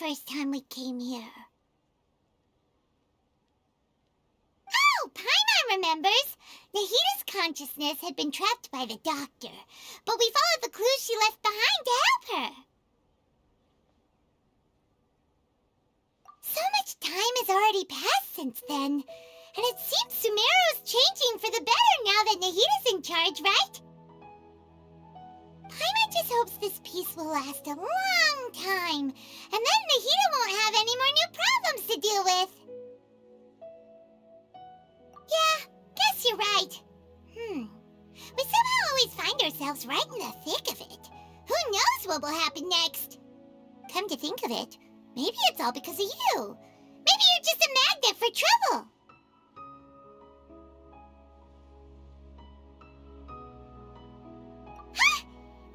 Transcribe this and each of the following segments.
first time we came here. Oh, Paimon remembers! Nahita's consciousness had been trapped by the doctor, but we followed the clues she left behind to help her. So much time has already passed since then, and it seems Sumeru's changing for the better now that Nahita's in charge, right? Paimon just hopes this peace will last a long time, and then Nahita won't have any more new problems to deal with. Yeah, guess you're right. We somehow always find ourselves right in the thick of it. Who knows what will happen next? Come to think of it, maybe it's all because of you. Maybe you're just a magnet for trouble. Huh?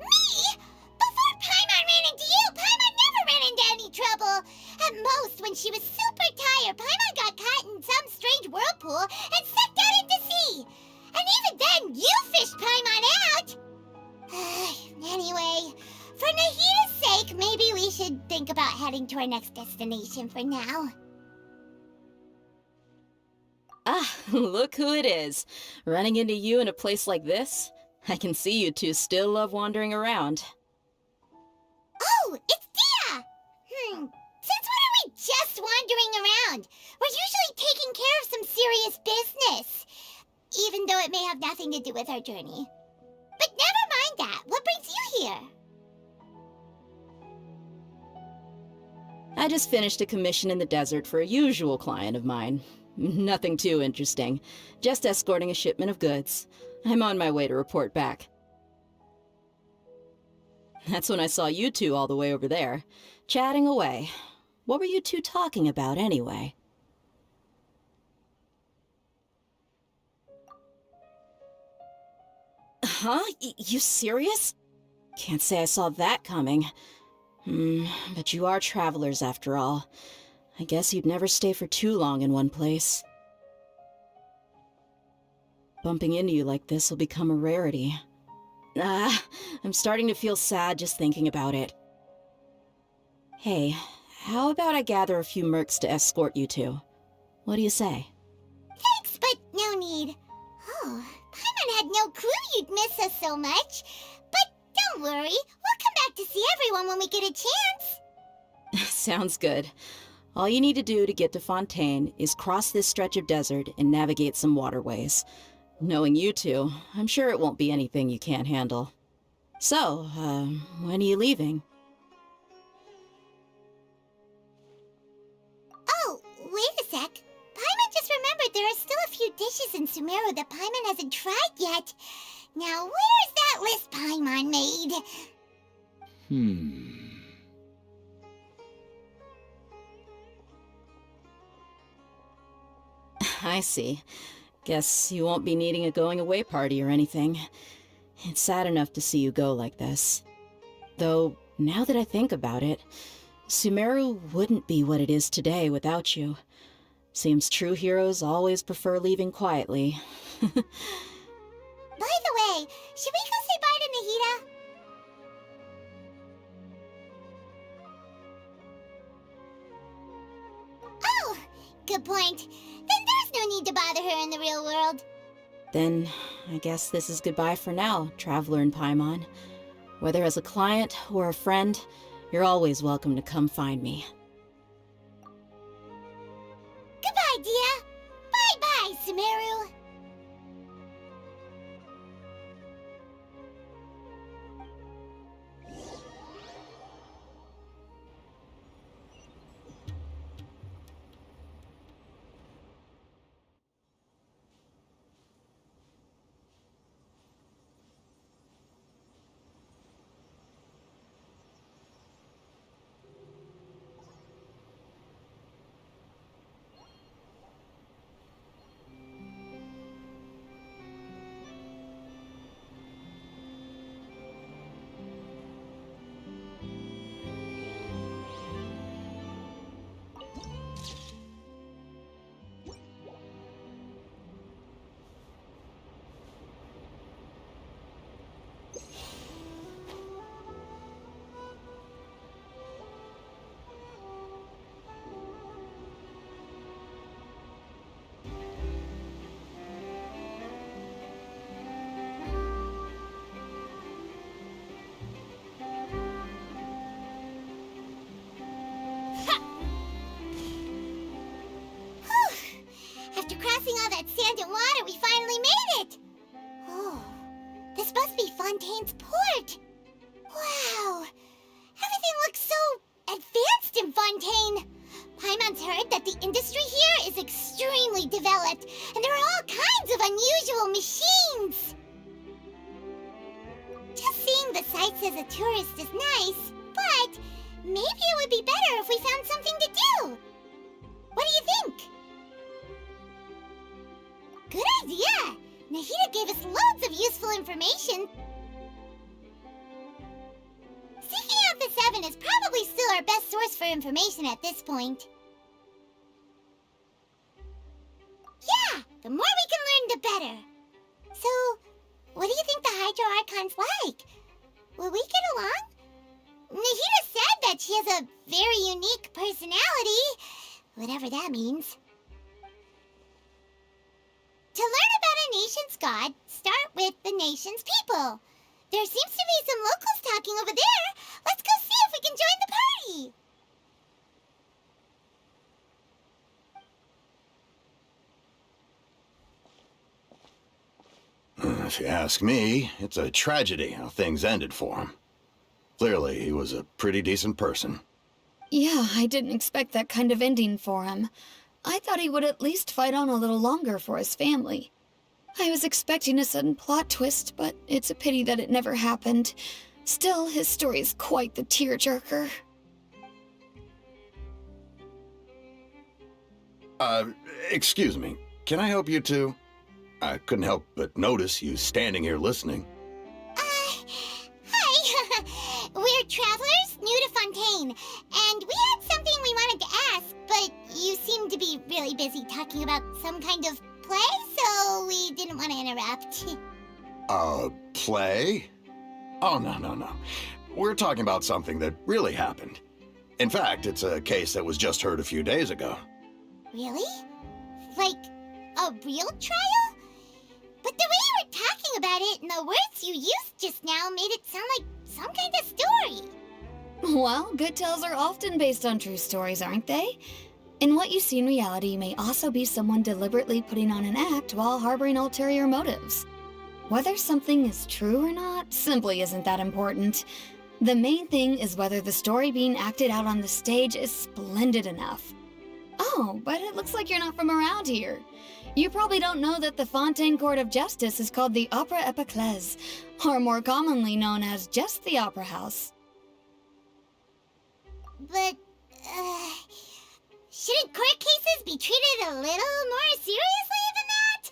Me? Before Paimon ran into you, Paimon never ran into any trouble. At most, when she was super tired, Paimon got caught in some strange whirlpool and sucked out into sea. And even then, you fished Paimon out! Anyway, for Nahita's sake, maybe we should think about heading to our next destination for now. Ah, look who it is. Running into you in a place like this? I can see you two still love wandering around. Oh, it's Dia! Since when are we just wandering around? We're usually taking care of some serious business. Even though it may have nothing to do with our journey. But never mind that. What brings you here? I just finished a commission in the desert for a usual client of mine. Nothing too interesting. Just escorting a shipment of goods. I'm on my way to report back. That's when I saw you two all the way over there, chatting away. What were you two talking about anyway? Huh? You serious? Can't say I saw that coming. But you are travelers after all. I guess you'd never stay for too long in one place. Bumping into you like this will become a rarity. I'm starting to feel sad just thinking about it. Hey, how about I gather a few mercs to escort you two? What do you say? Thanks, but no need. Oh, Paimon had no clue you'd miss us so much. But don't worry, we'll come back to see everyone when we get a chance. Sounds good. All you need to do to get to Fontaine is cross this stretch of desert and navigate some waterways. Knowing you two, I'm sure it won't be anything you can't handle. So, when are you leaving? Oh, wait a sec. Paimon just remembered there are still a few dishes in Sumeru that Paimon hasn't tried yet. Now, where's that list Paimon made? I see. Guess you won't be needing a going-away party or anything. It's sad enough to see you go like this. Though, now that I think about it, Sumeru wouldn't be what it is today without you. Seems true heroes always prefer leaving quietly. By the way, should we go say bye to Nahita? Oh, good point. Then there's no need to bother her in the real world. Then, I guess this is goodbye for now, Traveler in Paimon. Whether as a client or a friend, you're always welcome to come find me. Goodbye, Dia. Bye-bye, Sumeru. sand and water, we finally made it! Oh, this must be Fontaine's port. Wow, everything looks so advanced in Fontaine. Paimon's heard that the industry here is extremely developed, and there are all kinds of unusual machines. Just seeing the sights as a tourist is nice, but maybe it would be better if we found something to do. What do you think? Good idea! Nahida gave us loads of useful information. Seeking out the Seven is probably still our best source for information at this point. Yeah, the more we can learn, the better. So, what do you think the Hydro Archon's like? Will we get along? Nahida said that she has a very unique personality, whatever that means. To learn about a nation's god, start with the nation's people. There seems to be some locals talking over there. Let's go see if we can join the party. If you ask me, it's a tragedy how things ended for him. Clearly, he was a pretty decent person. Yeah, I didn't expect that kind of ending for him. I thought he would at least fight on a little longer for his family. I was expecting a sudden plot twist, but it's a pity that it never happened. Still, his story is quite the tearjerker. Excuse me. Can I help you two? I couldn't help but notice you standing here listening. Hi. We're travelers new to Fontaine, and we had something we wanted to ask, but you seem to be really busy talking about some kind of play, so we didn't want to interrupt. Play? Oh, no. We're talking about something that really happened. In fact, it's a case that was just heard a few days ago. Really? Like, a real trial? But the way you were talking about it and the words you used just now made it sound like some kind of story. Well, good tales are often based on true stories, aren't they? And what you see in reality may also be someone deliberately putting on an act while harboring ulterior motives. Whether something is true or not simply isn't that important. The main thing is whether the story being acted out on the stage is splendid enough. Oh, but it looks like you're not from around here. You probably don't know that the Fontaine Court of Justice is called the Opera Epiclese, or more commonly known as just the Opera House. But, shouldn't court cases be treated a little more seriously than that?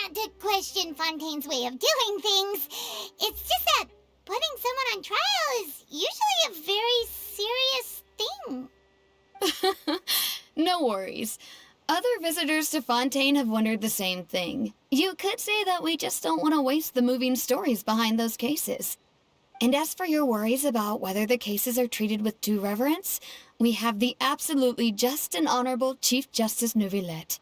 Not to question Fontaine's way of doing things, it's just that putting someone on trial is usually a very serious thing. No worries. Other visitors to Fontaine have wondered the same thing. You could say that we just don't want to waste the moving stories behind those cases. And as for your worries about whether the cases are treated with due reverence, we have the absolutely just and honorable Chief Justice Neuvillette,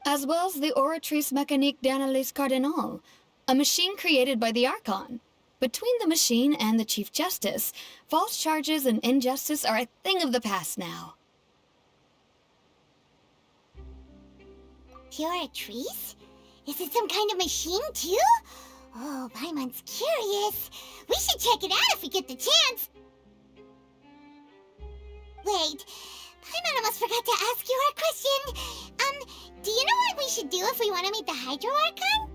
as well as the Oratrice Mécanique d'Analyse Cardinal, a machine created by the Archon. Between the machine and the Chief Justice, false charges and injustice are a thing of the past now. Oratrice? Is it some kind of machine, too? Oh, Paimon's curious. We should check it out if we get the chance. Wait, Paimon almost forgot to ask you our question. Do you know what we should do if we want to meet the Hydro Archon?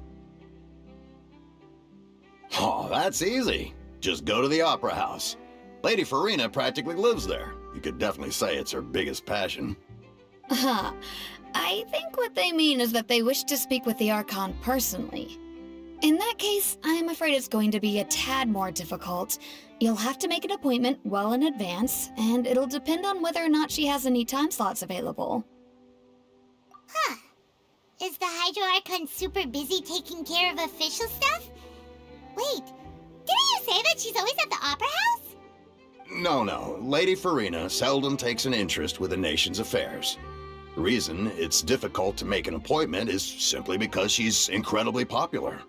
Oh, that's easy. Just go to the Opera House. Lady Farina practically lives there. You could definitely say it's her biggest passion. I think what they mean is that they wish to speak with the Archon personally. In that case, I'm afraid it's going to be a tad more difficult. You'll have to make an appointment well in advance, and it'll depend on whether or not she has any time slots available. Huh. Is the Hydro Archon super busy taking care of official stuff? Wait, didn't you say that she's always at the Opera House? No. Lady Farina seldom takes an interest with the nation's affairs. The reason it's difficult to make an appointment is simply because she's incredibly popular.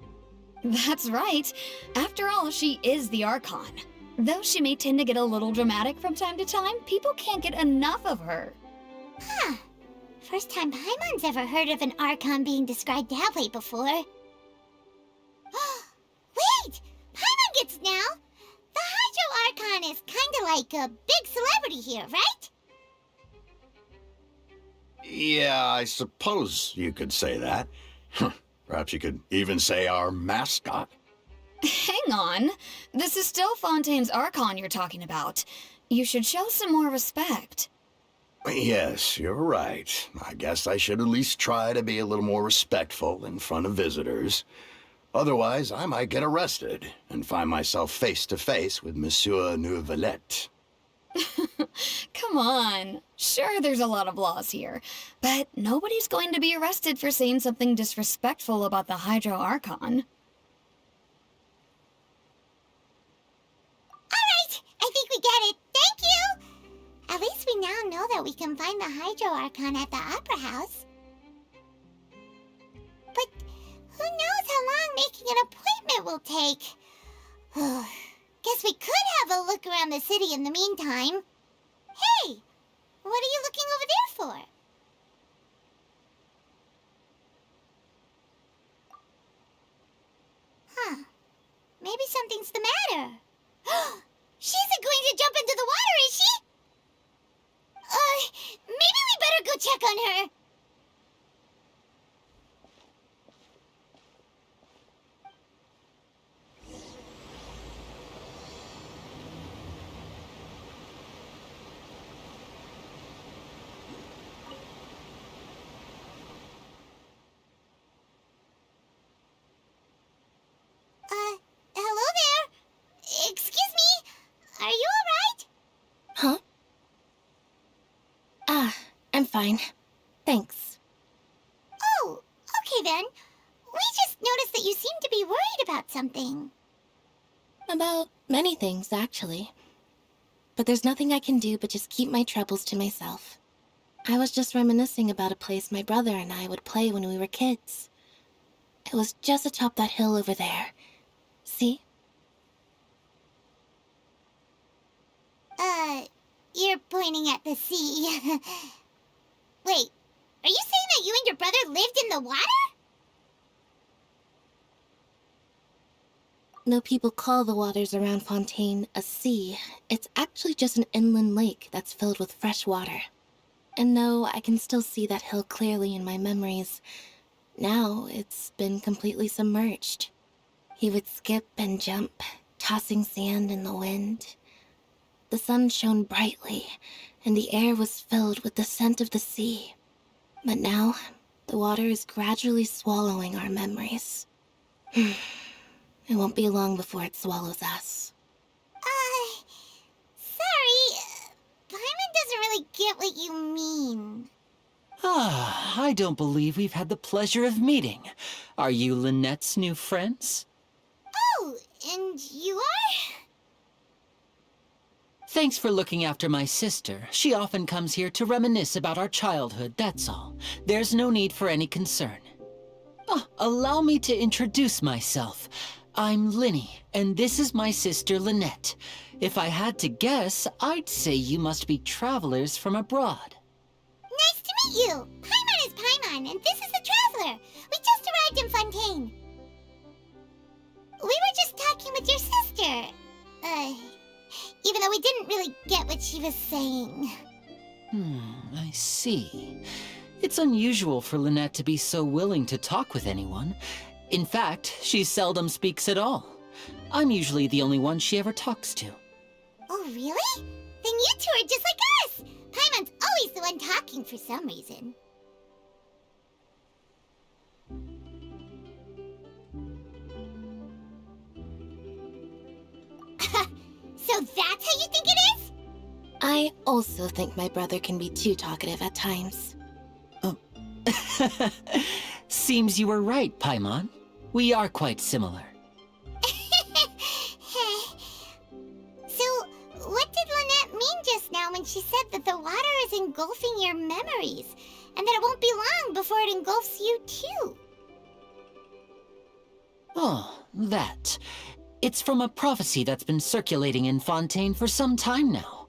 That's right. After all, she is the Archon. Though she may tend to get a little dramatic from time to time, people can't get enough of her. Huh. First time Paimon's ever heard of an Archon being described that way before. Wait! Paimon gets now! The Hydro Archon is kinda like a big celebrity here, right? Yeah, I suppose you could say that. Perhaps you could even say our mascot. Hang on. This is still Fontaine's Archon you're talking about. You should show some more respect. Yes, you're right. I guess I should at least try to be a little more respectful in front of visitors. Otherwise, I might get arrested and find myself face to face with Monsieur Neuvillette. Come on. Sure, there's a lot of laws here, but nobody's going to be arrested for saying something disrespectful about the Hydro Archon. Alright, I think we get it. Thank you! At least we now know that we can find the Hydro Archon at the Opera House. But who knows how long making an appointment will take? Guess we could have a look around the city in the meantime. Hey! What are you looking over there for? Huh. Maybe something's the matter. She isn't going to jump into the water, is she? Maybe we better go check on her. Hello there. Excuse me. Are you alright? Huh? I'm fine. Thanks. Oh, okay then. We just noticed that you seem to be worried about something. About many things, actually. But there's nothing I can do but just keep my troubles to myself. I was just reminiscing about a place my brother and I would play when we were kids. It was just atop that hill over there. See? You're pointing at the sea. Wait, are you saying that you and your brother lived in the water? No, people call the waters around Fontaine a sea. It's actually just an inland lake that's filled with fresh water. And no, I can still see that hill clearly in my memories. Now it's been completely submerged. He would skip and jump, tossing sand in the wind. The sun shone brightly, and the air was filled with the scent of the sea. But now, the water is gradually swallowing our memories. It won't be long before it swallows us. Sorry. Paimon doesn't really get what you mean. I don't believe we've had the pleasure of meeting. Are you Lynette's new friends? Oh, and you are? Thanks for looking after my sister. She often comes here to reminisce about our childhood, that's all. There's no need for any concern. Oh, allow me to introduce myself. I'm Linny, and this is my sister Lynette. If I had to guess, I'd say you must be travelers from abroad. Nice to meet you. Paimon is Paimon, and this is the Traveler. We just arrived in Fontaine. We were just talking with your sister. Even though we didn't really get what she was saying. I see. It's unusual for Lynette to be so willing to talk with anyone. In fact, she seldom speaks at all. I'm usually the only one she ever talks to. Oh, really? Then you two are just like us. Paimon's always the one talking for some reason. So that's how you think it is? I also think my brother can be too talkative at times. Seems you were right, Paimon. We are quite similar. So, what did Lynette mean just now when she said that the water is engulfing your memories, and that it won't be long before it engulfs you too? Oh, that. It's from a prophecy that's been circulating in Fontaine for some time now.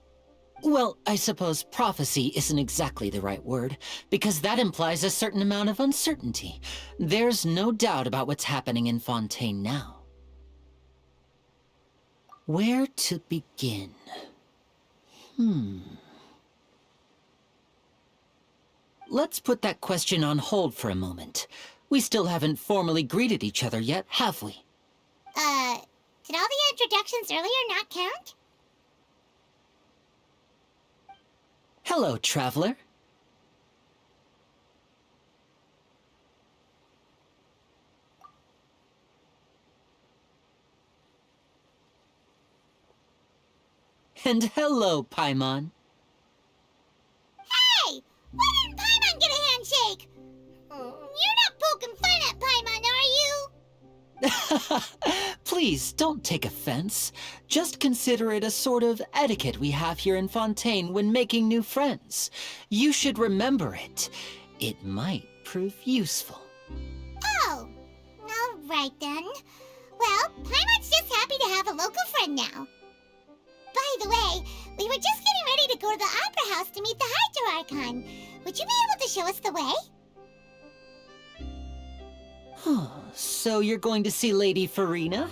Well, I suppose prophecy isn't exactly the right word, because that implies a certain amount of uncertainty. There's no doubt about what's happening in Fontaine now. Where to begin? Let's put that question on hold for a moment. We still haven't formally greeted each other yet, have we? Did all the introductions earlier not count? Hello, traveler. And hello, Paimon. Hey! Why didn't Paimon get a handshake? You're not poking fun at Paimon, are you? Please, don't take offense. Just consider it a sort of etiquette we have here in Fontaine when making new friends. You should remember it. It might prove useful. Oh, all right then. Well, Paimon's just happy to have a local friend now. By the way, we were just getting ready to go to the Opera House to meet the Hydro Archon. Would you be able to show us the way? So you're going to see Lady Farina?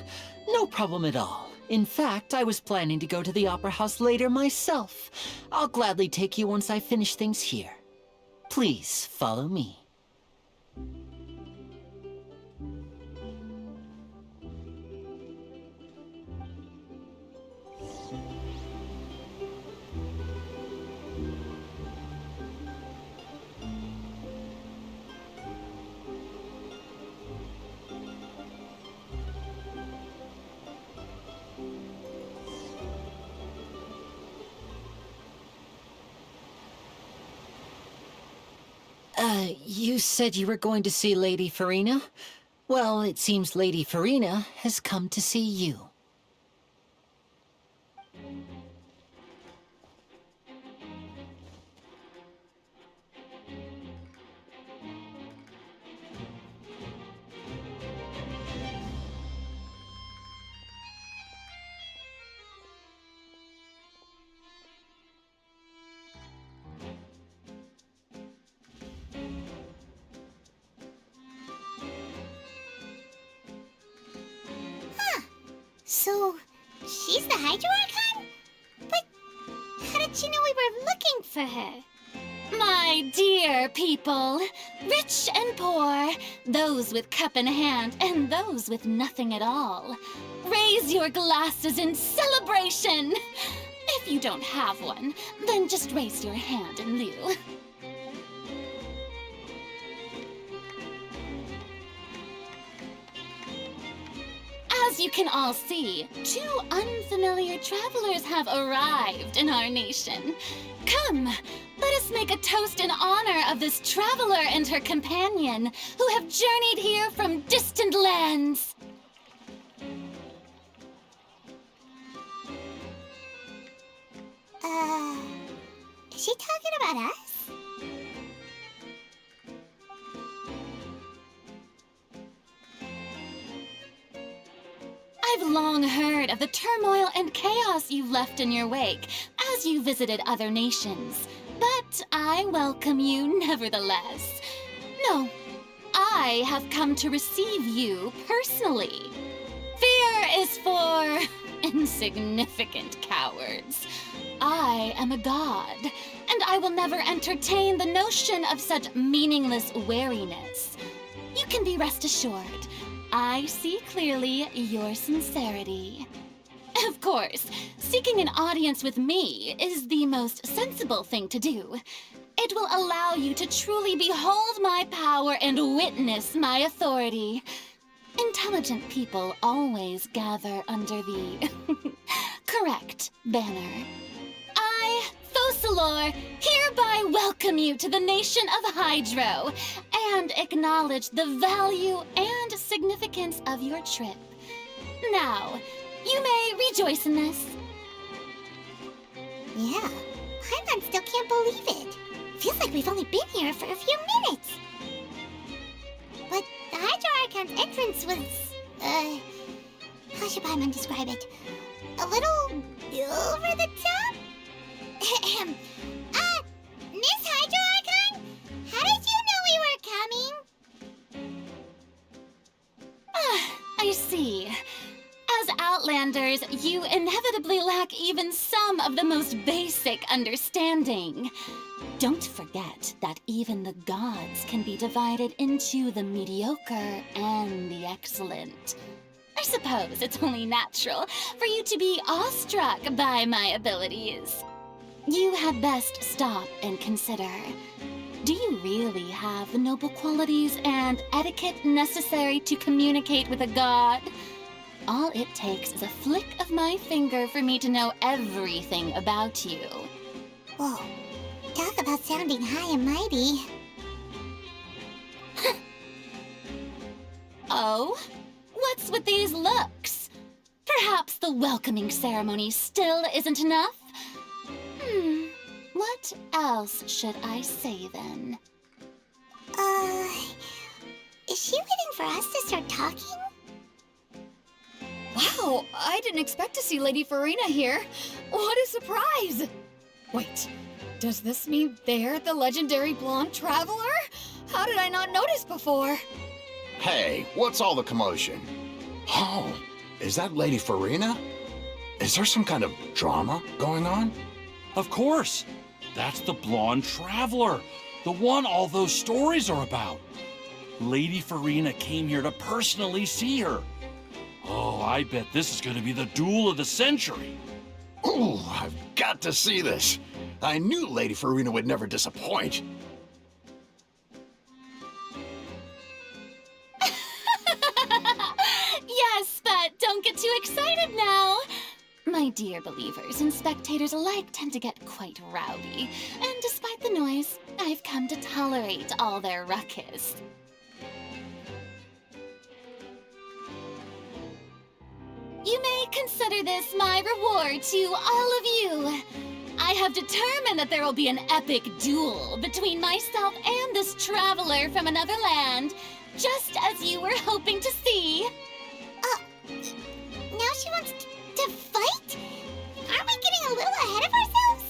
No problem at all. In fact, I was planning to go to the Opera House later myself. I'll gladly take you once I finish things here. Please follow me. You said you were going to see Lady Farina? Well, it seems Lady Farina has come to see you. So, she's the Hydro Archon? But how did she know we were looking for her? My dear people, rich and poor, those with cup in hand and those with nothing at all, raise your glasses in celebration! If you don't have one, then just raise your hand in lieu. As you can all see, two unfamiliar travelers have arrived in our nation. Come, let us make a toast in honor of this traveler and her companion who have journeyed here from distant lands. Is she talking about us? I've long heard of the turmoil and chaos you've left in your wake as you visited other nations, but I welcome you nevertheless. No, I have come to receive you personally. Fear is for insignificant cowards. I am a god, and I will never entertain the notion of such meaningless wariness. You can be rest assured, I see clearly your sincerity. Of course, seeking an audience with me is the most sensible thing to do. It will allow you to truly behold my power and witness my authority. Intelligent people always gather under the correct banner. I, Focalor, hereby welcome you to the nation of Hydro and acknowledge the value and significance of your trip. Now, you may rejoice in this. Yeah, Paimon still can't believe it. Feels like we've only been here for a few minutes. But the Hydro Archon's entrance was, how should Paimon describe it? A little over the top? Miss Hydro Archon? How did you know we were coming? I see. As Outlanders, you inevitably lack even some of the most basic understanding. Don't forget that even the gods can be divided into the mediocre and the excellent. I suppose it's only natural for you to be awestruck by my abilities. You had best stop and consider. Do you really have the noble qualities and etiquette necessary to communicate with a god? All it takes is a flick of my finger for me to know everything about you. Whoa. Talk about sounding high and mighty. Oh? What's with these looks? Perhaps the welcoming ceremony still isn't enough? What else should I say then? Is she waiting for us to start talking? Wow, I didn't expect to see Lady Farina here. What a surprise! Wait, does this mean they're the legendary blonde traveler? How did I not notice before? Hey, what's all the commotion? Oh, is that Lady Farina? Is there some kind of drama going on? Of course. That's the blonde traveler, the one all those stories are about. Lady Farina came here to personally see her. Oh, I bet this is going to be the duel of the century. Ooh, I've got to see this. I knew Lady Farina would never disappoint. Yes, but don't get too excited now. My dear believers and spectators alike tend to get quite rowdy, and despite the noise, I've come to tolerate all their ruckus. You may consider this my reward to all of you. I have determined that there will be an epic duel between myself and this traveler from another land, just as you were hoping to see. Now she wants to fight? Aren't we getting a little ahead of ourselves?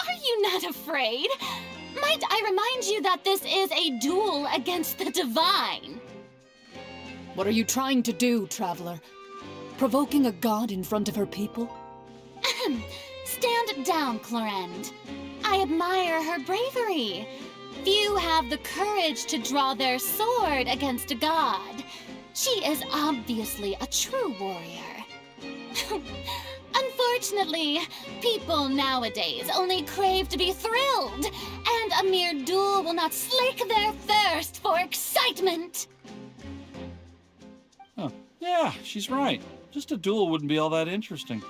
Are you not afraid? Might I remind you that this is a duel against the divine? What are you trying to do, traveler? Provoking a god in front of her people? Stand down, Clorend. I admire her bravery. Few have the courage to draw their sword against a god. She is obviously a true warrior. Unfortunately, people nowadays only crave to be thrilled, and a mere duel will not slake their thirst for excitement. Huh. Yeah, she's right. Just a duel wouldn't be all that interesting.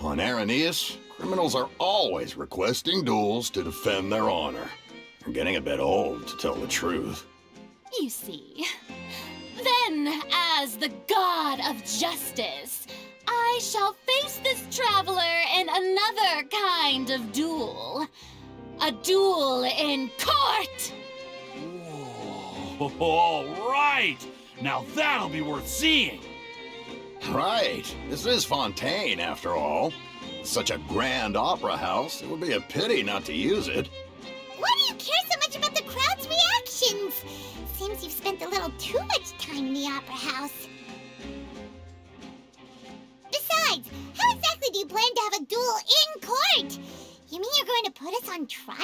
On Araneus, criminals are always requesting duels to defend their honor. They're getting a bit old, to tell the truth. You see. Then, as the god of justice, I shall face this traveler in another kind of duel. A duel in court! Whoa, all right! Now that'll be worth seeing! Right. This is Fontaine, after all. Such a grand opera house, it would be a pity not to use it. Why do you care so much about the crowd's reactions? Seems you've spent a little too much time in the opera house. Besides, how exactly do you plan to have a duel in court? You mean you're going to put us on trial?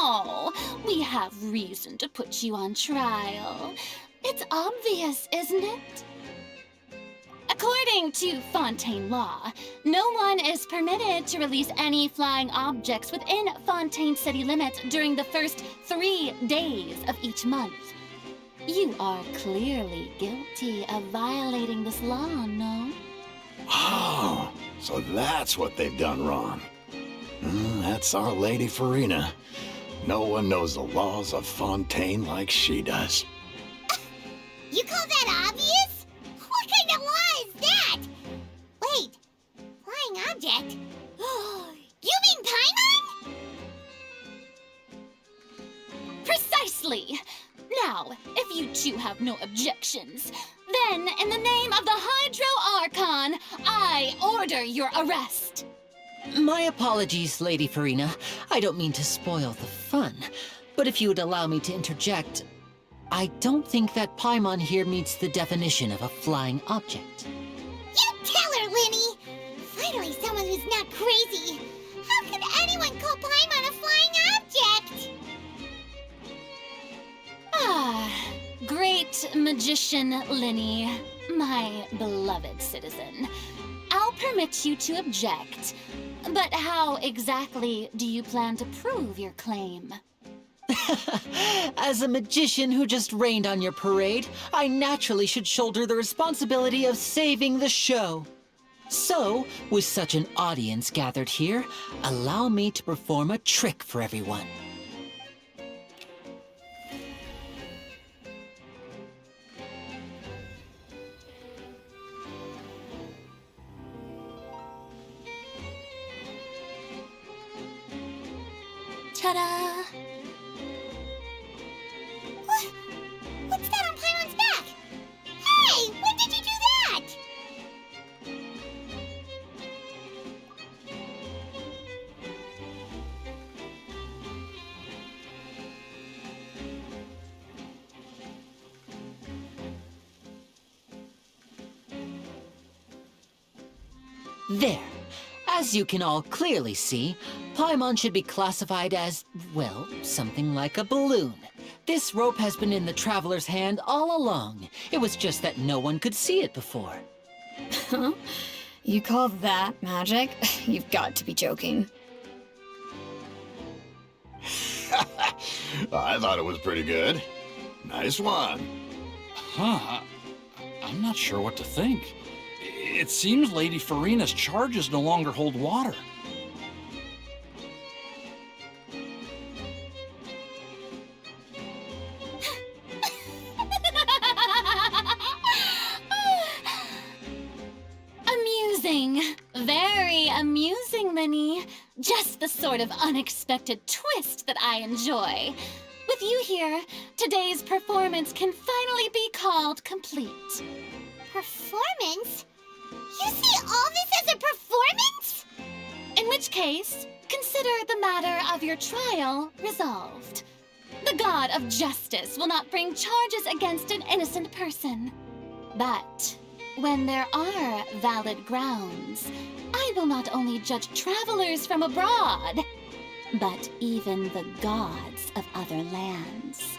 Oh, we have reason to put you on trial. It's obvious, isn't it? According to Fontaine law, no one is permitted to release any flying objects within Fontaine city limits during the first 3 days of each month. You are clearly guilty of violating this law, no? Oh, so that's what they've done wrong. That's our Lady Farina. No one knows the laws of Fontaine like she does. You call that obvious? What kind of law is that? Wait, flying object? You mean Paimon? Precisely! Now, if you two have no objections, then in the name of the Hydro Archon, I order your arrest. My apologies, Lady Farina. I don't mean to spoil the fun, but if you would allow me to interject, I don't think that Paimon here meets the definition of a flying object. You tell her, Linny! Finally someone who's not crazy. How could anyone call Paimon a flying object? Ah, great magician Linny, my beloved citizen. I'll permit you to object, but how exactly do you plan to prove your claim? As a magician who just rained on your parade, I naturally should shoulder the responsibility of saving the show. So, with such an audience gathered here, allow me to perform a trick for everyone. Ta-da! What's that on Paimon's back? Hey, when did you do that? There. As you can all clearly see, Paimon should be classified as, well, something like a balloon. This rope has been in the Traveler's hand all along. It was just that no one could see it before. Huh? You call that magic? You've got to be joking. I thought it was pretty good. Nice one. Huh, I'm not sure what to think. It seems Lady Farina's charges no longer hold water. Amusing. Very amusing, Linny. Just the sort of unexpected twist that I enjoy. With you here, today's performance can finally be called complete. Performance? You see all this as a performance? In which case, consider the matter of your trial resolved. The god of justice will not bring charges against an innocent person. But when there are valid grounds, I will not only judge travelers from abroad, but even the gods of other lands.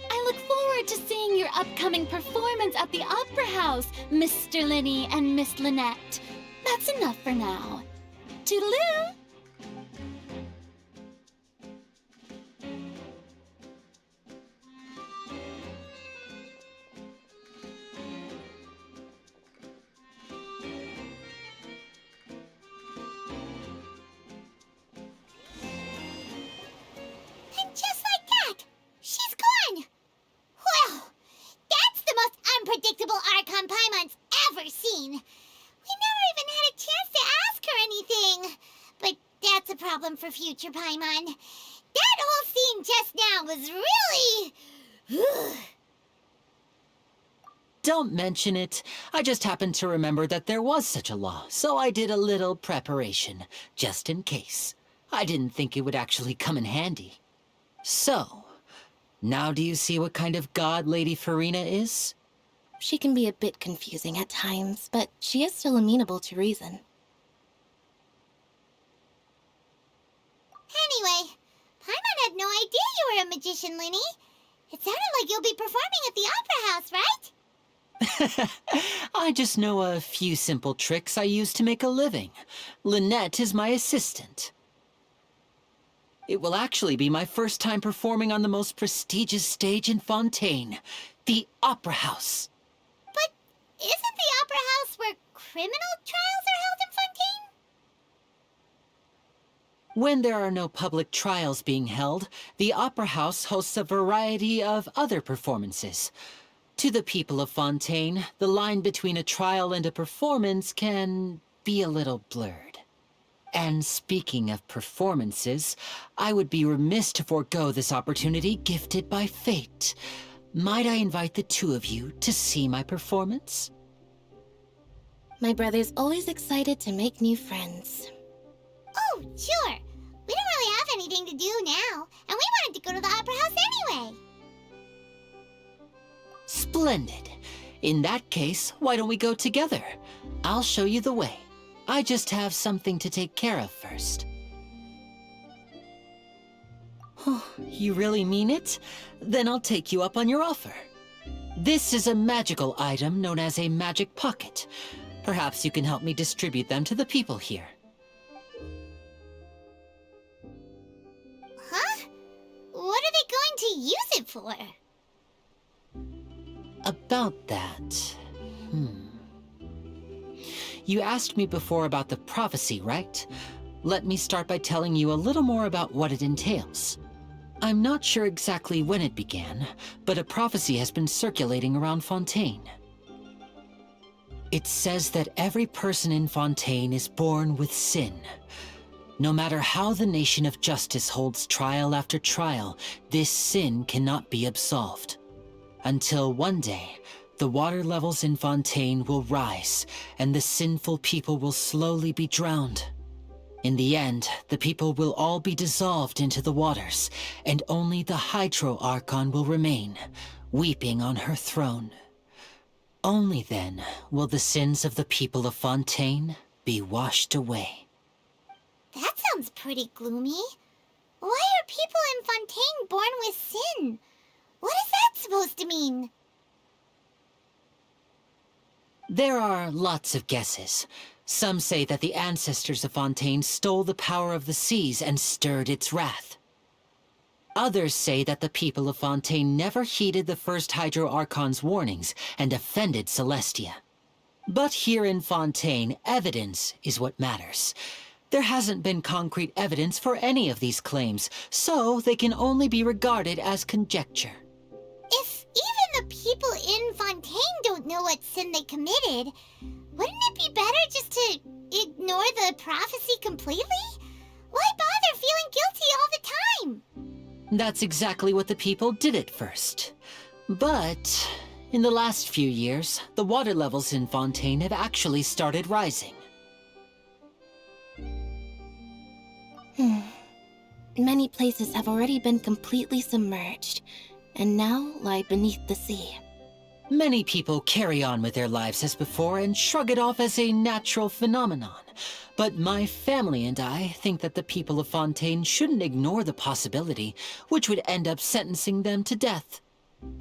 I look forward to seeing your upcoming performance at the Opera House, Mr. Linny and Miss Lynette. That's enough for now. Toodaloo! And just like that, she's gone. Well, that's the most unpredictable Archon Paimon's ever seen. We never even had a chance to ask her anything. But that's a problem for future Paimon. That whole scene just now was really... Don't mention it. I just happened to remember that there was such a law, so I did a little preparation, just in case. I didn't think it would actually come in handy. So, now do you see what kind of god Lady Farina is? She can be a bit confusing at times, but she is still amenable to reason. Anyway, Paimon had no idea you were a magician, Linny. It sounded like you'll be performing at the Opera House, right? I just know a few simple tricks I use to make a living. Lynette is my assistant. It will actually be my first time performing on the most prestigious stage in Fontaine, the Opera House. But isn't the Opera House where criminal trials are held in When there are no public trials being held, the Opera House hosts a variety of other performances. To the people of Fontaine, the line between a trial and a performance can be a little blurred. And speaking of performances, I would be remiss to forego this opportunity gifted by fate. Might I invite the two of you to see my performance? My brother's always excited to make new friends. Oh, sure. We don't really have anything to do now, and we wanted to go to the Opera House anyway. Splendid. In that case, why don't we go together? I'll show you the way. I just have something to take care of first. Oh, you really mean it? Then I'll take you up on your offer. This is a magical item known as a magic pocket. Perhaps you can help me distribute them to the people here. Huh? What are they going to use it for? About that... You asked me before about the prophecy, right? Let me start by telling you a little more about what it entails. I'm not sure exactly when it began, but a prophecy has been circulating around Fontaine. It says that every person in Fontaine is born with sin. No matter how the nation of justice holds trial after trial, this sin cannot be absolved. Until one day, the water levels in Fontaine will rise, and the sinful people will slowly be drowned. In the end, the people will all be dissolved into the waters, and only the Hydro Archon will remain, weeping on her throne. Only then will the sins of the people of Fontaine be washed away. That sounds pretty gloomy. Why are people in Fontaine born with sin? What is that supposed to mean? There are lots of guesses. Some say that the ancestors of Fontaine stole the power of the seas and stirred its wrath. Others say that the people of Fontaine never heeded the first Hydro Archon's warnings and offended Celestia. But here in Fontaine, evidence is what matters. There hasn't been concrete evidence for any of these claims, so they can only be regarded as conjecture. If even the people in Fontaine don't know what sin they committed, wouldn't it be better just to ignore the prophecy completely? Why bother feeling guilty all the time? That's exactly what the people did at first. But in the last few years, the water levels in Fontaine have actually started rising. Many places have already been completely submerged, and now lie beneath the sea. Many people carry on with their lives as before and shrug it off as a natural phenomenon. But my family and I think that the people of Fontaine shouldn't ignore the possibility, which would end up sentencing them to death.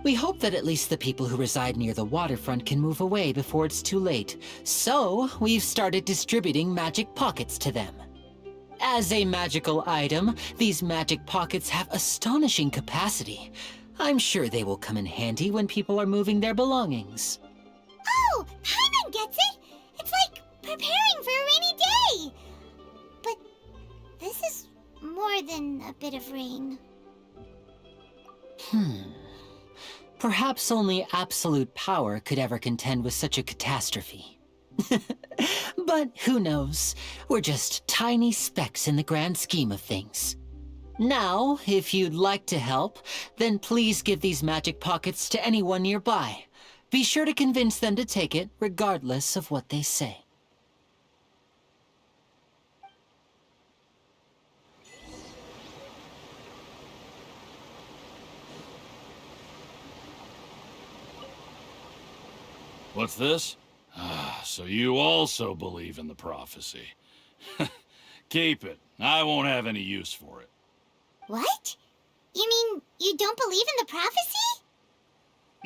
We hope that at least the people who reside near the waterfront can move away before it's too late. So, we've started distributing magic pockets to them. As a magical item, these magic pockets have astonishing capacity. I'm sure they will come in handy when people are moving their belongings. Oh, Paimon gets it! It's like preparing for a rainy day! But this is more than a bit of rain. Perhaps only absolute power could ever contend with such a catastrophe. But who knows? We're just tiny specks in the grand scheme of things. Now, if you'd like to help, then please give these magic pockets to anyone nearby. Be sure to convince them to take it, regardless of what they say. What's this? So you also believe in the prophecy. Keep it. I won't have any use for it. What? You mean you don't believe in the prophecy?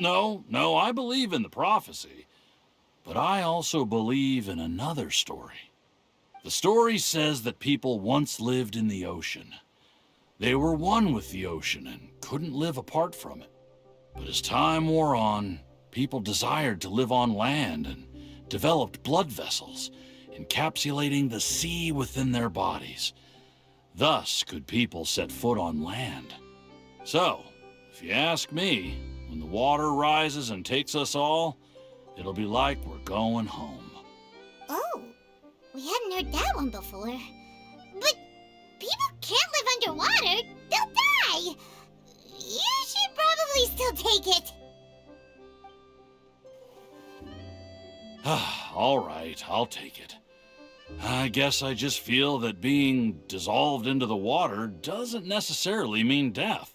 No, I believe in the prophecy. But I also believe in another story. The story says that people once lived in the ocean. They were one with the ocean and couldn't live apart from it. But as time wore on, people desired to live on land and developed blood vessels, encapsulating the sea within their bodies. Thus could people set foot on land. So, if you ask me, when the water rises and takes us all, it'll be like we're going home. Oh, we hadn't heard that one before. But people can't live underwater. They'll die. You should probably still take it. All right, I'll take it. I guess I just feel that being dissolved into the water doesn't necessarily mean death.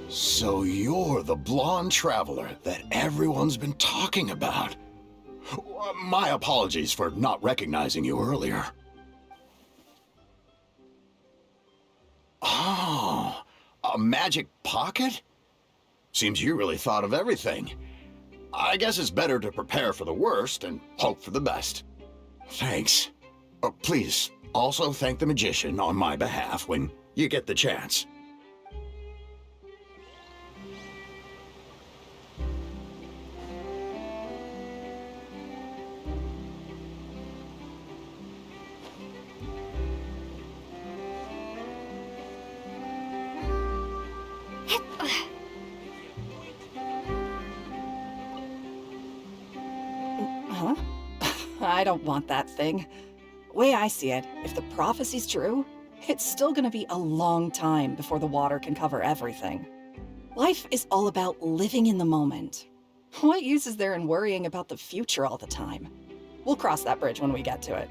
So you're the blonde traveler that everyone's been talking about. My apologies for not recognizing you earlier. Oh, a magic pocket? Seems you really thought of everything. I guess it's better to prepare for the worst and hope for the best. Thanks. Please, also thank the magician on my behalf when you get the chance. Huh? I don't want that thing. Way I see it, if the prophecy's true, it's still gonna be a long time before the water can cover everything. Life is all about living in the moment. What use is there in worrying about the future all the time? We'll cross that bridge when we get to it.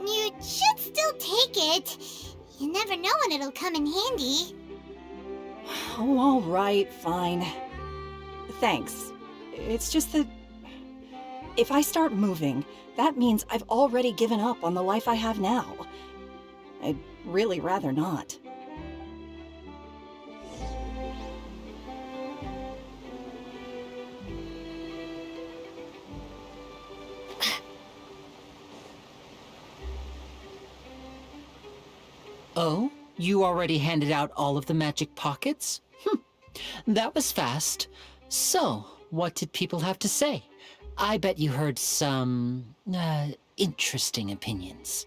You should still take it. You never know when it'll come in handy. Oh, all right, fine. Thanks. It's just that if I start moving, that means I've already given up on the life I have now. I'd really rather not. Oh, you already handed out all of the magic pockets? That was fast. So, what did people have to say? I bet you heard some, interesting opinions.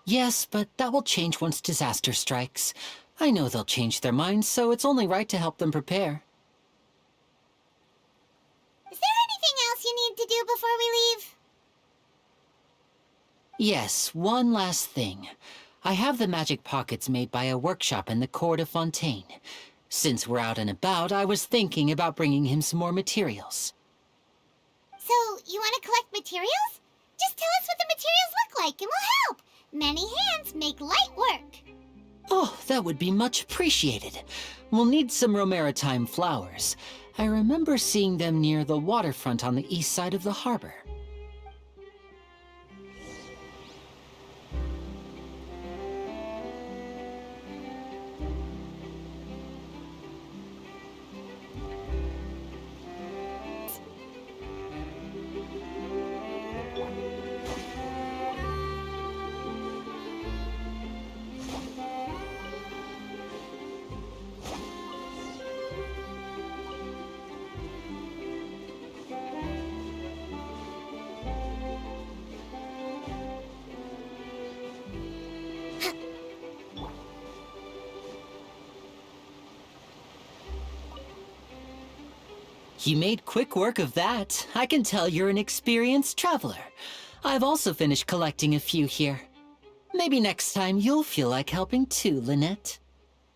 Yes, but that will change once disaster strikes. I know they'll change their minds, so it's only right to help them prepare. Is there anything else you need to do before we leave? Yes, one last thing. I have the magic pockets made by a workshop in the court of Fontaine. Since we're out and about, I was thinking about bringing him some more materials. So, you want to collect materials? Just tell us what the materials look like and we'll help. Many hands make light work. Oh, that would be much appreciated. We'll need some Romaritime flowers. I remember seeing them near the waterfront on the east side of the harbor. You made quick work of that. I can tell you're an experienced traveler. I've also finished collecting a few here. Maybe next time you'll feel like helping too, Lynette.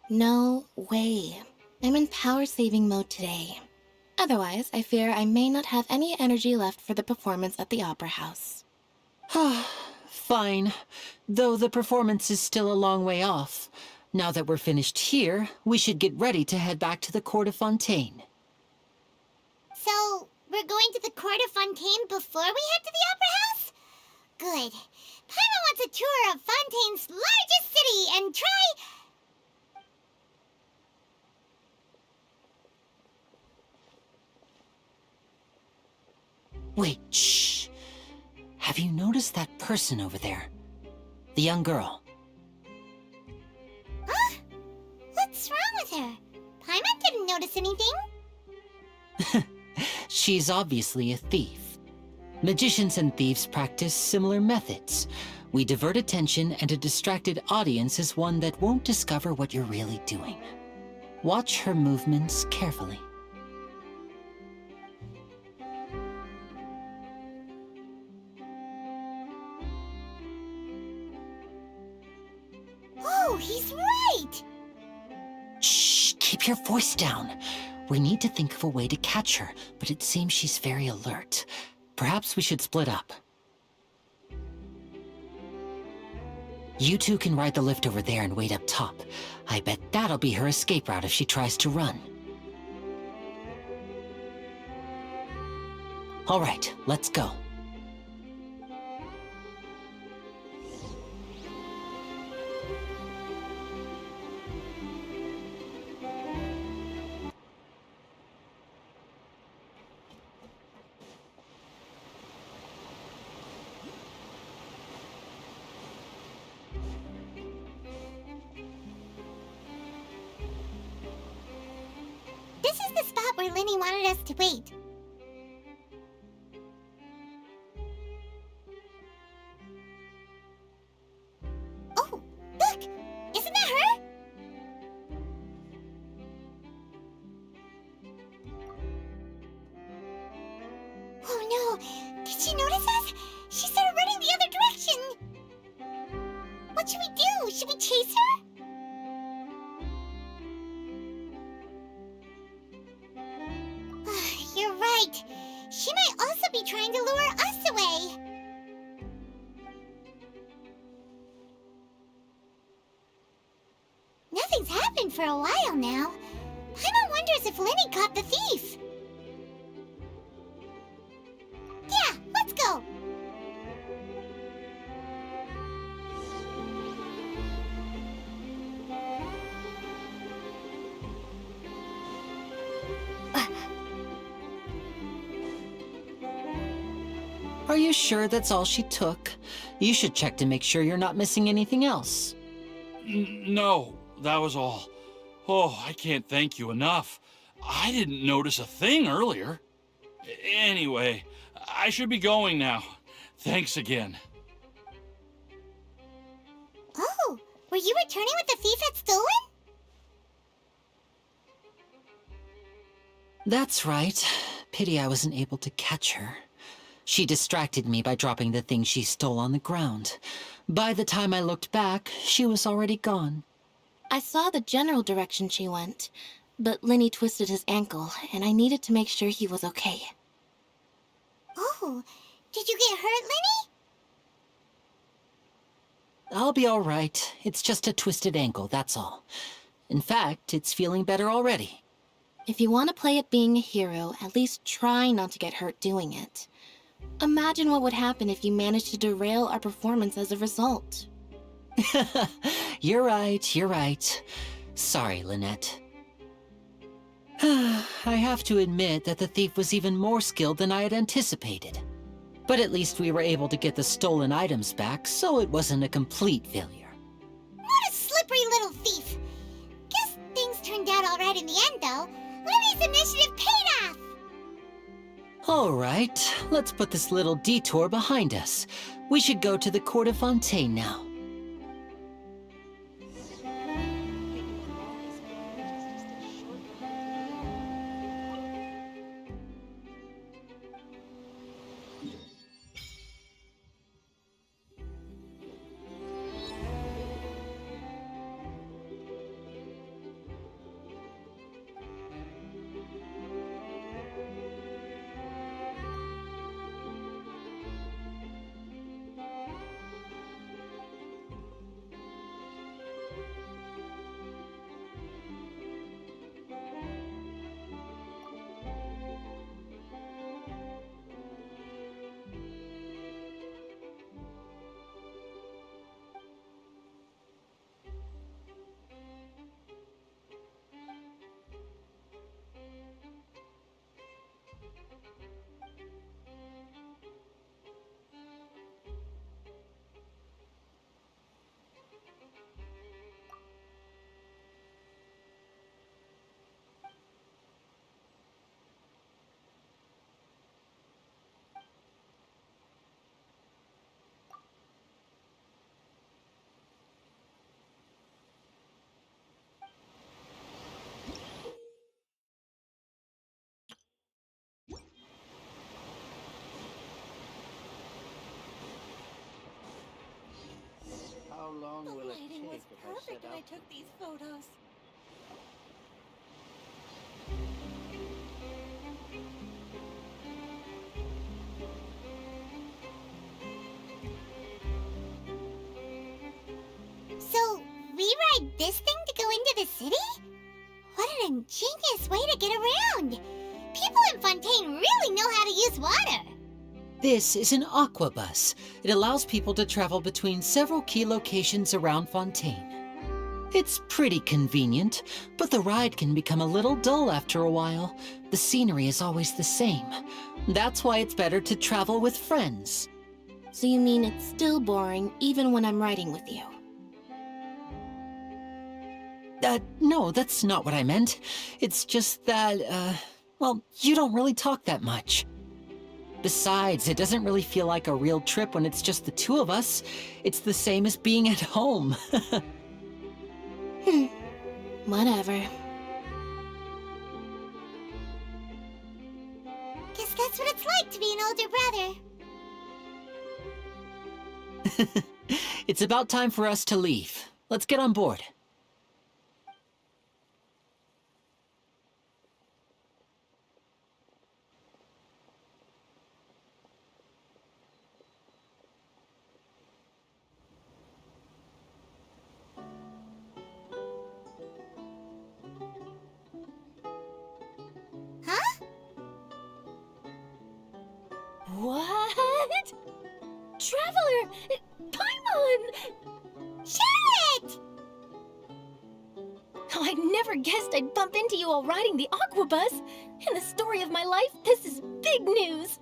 No way. I'm in power-saving mode today. Otherwise, I fear I may not have any energy left for the performance at the Opera House. Fine. Though the performance is still a long way off. Now that we're finished here, we should get ready to head back to the court of Fontaine. So, we're going to the court of Fontaine before we head to the Opera House? Good. Paimon wants a tour of Fontaine's largest city and try... Wait, shh. Have you noticed that person over there? The young girl. notice anything? She's obviously a thief. Magicians and thieves practice similar methods. We divert attention, and a distracted audience is one that won't discover what you're really doing. Watch her movements carefully. Oh, he's right! Shh, keep your voice down. We need to think of a way to catch her, but it seems she's very alert. Perhaps we should split up. You two can ride the lift over there and wait up top. I bet that'll be her escape route if she tries to run. All right, let's go. This is the spot where Lenny wanted us to wait. Oh, look! Isn't that her? Oh no! Did she notice us? She started running the other direction! What should we do? Should we chase her? You're right. She might also be trying to lure us away. Nothing's happened for a while now. Paimon wonders if Lenny caught the thief. Yeah, let's go. Are you sure that's all she took? You should check to make sure you're not missing anything else. No, that was all. Oh, I can't thank you enough. I didn't notice a thing earlier. Anyway, I should be going now. Thanks again. Oh, were you returning what the thief had stolen? That's right. Pity I wasn't able to catch her. She distracted me by dropping the thing she stole on the ground. By the time I looked back, she was already gone. I saw the general direction she went, but Lenny twisted his ankle, and I needed to make sure he was okay. Oh, did you get hurt, Lenny? I'll be all right. It's just a twisted ankle, that's all. In fact, it's feeling better already. If you want to play at being a hero, at least try not to get hurt doing it. Imagine what would happen if you managed to derail our performance as a result. You're right. Sorry, Lynette. I have to admit that the thief was even more skilled than I had anticipated. But at least we were able to get the stolen items back, so it wasn't a complete failure. What a slippery little thief! Guess things turned out all right in the end, though. Lenny's initiative paid off! All right, let's put this little detour behind us. We should go to the court of Fontaine now. perfect when I took these photos. So, we ride this thing to go into the city? What an ingenious way to get around! People in Fontaine really know how to use water! This is an aquabus. It allows people to travel between several key locations around Fontaine. It's pretty convenient, but the ride can become a little dull after a while. The scenery is always the same. That's why it's better to travel with friends. So you mean it's still boring even when I'm riding with you? No, that's not what I meant. It's just that, well, you don't really talk that much. Besides, it doesn't really feel like a real trip when it's just the two of us. It's the same as being at home. Whatever. Guess that's what it's like to be an older brother. It's about time for us to leave. Let's get on board. What? Traveler! Paimon! Charlotte! Oh, I never guessed I'd bump into you all riding the aquabus. In the story of my life, this is big news.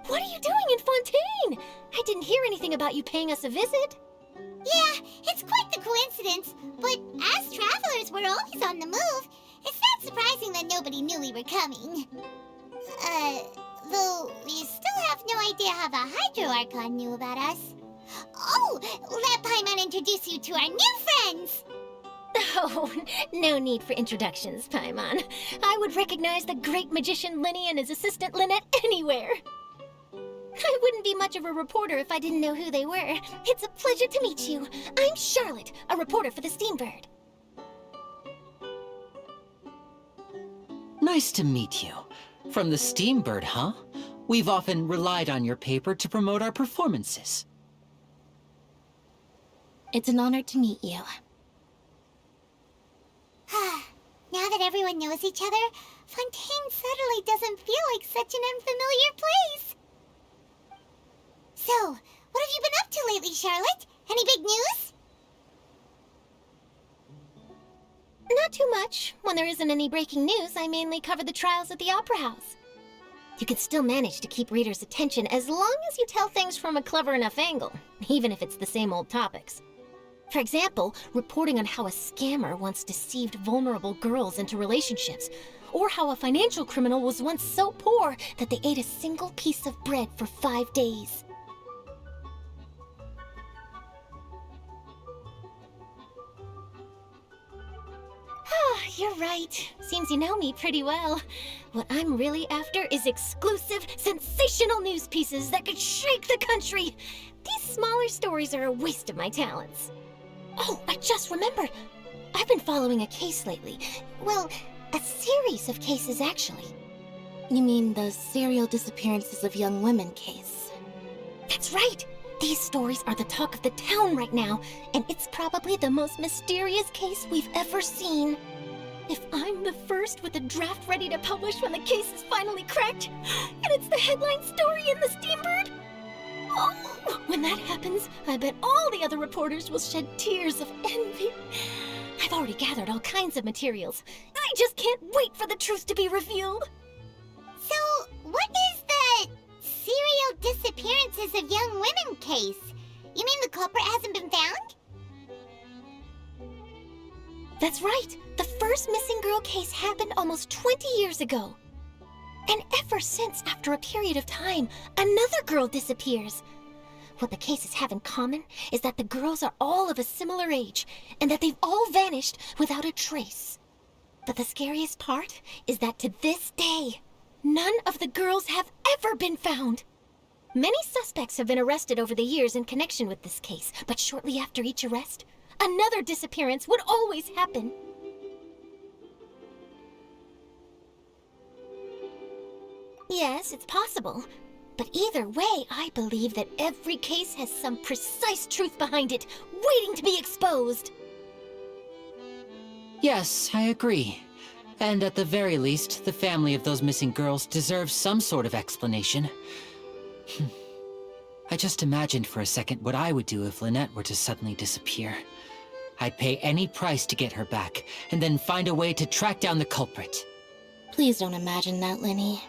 What are you doing in Fontaine? I didn't hear anything about you paying us a visit. Yeah, it's quite the coincidence, but as travelers, we're always on the move. It's not surprising that nobody knew we were coming. Though we still have no idea how the Hydro Archon knew about us. Oh, let Paimon introduce you to our new friends! Oh, no need for introductions, Paimon. I would recognize the great magician Linny and his assistant Lynette anywhere. I wouldn't be much of a reporter if I didn't know who they were. It's a pleasure to meet you. I'm Charlotte, a reporter for the Steambird. Nice to meet you. From the Steambird, huh? We've often relied on your paper to promote our performances. It's an honor to meet you. Now that everyone knows each other, Fontaine suddenly doesn't feel like such an unfamiliar place. So, what have you been up to lately, Charlotte? Any big news? Not too much. When there isn't any breaking news, I mainly cover the trials at the Opera House. You can still manage to keep readers' attention as long as you tell things from a clever enough angle, even if it's the same old topics. For example, reporting on how a scammer once deceived vulnerable girls into relationships, or how a financial criminal was once so poor that they ate a single piece of bread for 5 days. You're right. Seems you know me pretty well. What I'm really after is exclusive, sensational news pieces that could shake the country. These smaller stories are a waste of my talents. Oh, I just remembered. I've been following a case lately. Well, a series of cases, actually. You mean the serial disappearances of young women case? That's right. These stories are the talk of the town right now, and it's probably the most mysterious case we've ever seen. If I'm the first with a draft ready to publish when the case is finally cracked, and it's the headline story in the Steambird, oh, when that happens, I bet all the other reporters will shed tears of envy. I've already gathered all kinds of materials. I just can't wait for the truth to be revealed. So, what is the serial disappearances of young women case? You mean the culprit hasn't been found? That's right. The first missing girl case happened almost 20 years ago. And ever since, after a period of time, another girl disappears. What the cases have in common is that the girls are all of a similar age, and that they've all vanished without a trace. But the scariest part is that to this day, none of the girls have ever been found. Many suspects have been arrested over the years in connection with this case, but shortly after each arrest, Another disappearance would always happen. Yes, it's possible. But either way, I believe that every case has some precise truth behind it, waiting to be exposed. Yes, I agree. And at the very least, the family of those missing girls deserves some sort of explanation. I just imagined for a second what I would do if Lynette were to suddenly disappear. I'd pay any price to get her back, and then find a way to track down the culprit. Please don't imagine that, Lenny.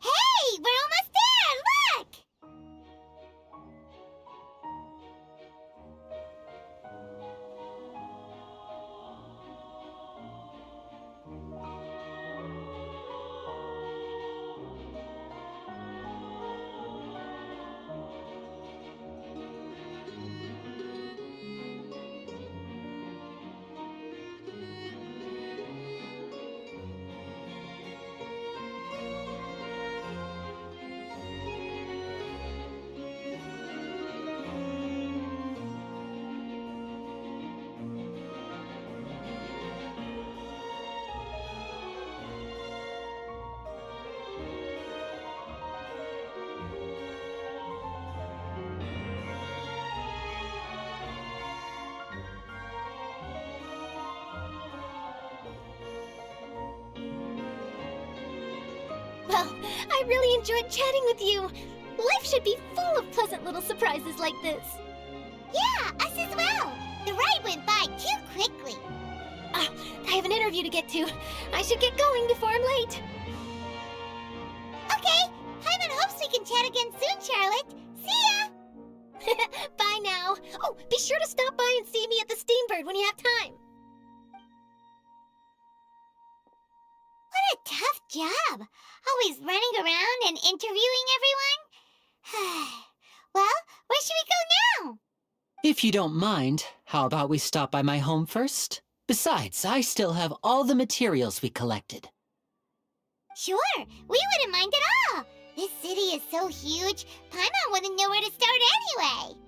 Hey, we're almost there! Look! Well, I really enjoyed chatting with you. Life should be full of pleasant little surprises like this. Yeah, us as well. The ride went by too quickly. I have an interview to get to. I should get going before I'm late. Okay, Paimon hopes we can chat again soon, Charlotte. See ya! Bye now. Oh, be sure to stop by and see me at the Steambird when you have time. What a tough job. Always running around and interviewing everyone. Well, where should we go now? If you don't mind, how about we stop by my home first? Besides, I still have all the materials we collected. Sure, we wouldn't mind at all. This city is so huge, Paimon wouldn't know where to start anyway.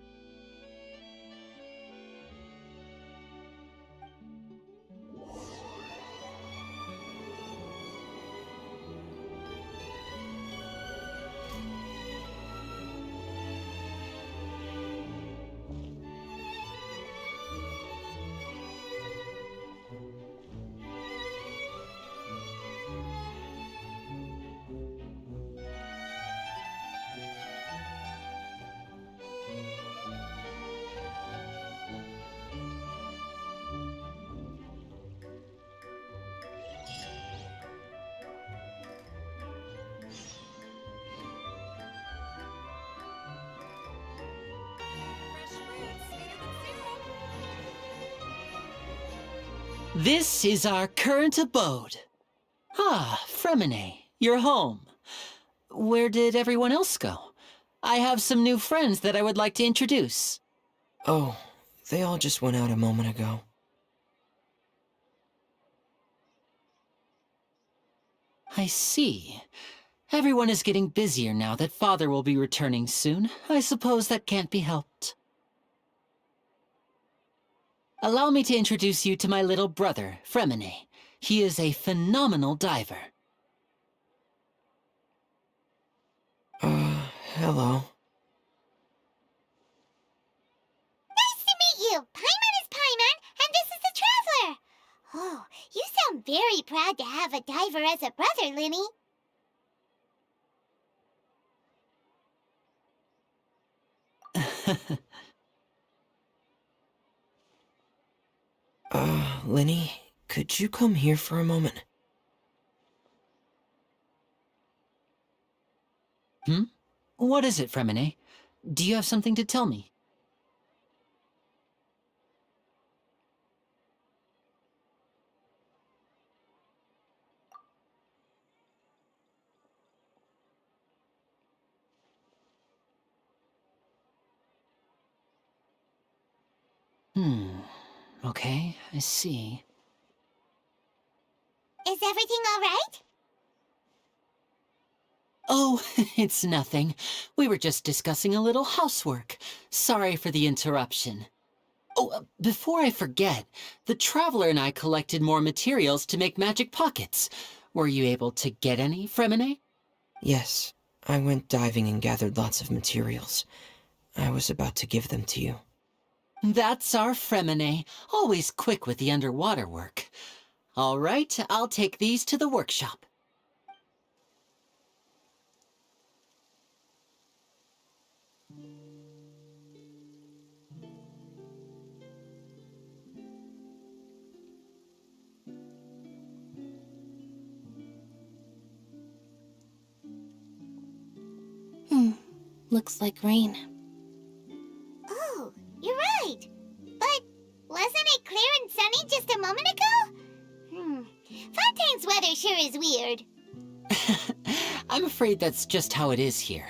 This is our current abode. Ah, Fremine, you're home. Where did everyone else go? I have some new friends that I would like to introduce. Oh, they all just went out a moment ago. I see. Everyone is getting busier now that Father will be returning soon. I suppose that can't be helped. Allow me to introduce you to my little brother, Fremine. He is a phenomenal diver. Hello. Nice to meet you. Paimon is Paimon, and this is the Traveler. Oh, you sound very proud to have a diver as a brother, Linny. Lenny, could you come here for a moment? What is it, Fremine? Do you have something to tell me? Okay, I see. Is everything all right? Oh, it's nothing. We were just discussing a little housework. Sorry for the interruption. Oh, before I forget, the Traveler and I collected more materials to make magic pockets. Were you able to get any, Fremine? Yes, I went diving and gathered lots of materials. I was about to give them to you. That's our Fremine, always quick with the underwater work. All right, I'll take these to the workshop. Looks like rain. Oh, you're right. But wasn't it clear and sunny just a moment ago? Fontaine's weather sure is weird. I'm afraid that's just how it is here.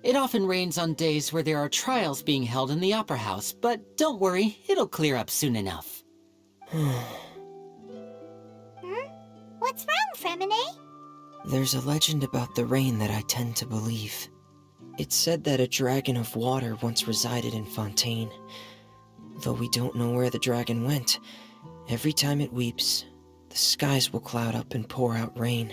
It often rains on days where there are trials being held in the Opera House, but don't worry, it'll clear up soon enough. What's wrong, Fremine? There's a legend about the rain that I tend to believe. It's said that a dragon of water once resided in Fontaine. Though we don't know where the dragon went, every time it weeps, the skies will cloud up and pour out rain.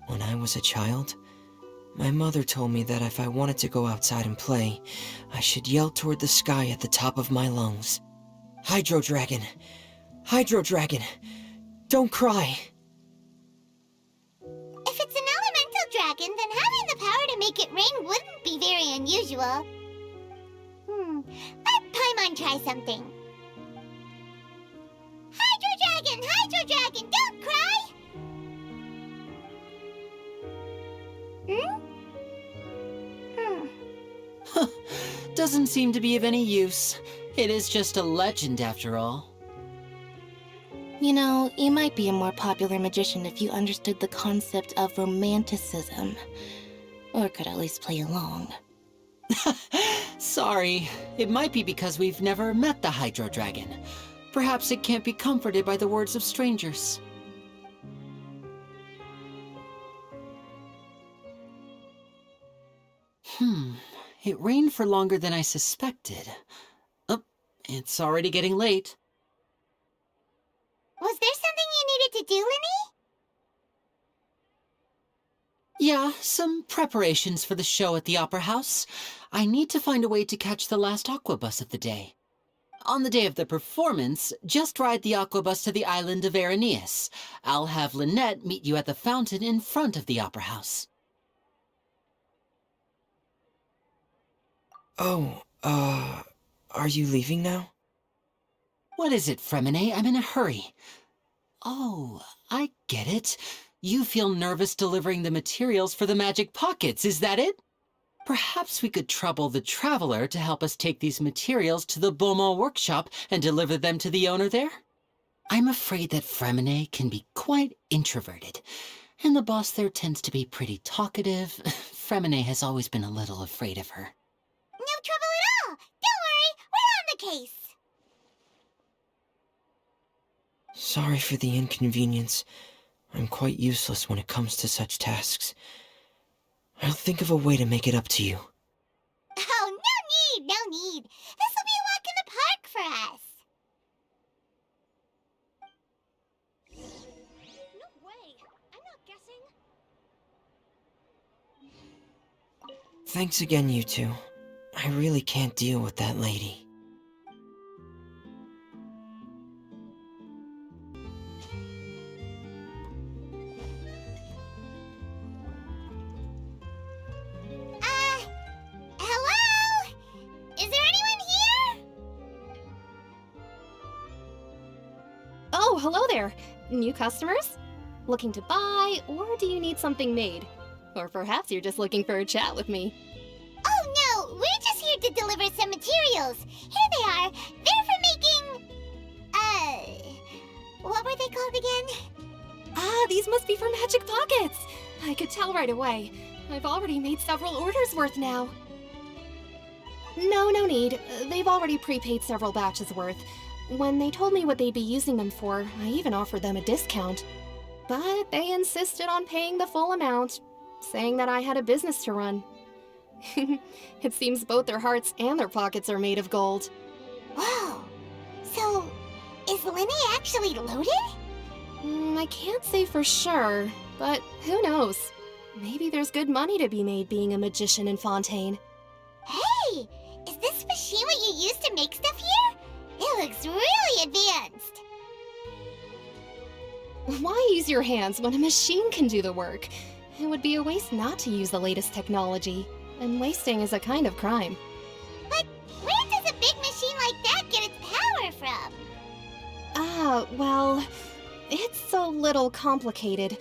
When I was a child, my mother told me that if I wanted to go outside and play, I should yell toward the sky at the top of my lungs. Hydro Dragon! Hydro Dragon! Don't cry! If it's an elemental dragon, then having the power to make it rain wouldn't be very unusual. Let Paimon try something. Hydro Dragon, don't cry! Doesn't seem to be of any use. It is just a legend after all. You know, you might be a more popular magician if you understood the concept of romanticism. Or could at least play along. Sorry, it might be because we've never met the Hydro Dragon. Perhaps it can't be comforted by the words of strangers. It rained for longer than I suspected. Oh, it's already getting late. Was there something you needed to do, Linny? Yeah, some preparations for the show at the Opera House. I need to find a way to catch the last aquabus of the day. On the day of the performance, just ride the aquabus to the island of Aeneas. I'll have Lynette meet you at the fountain in front of the Opera House. Oh, are you leaving now? What is it, Fremine? I'm in a hurry. Oh, I get it. You feel nervous delivering the materials for the magic pockets, is that it? Perhaps we could trouble the Traveler to help us take these materials to the Beaumont workshop and deliver them to the owner there? I'm afraid that Fremine can be quite introverted, and the boss there tends to be pretty talkative. Fremine has always been a little afraid of her. No trouble at all. Don't worry, we're on the case. Sorry for the inconvenience. I'm quite useless when it comes to such tasks. I'll think of a way to make it up to you. Oh, no need. This'll be a walk in the park for us. No way. I'm not guessing. Thanks again, you two. I really can't deal with that lady. Hello? Is there anyone here? Oh, hello there. New customers? Looking to buy, or do you need something made? Or perhaps you're just looking for a chat with me. Oh no, we're just here to deliver some materials. Here they are. They're for making... what were they called again? Ah, these must be for magic pockets. I could tell right away. I've already made several orders worth now. No need. They've already prepaid several batches worth. When they told me what they'd be using them for, I even offered them a discount. But they insisted on paying the full amount, saying that I had a business to run. It seems both their hearts and their pockets are made of gold. Whoa! So, is Linny actually loaded? I can't say for sure, but who knows? Maybe there's good money to be made being a magician in Fontaine. Hey! Is this machine what you use to make stuff here? It looks really advanced. Why use your hands when a machine can do the work? It would be a waste not to use the latest technology, and wasting is a kind of crime. But where does a big machine like that get its power from? Well, it's a little complicated.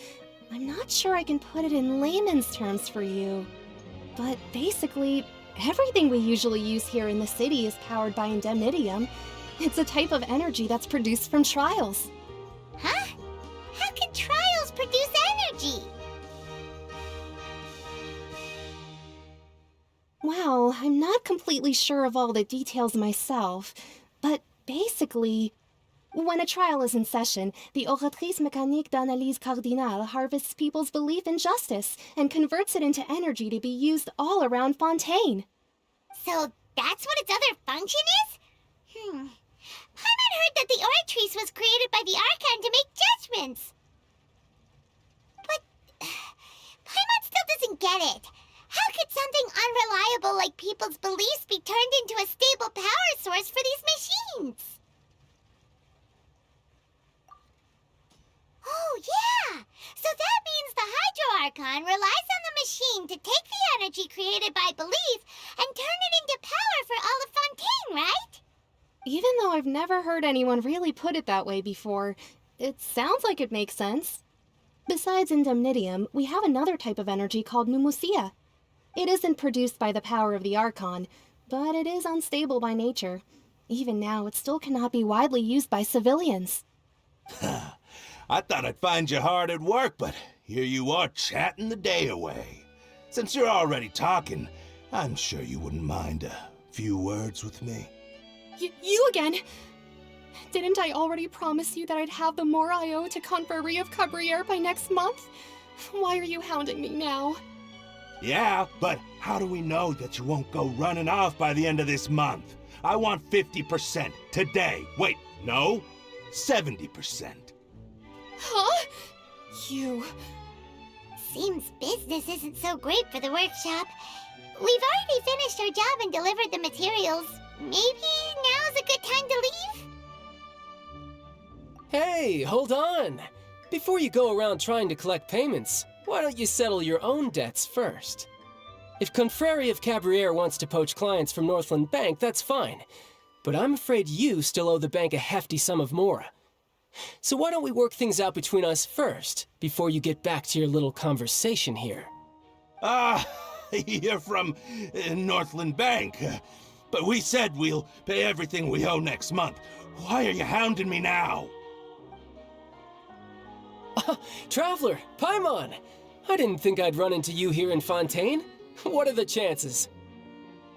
I'm not sure I can put it in layman's terms for you. But basically, everything we usually use here in the city is powered by indemnitium. It's a type of energy that's produced from trials. Huh? How can trials produce energy? Well, I'm not completely sure of all the details myself, but basically, when a trial is in session, the Oratrice Mécanique d'Analyse Cardinale harvests people's belief in justice and converts it into energy to be used all around Fontaine. So that's what its other function is? Paimon heard that the Oratrice was created by the Archon to make judgments. But Paimon still doesn't get it. How could something unreliable like people's beliefs be turned into a stable power source for these machines? Oh, yeah! So that means the Hydro Archon relies on the machine to take the energy created by belief and turn it into power for all of Fontaine, right? Even though I've never heard anyone really put it that way before, it sounds like it makes sense. Besides indemnitium, we have another type of energy called pneumosia. It isn't produced by the power of the Archon, but it is unstable by nature. Even now, it still cannot be widely used by civilians. I thought I'd find you hard at work, but here you are chatting the day away. Since you're already talking, I'm sure you wouldn't mind a few words with me. You again? Didn't I already promise you that I'd have the more I owe to Confrérie of Cabriere by next month? Why are you hounding me now? Yeah, but how do we know that you won't go running off by the end of this month? I want 50% today. Wait, no, 70%. Huh? You... Seems business isn't so great for the workshop. We've already finished our job and delivered the materials. Maybe now's a good time to leave? Hey, hold on! Before you go around trying to collect payments, why don't you settle your own debts first? If Confrérie of Cabriere wants to poach clients from Northland Bank, that's fine. But I'm afraid you still owe the bank a hefty sum of mora. So why don't we work things out between us first, before you get back to your little conversation here? You're from Northland Bank. But we said we'll pay everything we owe next month. Why are you hounding me now? Traveler, Paimon! I didn't think I'd run into you here in Fontaine. What are the chances?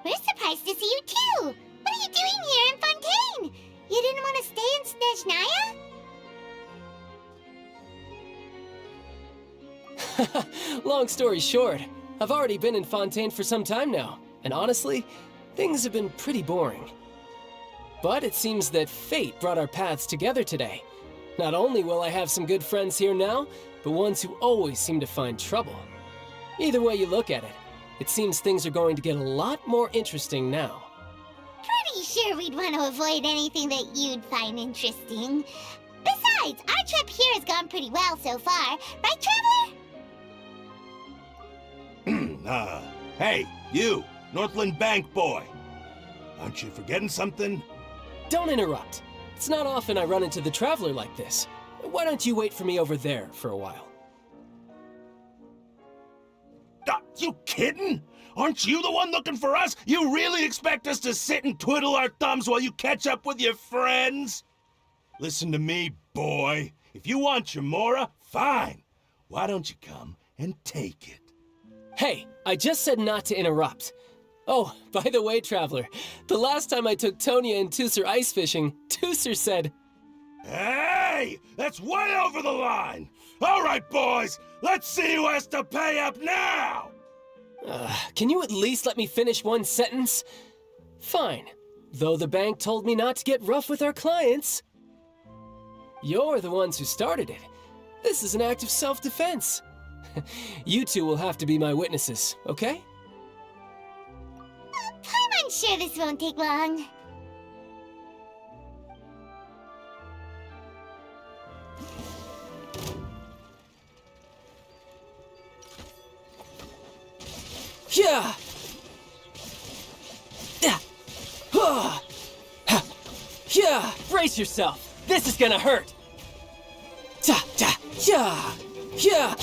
We're surprised to see you too! What are you doing here in Fontaine? You didn't want to stay in Snezhnaya? Long story short, I've already been in Fontaine for some time now, and honestly, things have been pretty boring. But it seems that fate brought our paths together today. Not only will I have some good friends here now, but ones who always seem to find trouble. Either way you look at it, it seems things are going to get a lot more interesting now. Pretty sure we'd want to avoid anything that you'd find interesting. Besides, our trip here has gone pretty well so far, right, Traveler? Hey, you, Northland Bank boy. Aren't you forgetting something? Don't interrupt. It's not often I run into the Traveler like this. Why don't you wait for me over there for a while? You kidding? Aren't you the one looking for us? You really expect us to sit and twiddle our thumbs while you catch up with your friends? Listen to me, boy. If you want your mora, fine. Why don't you come and take it? Hey, I just said not to interrupt. Oh, by the way, Traveler, the last time I took Tonya and Tooser ice fishing, Tooser said, Hey! That's way over the line! All right, boys, let's see who has to pay up now! Can you at least let me finish one sentence? Fine. Though the bank told me not to get rough with our clients. You're the ones who started it. This is an act of self-defense. You two will have to be my witnesses, okay? I'm sure this won't take long. Yeah! Yeah! Brace yourself! This is gonna hurt! Yeah! Yeah!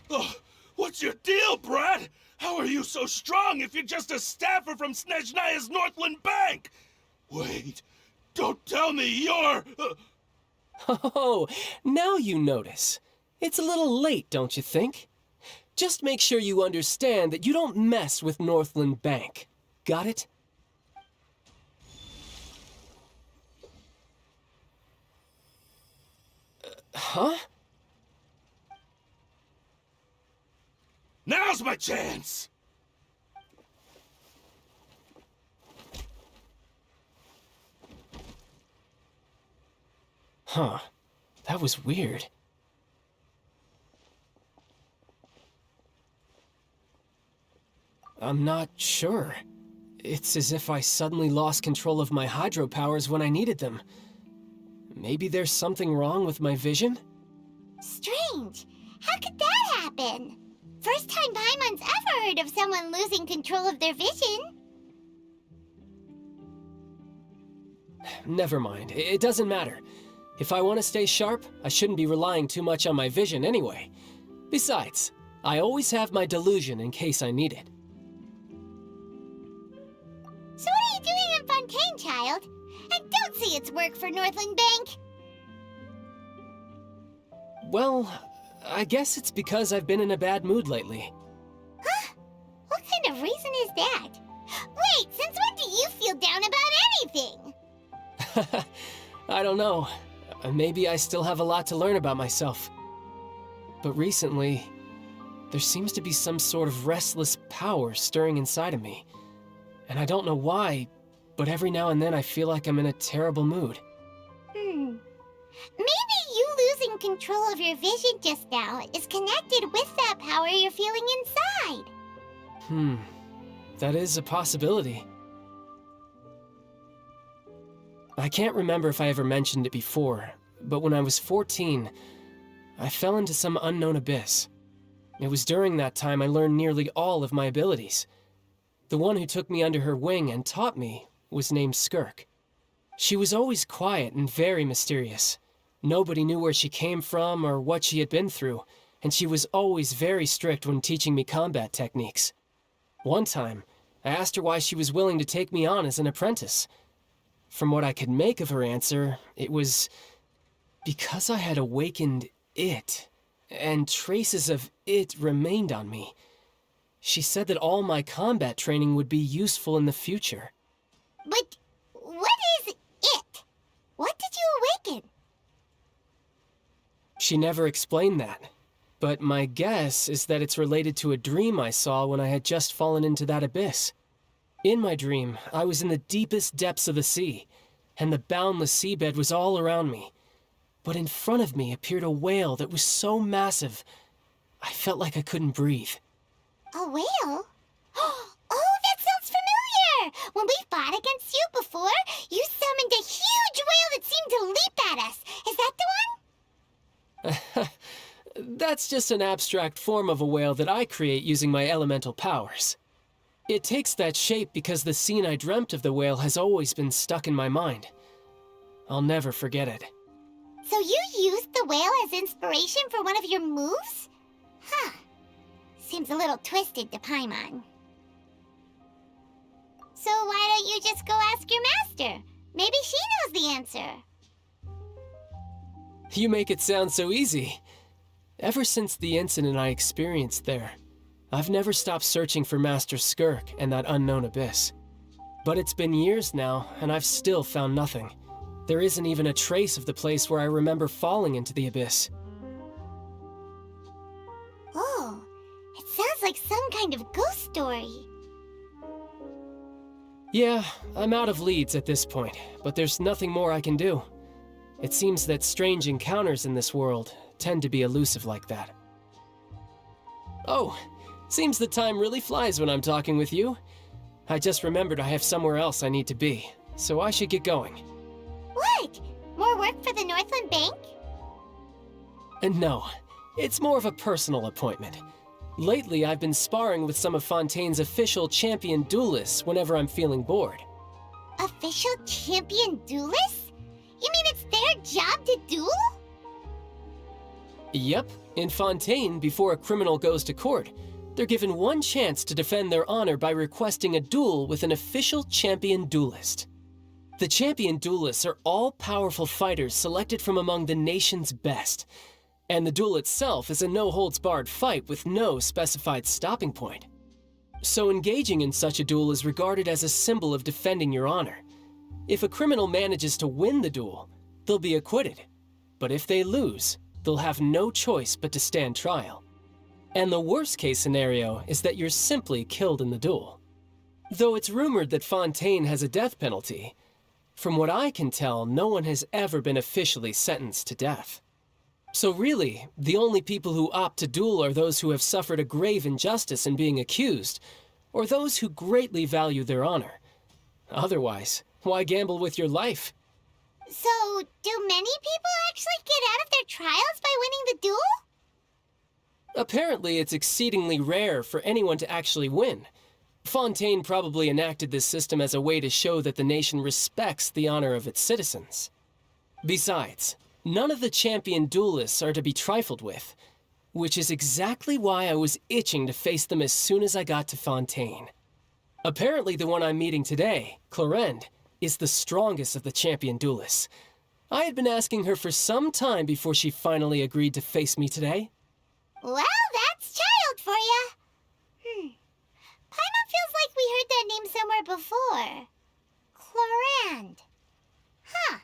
Oh, what's your deal, Brad? How are you so strong if you're just a staffer from Snezhnaya's Northland Bank? Wait, don't tell me you're... Oh, now you notice. It's a little late, don't you think? Just make sure you understand that you don't mess with Northland Bank. Got it? Huh? Now's my chance! Huh. That was weird. I'm not sure. It's as if I suddenly lost control of my hydro powers when I needed them. Maybe there's something wrong with my vision? Strange. How could that happen? First time Paimon's ever heard of someone losing control of their vision. Never mind. It doesn't matter. If I want to stay sharp, I shouldn't be relying too much on my vision anyway. Besides, I always have my delusion in case I need it. So what are you doing in Fontaine, child? I don't see its work for Northland Bank. Well, I guess it's because I've been in a bad mood lately. Huh? What kind of reason is that? Wait, since when do you feel down about anything? I don't know. Maybe I still have a lot to learn about myself. But recently, there seems to be some sort of restless power stirring inside of me. And I don't know why, but every now and then I feel like I'm in a terrible mood. Maybe you losing control of your vision just now is connected with that power you're feeling inside. That is a possibility. I can't remember if I ever mentioned it before, but when I was 14, I fell into some unknown abyss. It was during that time I learned nearly all of my abilities. The one who took me under her wing and taught me was named Skirk. She was always quiet and very mysterious. Nobody knew where she came from or what she had been through, and she was always very strict when teaching me combat techniques. One time, I asked her why she was willing to take me on as an apprentice. From what I could make of her answer, it was because I had awakened it, and traces of it remained on me. She said that all my combat training would be useful in the future. But what is it? What did you awaken? She never explained that, but my guess is that it's related to a dream I saw when I had just fallen into that abyss. In my dream, I was in the deepest depths of the sea, and the boundless seabed was all around me. But in front of me appeared a whale that was so massive, I felt like I couldn't breathe. A whale? Oh, that sounds familiar! When we fought against you before, you summoned a huge whale that seemed to leap at us. Is that the one? That's just an abstract form of a whale that I create using my elemental powers. It takes that shape because the scene I dreamt of the whale has always been stuck in my mind. I'll never forget it. So you used the whale as inspiration for one of your moves? Huh. Seems a little twisted to Paimon. So why don't you just go ask your master? Maybe she knows the answer. You make it sound so easy. ever since the incident I experienced there, I've never stopped searching for Master Skirk and that unknown abyss. But it's been years now, and I've still found nothing. There isn't even a trace of the place where I remember falling into the abyss. Oh, it sounds like some kind of ghost story. Yeah, I'm out of leads at this point, but there's nothing more I can do. It seems that strange encounters in this world tend to be elusive like that. Oh, seems the time really flies when I'm talking with you. I just remembered I have somewhere else I need to be, so I should get going. What? More work for the Northland Bank? And no, it's more of a personal appointment. Lately, I've been sparring with some of Fontaine's official champion duelists whenever I'm feeling bored. Official champion duelists? You mean it's their job to duel? Yep, in Fontaine, before a criminal goes to court, they're given one chance to defend their honor by requesting a duel with an official champion duelist. The champion duelists are all-powerful fighters selected from among the nation's best, and the duel itself is a no-holds-barred fight with no specified stopping point. So engaging in such a duel is regarded as a symbol of defending your honor. If a criminal manages to win the duel, they'll be acquitted. But if they lose, they'll have no choice but to stand trial. And the worst-case scenario is that you're simply killed in the duel. Though it's rumored that Fontaine has a death penalty, from what I can tell, no one has ever been officially sentenced to death. So really, the only people who opt to duel are those who have suffered a grave injustice in being accused, or those who greatly value their honor. Otherwise, why gamble with your life? So, do many people actually get out of their trials by winning the duel? Apparently, it's exceedingly rare for anyone to actually win. Fontaine probably enacted this system as a way to show that the nation respects the honor of its citizens. Besides, none of the champion duelists are to be trifled with, which is exactly why I was itching to face them as soon as I got to Fontaine. Apparently, the one I'm meeting today, Clorinde, is the strongest of the champion duelists. I had been asking her for some time before she finally agreed to face me today. Well, that's child for ya. Paimon feels like we heard that name somewhere before. Clorinde. Huh.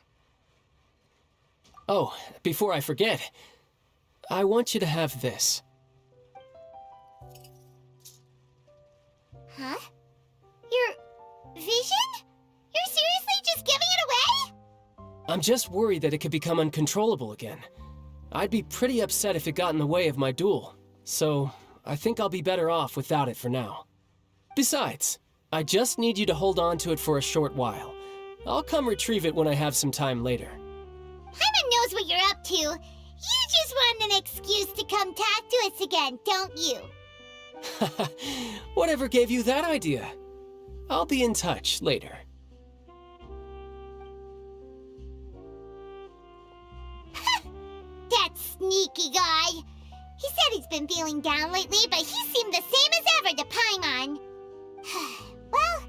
Oh, before I forget, I want you to have this. Huh? Your vision? You're seriously just giving it away? I'm just worried that it could become uncontrollable again. I'd be pretty upset if it got in the way of my duel, so I think I'll be better off without it for now. Besides, I just need you to hold on to it for a short while. I'll come retrieve it when I have some time later. Paimon knows what you're up to. You just want an excuse to come talk to us again, don't you? Whatever gave you that idea? I'll be in touch later. That sneaky guy. He said he's been feeling down lately, but he seemed the same as ever to Paimon. Well,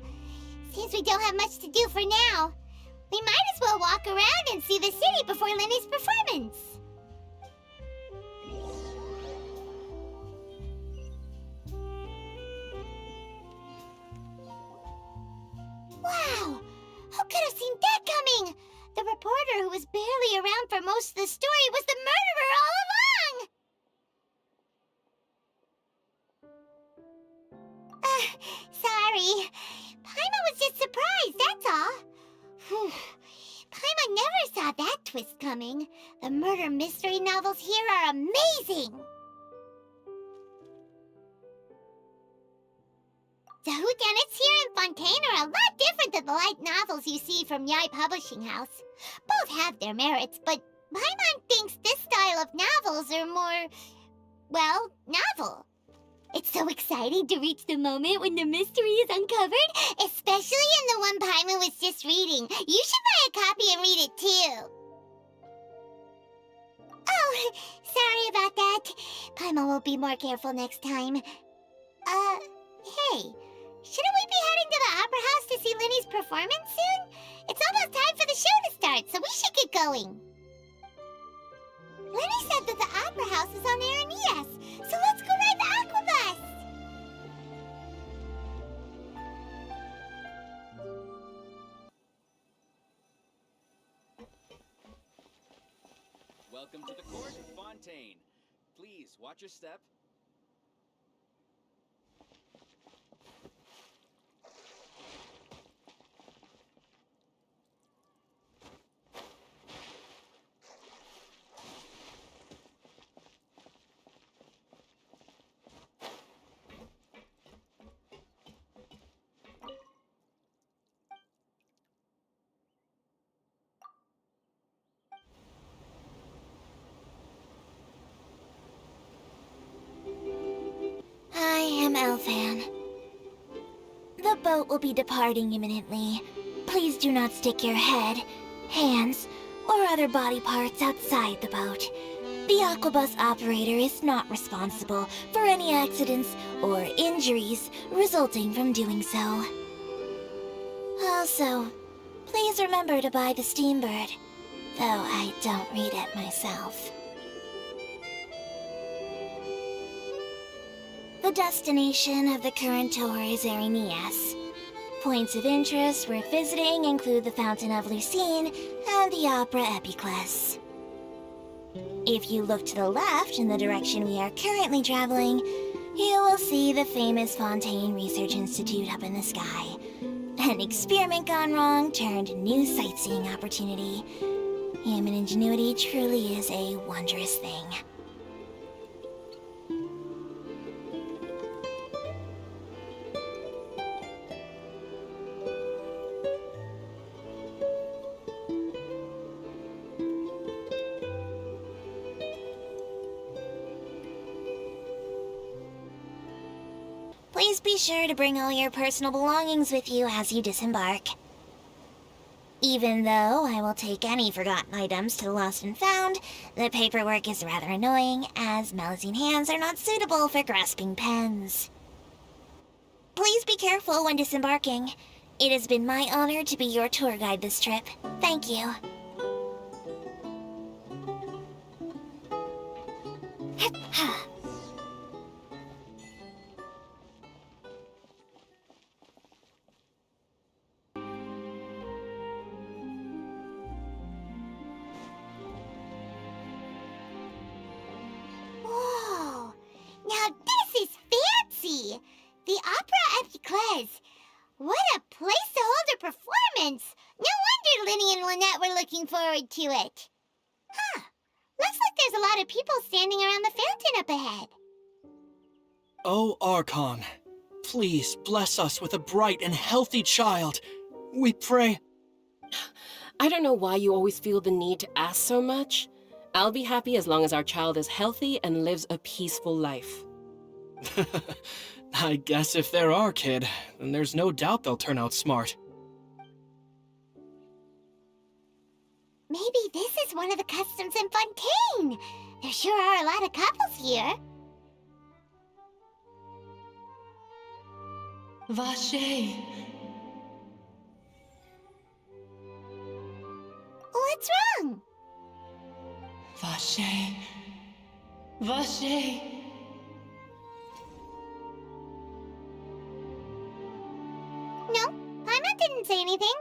since we don't have much to do for now, we might as well walk around and see the city before Lenny's performance. Wow! Who could have seen that coming? The reporter who was barely around for most of the story was the murderer all along! Sorry. Paimon was just surprised, that's all. Whew. Paimon never saw that twist coming. The murder mystery novels here are amazing! The whodunits here in Fontaine are a lot different than the light novels you see from Yai Publishing House. Both have their merits, but Paimon thinks this style of novels are more, well, novel. It's so exciting to reach the moment when the mystery is uncovered, especially in the one Paimon was just reading. You should buy a copy and read it too. Oh, sorry about that. Paimon will be more careful next time. Hey, shouldn't we be heading to the Opera House to see Lenny's performance soon? It's almost time for the show to start, so we should get going. Lenny said that the opera house is on Aranias, so let's go ride the aquabus! Welcome to the court, Fontaine. Please, watch your step. I am Elfan. The boat will be departing imminently. Please do not stick your head, hands, or other body parts outside the boat. The aquabus operator is not responsible for any accidents or injuries resulting from doing so. Also, please remember to buy the Steambird, though I don't read it myself. The destination of the current tour is Aranias. Points of interest worth visiting include the Fountain of Lucine and the Opera Epiclese. If you look to the left in the direction we are currently traveling, you will see the famous Fontaine Research Institute up in the sky. An experiment gone wrong turned new sightseeing opportunity. Human ingenuity truly is a wondrous thing. Please be sure to bring all your personal belongings with you as you disembark. Even though I will take any forgotten items to the lost and found, the paperwork is rather annoying, as Melusine hands are not suitable for grasping pens. Please be careful when disembarking. It has been my honor to be your tour guide this trip. Thank you. Whoa! Now this is fancy! The Opera Epiclese! What a place to hold a performance! No wonder Linny and Lynette were looking forward to it. Huh. Looks like there's a lot of people standing around the fountain up ahead. Oh, Archon, please bless us with a bright and healthy child. We pray. I don't know why you always feel the need to ask so much. I'll be happy as long as our child is healthy and lives a peaceful life. I guess if they're our kid, then there's no doubt they'll turn out smart. Maybe this is one of the customs in Fontaine. There sure are a lot of couples here. Vache. What's wrong? Vache. Vache. No, Paimon didn't say anything.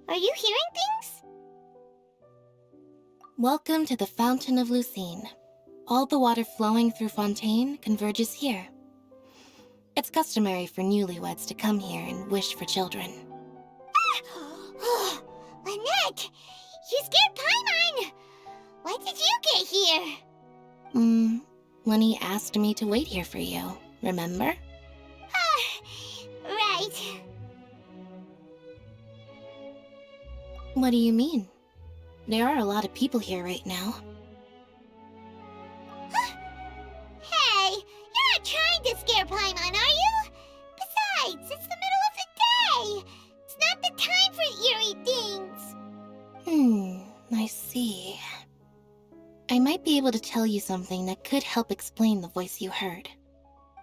Are you hearing things? Welcome to the Fountain of Lucine. All the water flowing through Fontaine converges here. It's customary for newlyweds to come here and wish for children. Lynette! You scared Paimon! When did you get here? Lenny asked me to wait here for you, remember? Right. What do you mean? There are a lot of people here right now. Hey, you're not trying to scare Paimon, are you? Besides, it's the middle of the day. It's not the time for eerie things. I see. I might be able to tell you something that could help explain the voice you heard.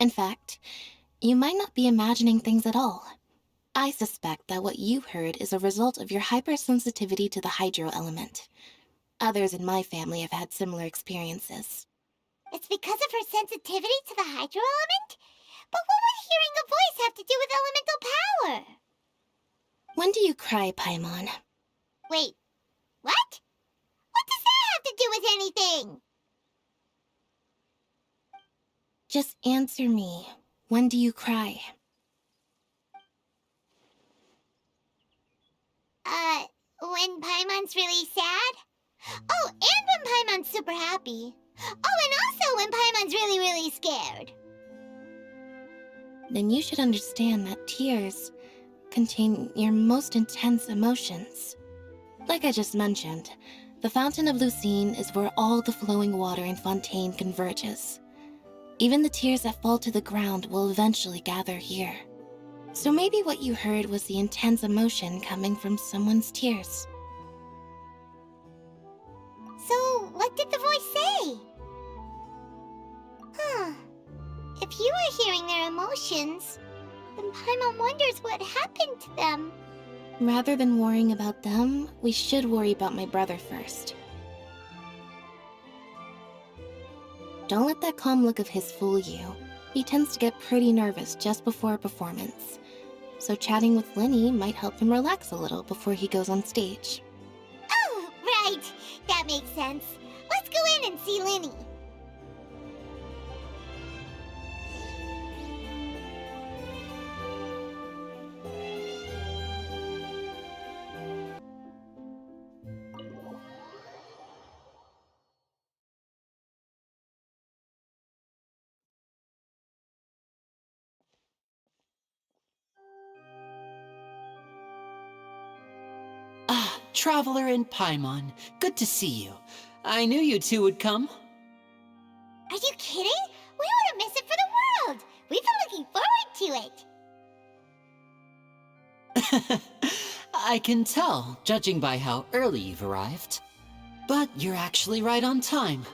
In fact, you might not be imagining things at all. I suspect that what you heard is a result of your hypersensitivity to the hydro element. Others in my family have had similar experiences. It's because of her sensitivity to the hydro element? But what would hearing a voice have to do with elemental power? When do you cry, Paimon? Wait, what? What does that have to do with anything? Just answer me. When do you cry? When Paimon's really sad? Oh, and when Paimon's super happy. Oh, and also when Paimon's really, really scared. Then you should understand that tears contain your most intense emotions. Like I just mentioned, the Fountain of Lucine is where all the flowing water in Fontaine converges. Even the tears that fall to the ground will eventually gather here. So maybe what you heard was the intense emotion coming from someone's tears. So, what did the voice say? Huh. If you are hearing their emotions, then Paimon wonders what happened to them. Rather than worrying about them, we should worry about my brother first. Don't let that calm look of his fool you. He tends to get pretty nervous just before a performance. So chatting with Linny might help him relax a little before he goes on stage. Oh, right. That makes sense. Let's go in and see Linny. Traveler and Paimon, good to see you. I knew you two would come. Are you kidding? We wouldn't miss it for the world. We've been looking forward to it. I can tell, judging by how early you've arrived. But you're actually right on time.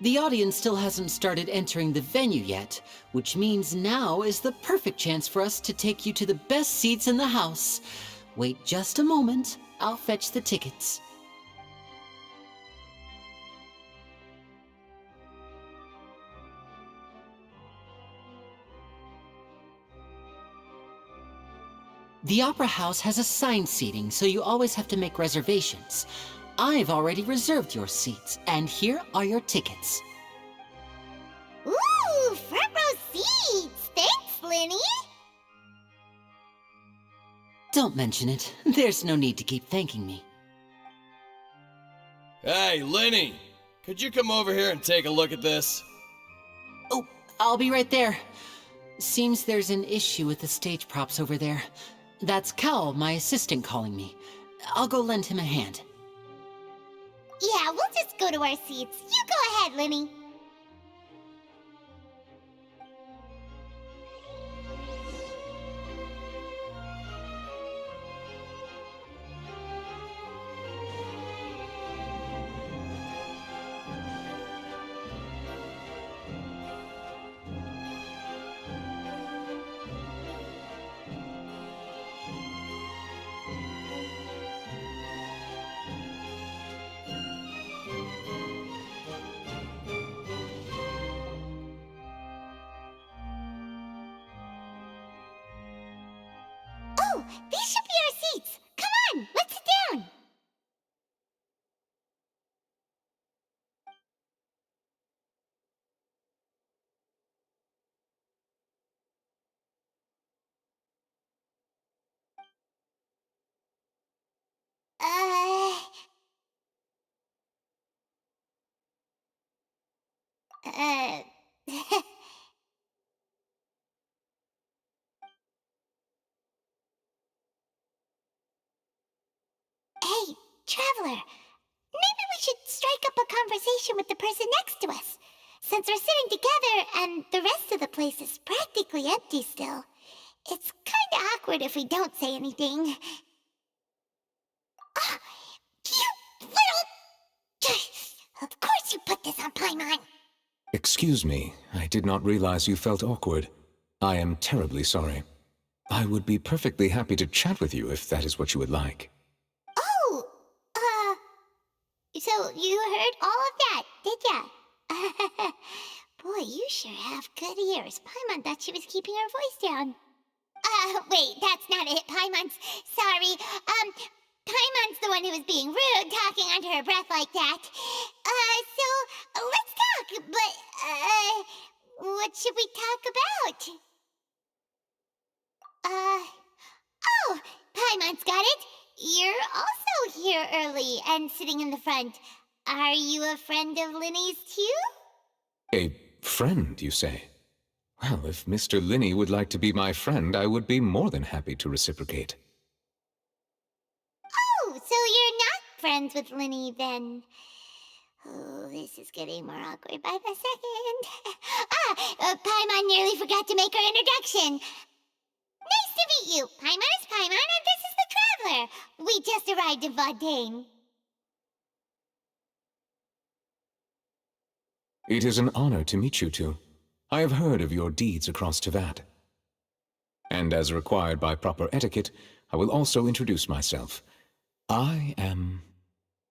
The audience still hasn't started entering the venue yet, which means now is the perfect chance for us to take you to the best seats in the house. Wait just a moment. I'll fetch the tickets. The Opera House has assigned seating, so you always have to make reservations. I've already reserved your seats, and here are your tickets. Ooh, front row seats! Thanks, Linny! Don't mention it. There's no need to keep thanking me. Hey, Linny! Could you come over here and take a look at this? Oh, I'll be right there. Seems there's an issue with the stage props over there. That's Cal, my assistant, calling me. I'll go lend him a hand. Yeah, we'll just go to our seats. You go ahead, Linny. Oh, these should be our seats. Come on, let's sit down. Hey, Traveler. Maybe we should strike up a conversation with the person next to us. Since we're sitting together and the rest of the place is practically empty still, it's kinda awkward if we don't say anything. Ah, you little... Of course you put this on Paimon. Excuse me, I did not realize you felt awkward. I am terribly sorry. I would be perfectly happy to chat with you if that is what you would like. Oh, So you heard all of that, did ya? Boy, you sure have good ears. Paimon thought she was keeping her voice down. Wait, that's not it, Paimon's. Sorry. Paimon's the one who was being rude, talking under her breath like that. So, let's talk, but, what should we talk about? Oh, Paimon's got it. You're also here early and sitting in the front. Are you a friend of Linny's too? A friend, you say? Well, if Mr. Linny would like to be my friend, I would be more than happy to reciprocate. Oh, so you're not friends with Linny then? Oh, this is getting more awkward by the second. Paimon nearly forgot to make her introduction. Nice to meet you. Paimon is Paimon, and this is the Traveler. We just arrived in Fontaine. It is an honor to meet you two. I have heard of your deeds across Tevat. And as required by proper etiquette, I will also introduce myself. I am...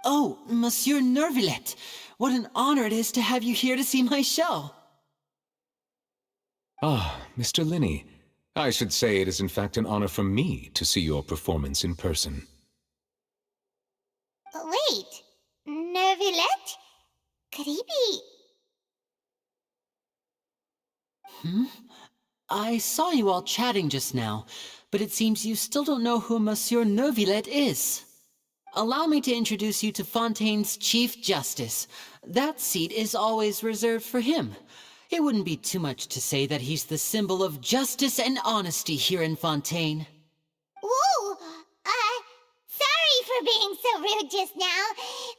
Oh, Monsieur Nervillet, what an honor it is to have you here to see my show. Ah, Mr. Linny. I should say it is in fact an honor for me to see your performance in person. Wait, Nervillet? Could he be... I saw you all chatting just now, but it seems you still don't know who Monsieur Nervillet is. Allow me to introduce you to Fontaine's Chief Justice. That seat is always reserved for him. It wouldn't be too much to say that he's the symbol of justice and honesty here in Fontaine. Whoa! Sorry for being so rude just now.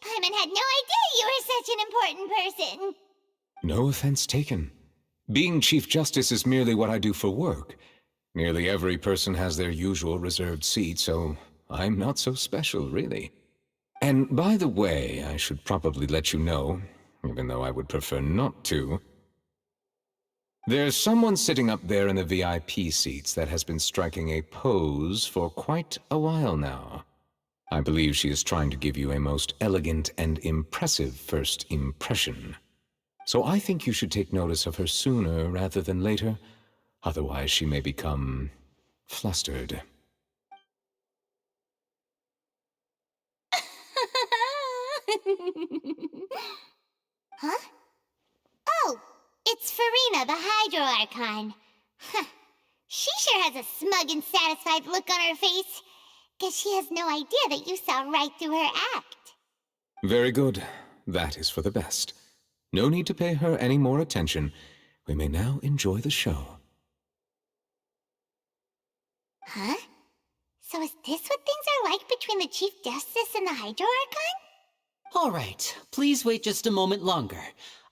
Paimon had no idea you were such an important person. No offense taken. Being Chief Justice is merely what I do for work. Nearly every person has their usual reserved seat, so I'm not so special, really. And by the way, I should probably let you know, even though I would prefer not to. There's someone sitting up there in the VIP seats that has been striking a pose for quite a while now. I believe she is trying to give you a most elegant and impressive first impression. So I think you should take notice of her sooner rather than later, otherwise she may become flustered. Huh? Oh, it's Farina, the Hydro Archon. Huh. She sure has a smug and satisfied look on her face. Guess she has no idea that you saw right through her act. Very good. That is for the best. No need to pay her any more attention. We may now enjoy the show. Huh? So is this what things are like between the Chief Justice and the Hydro Archon? All right, please wait just a moment longer.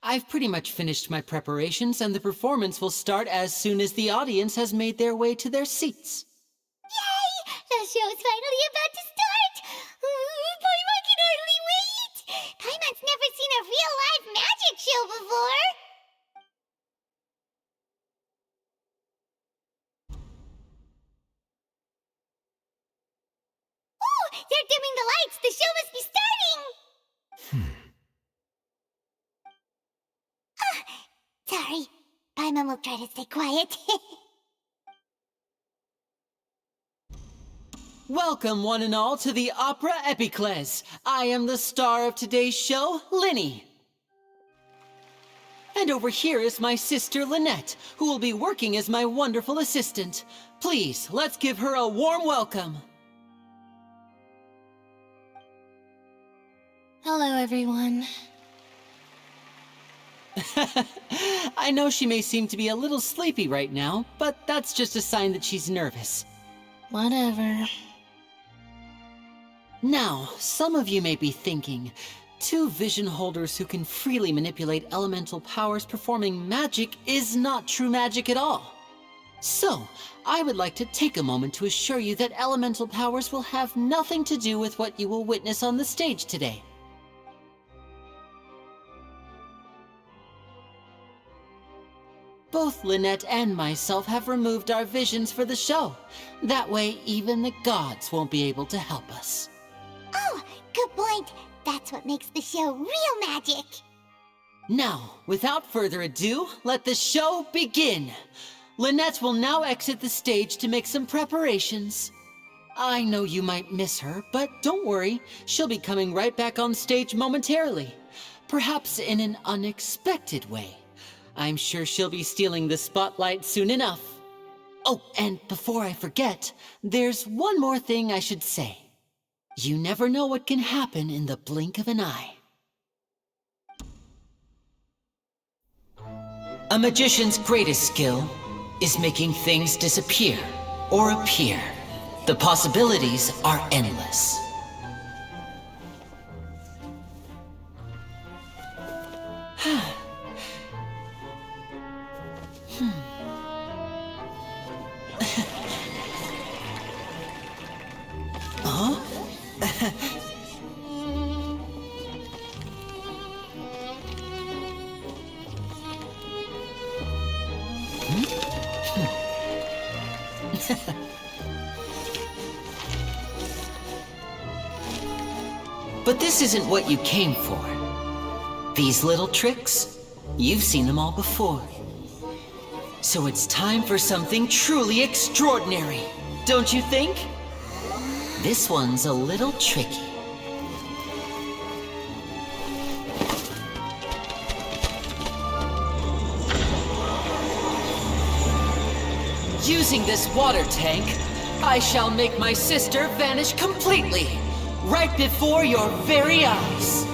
I've pretty much finished my preparations, and the performance will start as soon as the audience has made their way to their seats. Yay! The show's finally about to start! Paimon can hardly wait! Paimon's never seen a real live magic show before! Oh! They're dimming the lights! The show must be starting! Sorry. Paimon will try to stay quiet. Welcome, one and all, to the Opera Epiclese. I am the star of today's show, Linny. And over here is my sister, Lynette, who will be working as my wonderful assistant. Please, let's give her a warm welcome. Hello, everyone. I know she may seem to be a little sleepy right now, but that's just a sign that she's nervous. Whatever. Now, some of you may be thinking, two vision holders who can freely manipulate elemental powers performing magic is not true magic at all. So, I would like to take a moment to assure you that elemental powers will have nothing to do with what you will witness on the stage today. Both Lynette and myself have removed our visions for the show. That way, even the gods won't be able to help us. Oh, good point. That's what makes the show real magic. Now, without further ado, let the show begin. Lynette will now exit the stage to make some preparations. I know you might miss her, but don't worry, she'll be coming right back on stage momentarily. Perhaps in an unexpected way. I'm sure she'll be stealing the spotlight soon enough. Oh, and before I forget, there's one more thing I should say. You never know what can happen in the blink of an eye. A magician's greatest skill is making things disappear or appear. The possibilities are endless. Huh? But this isn't what you came for. These little tricks, you've seen them all before. So it's time for something truly extraordinary, don't you think? This one's a little tricky. Using this water tank, I shall make my sister vanish completely, right before your very eyes.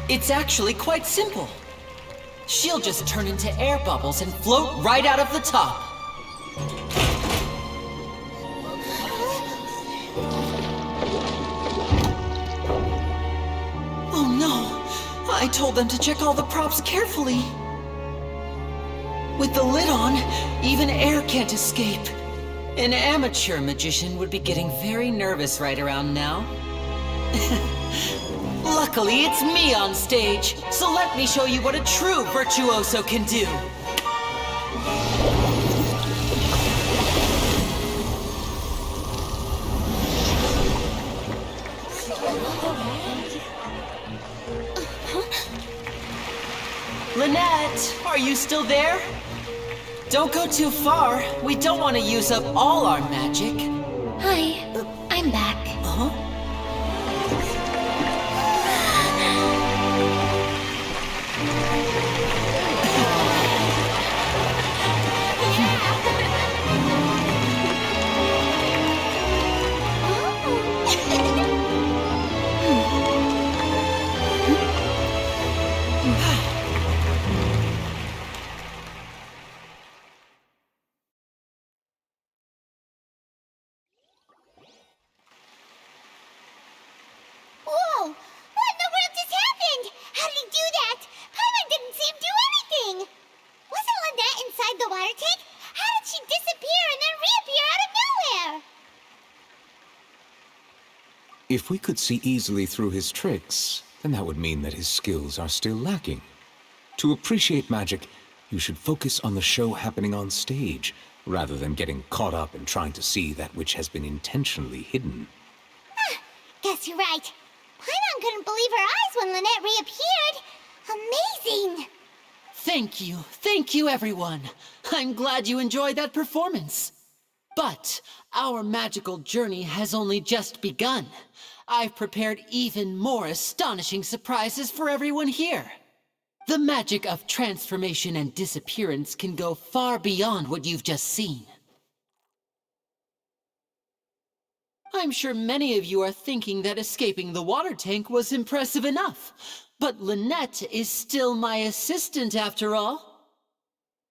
It's actually quite simple. She'll just turn into air bubbles and float right out of the top. Oh no! I told them to check all the props carefully. With the lid on, even air can't escape. An amateur magician would be getting very nervous right around now. Luckily, it's me on stage, so let me show you what a true virtuoso can do. Lynette, are you still there? Don't go too far. We don't want to use up all our magic. Hi, I'm back. Huh? Whoa! What in the world just happened? How did he do that? Paimon didn't see him do anything! Wasn't Lynette inside the water tank? How did she disappear and then reappear out of nowhere? If we could see easily through his tricks, then that would mean that his skills are still lacking. To appreciate magic, you should focus on the show happening on stage, rather than getting caught up in trying to see that which has been intentionally hidden. Guess you're right. Paimon couldn't believe her eyes when Lynette reappeared. Amazing! Thank you everyone. I'm glad you enjoyed that performance. But our magical journey has only just begun. I've prepared even more astonishing surprises for everyone here. The magic of transformation and disappearance can go far beyond what you've just seen. I'm sure many of you are thinking that escaping the water tank was impressive enough, but Lynette is still my assistant after all.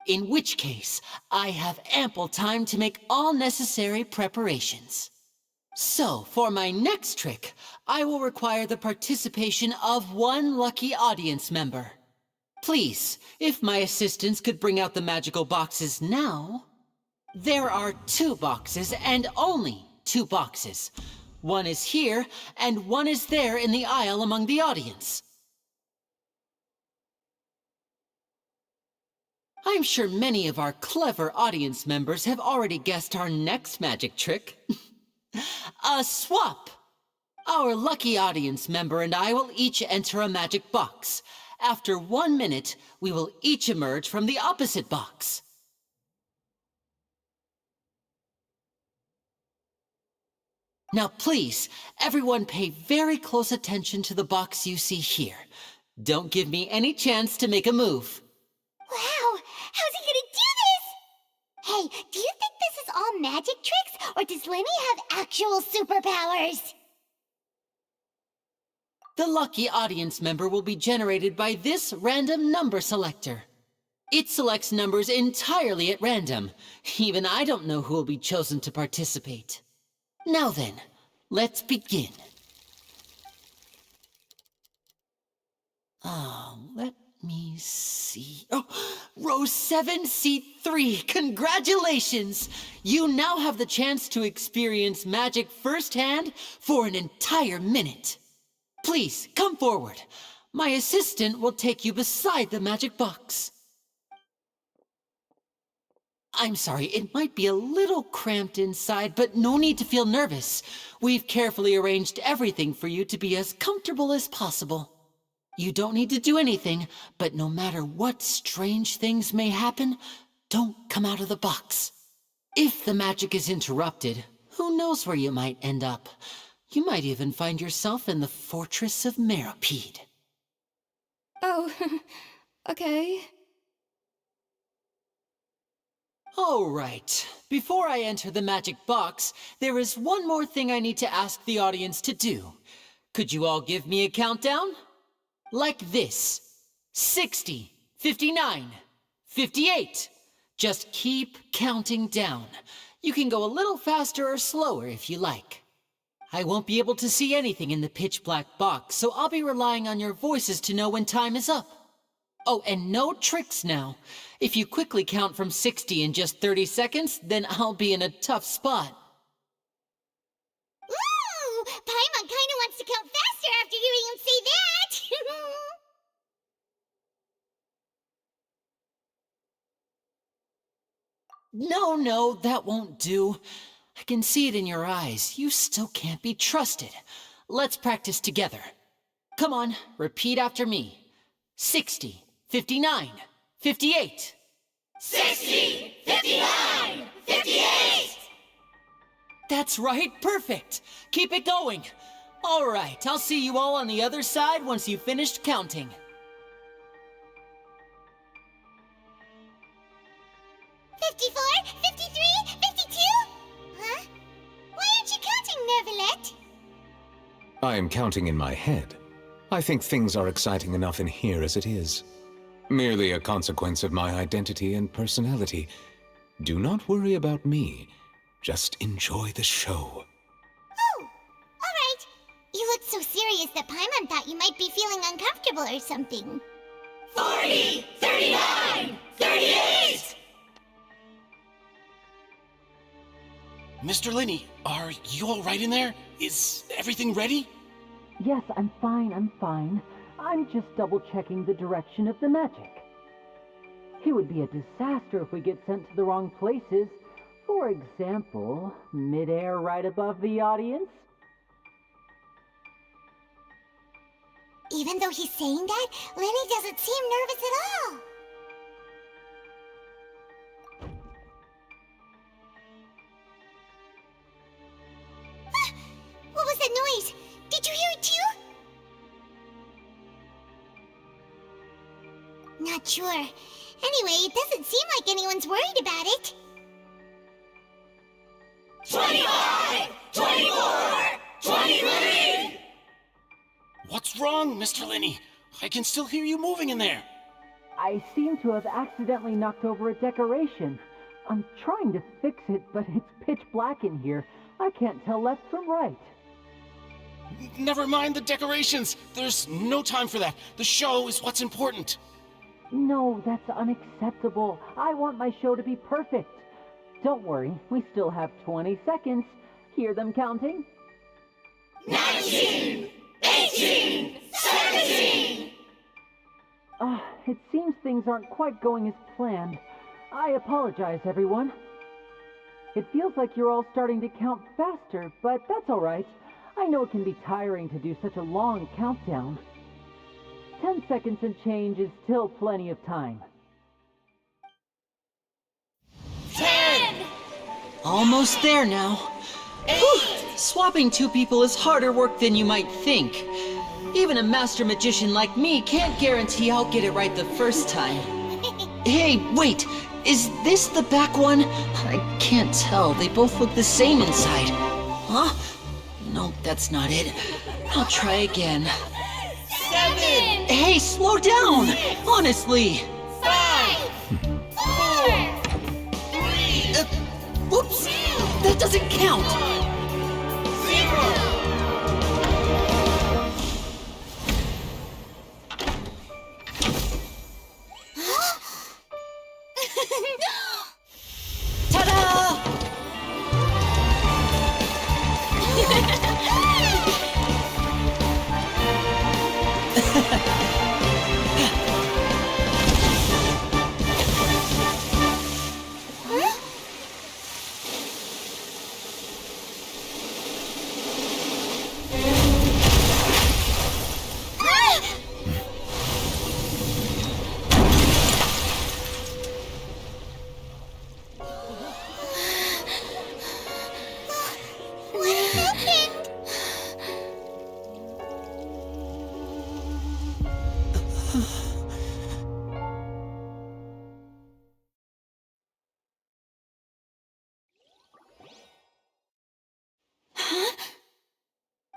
In which case, I have ample time to make all necessary preparations. So, for my next trick, I will require the participation of one lucky audience member. Please, if my assistants could bring out the magical boxes now. There are 2 boxes and only 2 boxes. One is here, and one is there in the aisle among the audience. I'm sure many of our clever audience members have already guessed our next magic trick. A swap! Our lucky audience member and I will each enter a magic box. After 1 minute, we will each emerge from the opposite box. Now please, everyone pay very close attention to the box you see here. Don't give me any chance to make a move. Wow, how's he gonna do this? Hey, do you think this is all magic tricks, or does Lenny have actual superpowers? The lucky audience member will be generated by this random number selector. It selects numbers entirely at random. Even I don't know who will be chosen to participate. Now then, let's begin. Let me see. Oh, row 7, seat 3. Congratulations! You now have the chance to experience magic firsthand for an entire minute. Please, come forward. My assistant will take you beside the magic box. I'm sorry, it might be a little cramped inside, but no need to feel nervous. We've carefully arranged everything for you to be as comfortable as possible. You don't need to do anything, but no matter what strange things may happen, don't come out of the box. If the magic is interrupted, who knows where you might end up? You might even find yourself in the Fortress of Meropide. Oh, okay. All right. Before I enter the magic box, there is one more thing I need to ask the audience to do. Could you all give me a countdown? Like this. 60, 59, 58. Just keep counting down. You can go a little faster or slower if you like. I won't be able to see anything in the pitch black box, so I'll be relying on your voices to know when time is up. Oh, and no tricks now. If you quickly count from 60 in just 30 seconds, then I'll be in a tough spot. Ooh! Paimon kinda wants to count faster after hearing him say that! No, that won't do. I can see it in your eyes. You still can't be trusted. Let's practice together. Come on, repeat after me. 60, 59, 58. 60, 59, 58! That's right, perfect. Keep it going. All right, I'll see you all on the other side once you've finished counting. 54, 53, 52? Huh? Why aren't you counting, Nervalet? I am counting in my head. I think things are exciting enough in here as it is. Merely a consequence of my identity and personality. Do not worry about me. Just enjoy the show. Oh, alright. You looked so serious that Paimon thought you might be feeling uncomfortable or something. 40, 39, 38! Mr. Linney, are you all right in there? Is everything ready? Yes, I'm fine. I'm just double-checking the direction of the magic. It would be a disaster if we get sent to the wrong places. For example, mid-air right above the audience. Even though he's saying that, Lenny doesn't seem nervous at all. Ah! What was that noise? Did you hear it too? Not sure. Anyway, it doesn't seem like anyone's worried about it. 25! 24! 23! What's wrong, Mr. Linney? I can still hear you moving in there. I seem to have accidentally knocked over a decoration. I'm trying to fix it, but it's pitch black in here. I can't tell left from right. Never mind the decorations. There's no time for that. The show is what's important. No, that's unacceptable. I want my show to be perfect. Don't worry, we still have 20 seconds. Hear them counting? 19! 18! 17! it seems things aren't quite going as planned. I apologize, everyone. It feels like you're all starting to count faster, but that's all right. I know it can be tiring to do such a long countdown. 10 seconds and change is still plenty of time. 10! Almost there now. Whew. Swapping two people is harder work than you might think. Even a master magician like me can't guarantee I'll get it right the first time. Hey, wait! Is this the back one? I can't tell. They both look the same inside. Huh? No, that's not it. I'll try again. 7! Hey, slow down! Honestly! 5! 4! 3! Whoops! That doesn't count! 0! Ta-da!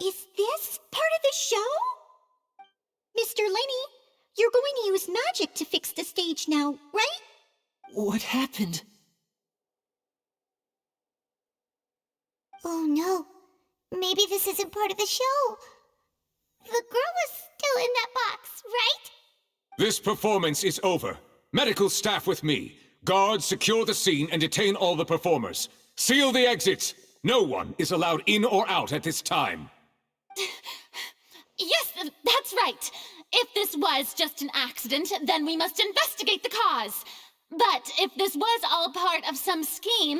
Is this part of the show? Mr. Lenny, you're going to use magic to fix the stage now, right? What happened? Oh no, maybe this isn't part of the show. The girl was still in that box, right? This performance is over. Medical staff with me. Guards, secure the scene and detain all the performers. Seal the exits. No one is allowed in or out at this time. Yes, that's right. If this was just an accident, then we must investigate the cause. But if this was all part of some scheme,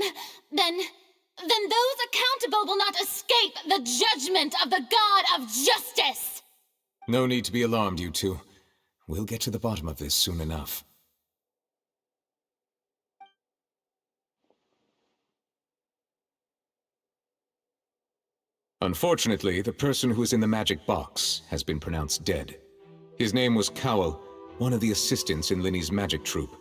then those accountable will not escape the judgment of the God of Justice! No need to be alarmed, you two. We'll get to the bottom of this soon enough. Unfortunately, the person who is in the magic box has been pronounced dead. His name was Cowell, one of the assistants in Linny's magic troupe.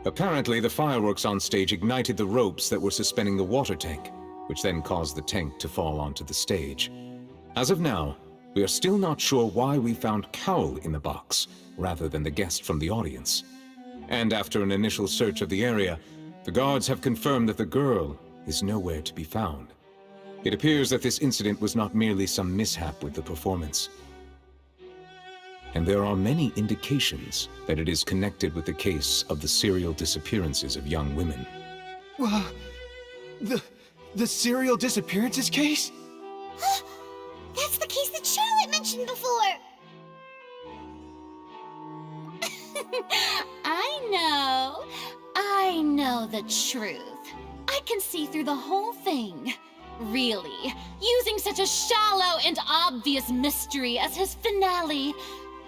Apparently, the fireworks on stage ignited the ropes that were suspending the water tank, which then caused the tank to fall onto the stage. As of now, we are still not sure why we found Cowell in the box, rather than the guest from the audience. And after an initial search of the area, the guards have confirmed that the girl is nowhere to be found. It appears that this incident was not merely some mishap with the performance. And there are many indications that it is connected with the case of the serial disappearances of young women. The serial disappearances case? That's the case that Charlotte mentioned before! I know the truth. I can see through the whole thing. Really, using such a shallow and obvious mystery as his finale,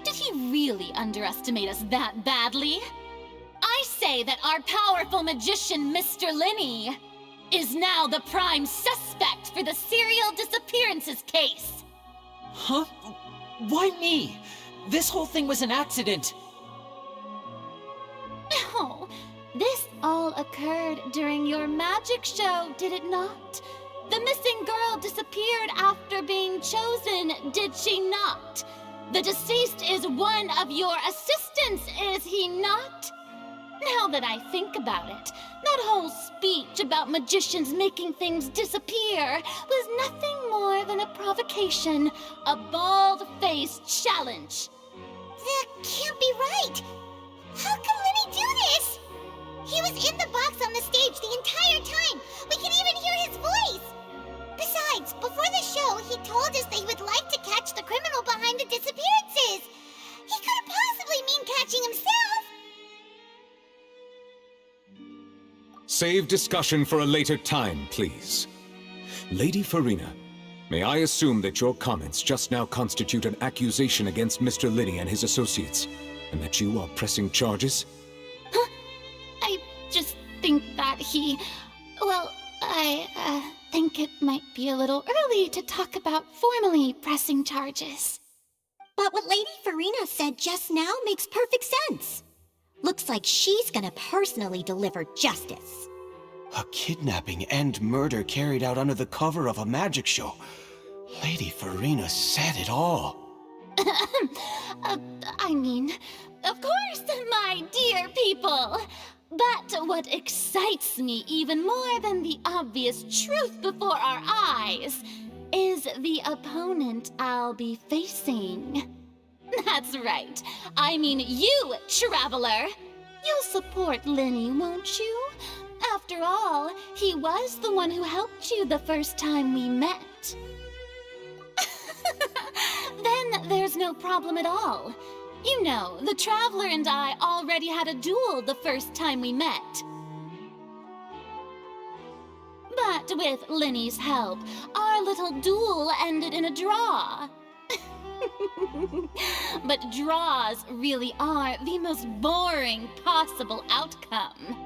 did he really underestimate us that badly? I say that our powerful magician, Mr. Linny, is now the prime suspect for the serial disappearances case. Huh? Why me? This whole thing was an accident. No, this all occurred during your magic show, did it not? The missing girl disappeared after being chosen, did she not? The deceased is one of your assistants, is he not? Now that I think about it, that whole speech about magicians making things disappear was nothing more than a provocation, a bald-faced challenge. That can't be right! How can Linny do this? He was in the box on the stage the entire time! We can even hear his voice! Besides, before the show, he told us that he would like to catch the criminal behind the disappearances! He couldn't possibly mean catching himself! Save discussion for a later time, please. Lady Farina, may I assume that your comments just now constitute an accusation against Mr. Linney and his associates, and that you are pressing charges? I just think that I think it might be a little early to talk about formally pressing charges. But what Lady Farina said just now makes perfect sense. Looks like she's gonna personally deliver justice. A kidnapping and murder carried out under the cover of a magic show. Lady Farina said it all. I mean, of course, my dear people. But what excites me even more than the obvious truth before our eyes is the opponent I'll be facing. That's right. I mean you, Traveler. You'll support Linney, won't you? After all, he was the one who helped you the first time we met. Then there's no problem at all. You know, the Traveler and I already had a duel the first time we met. But with Linney's help, our little duel ended in a draw. But draws really are the most boring possible outcome.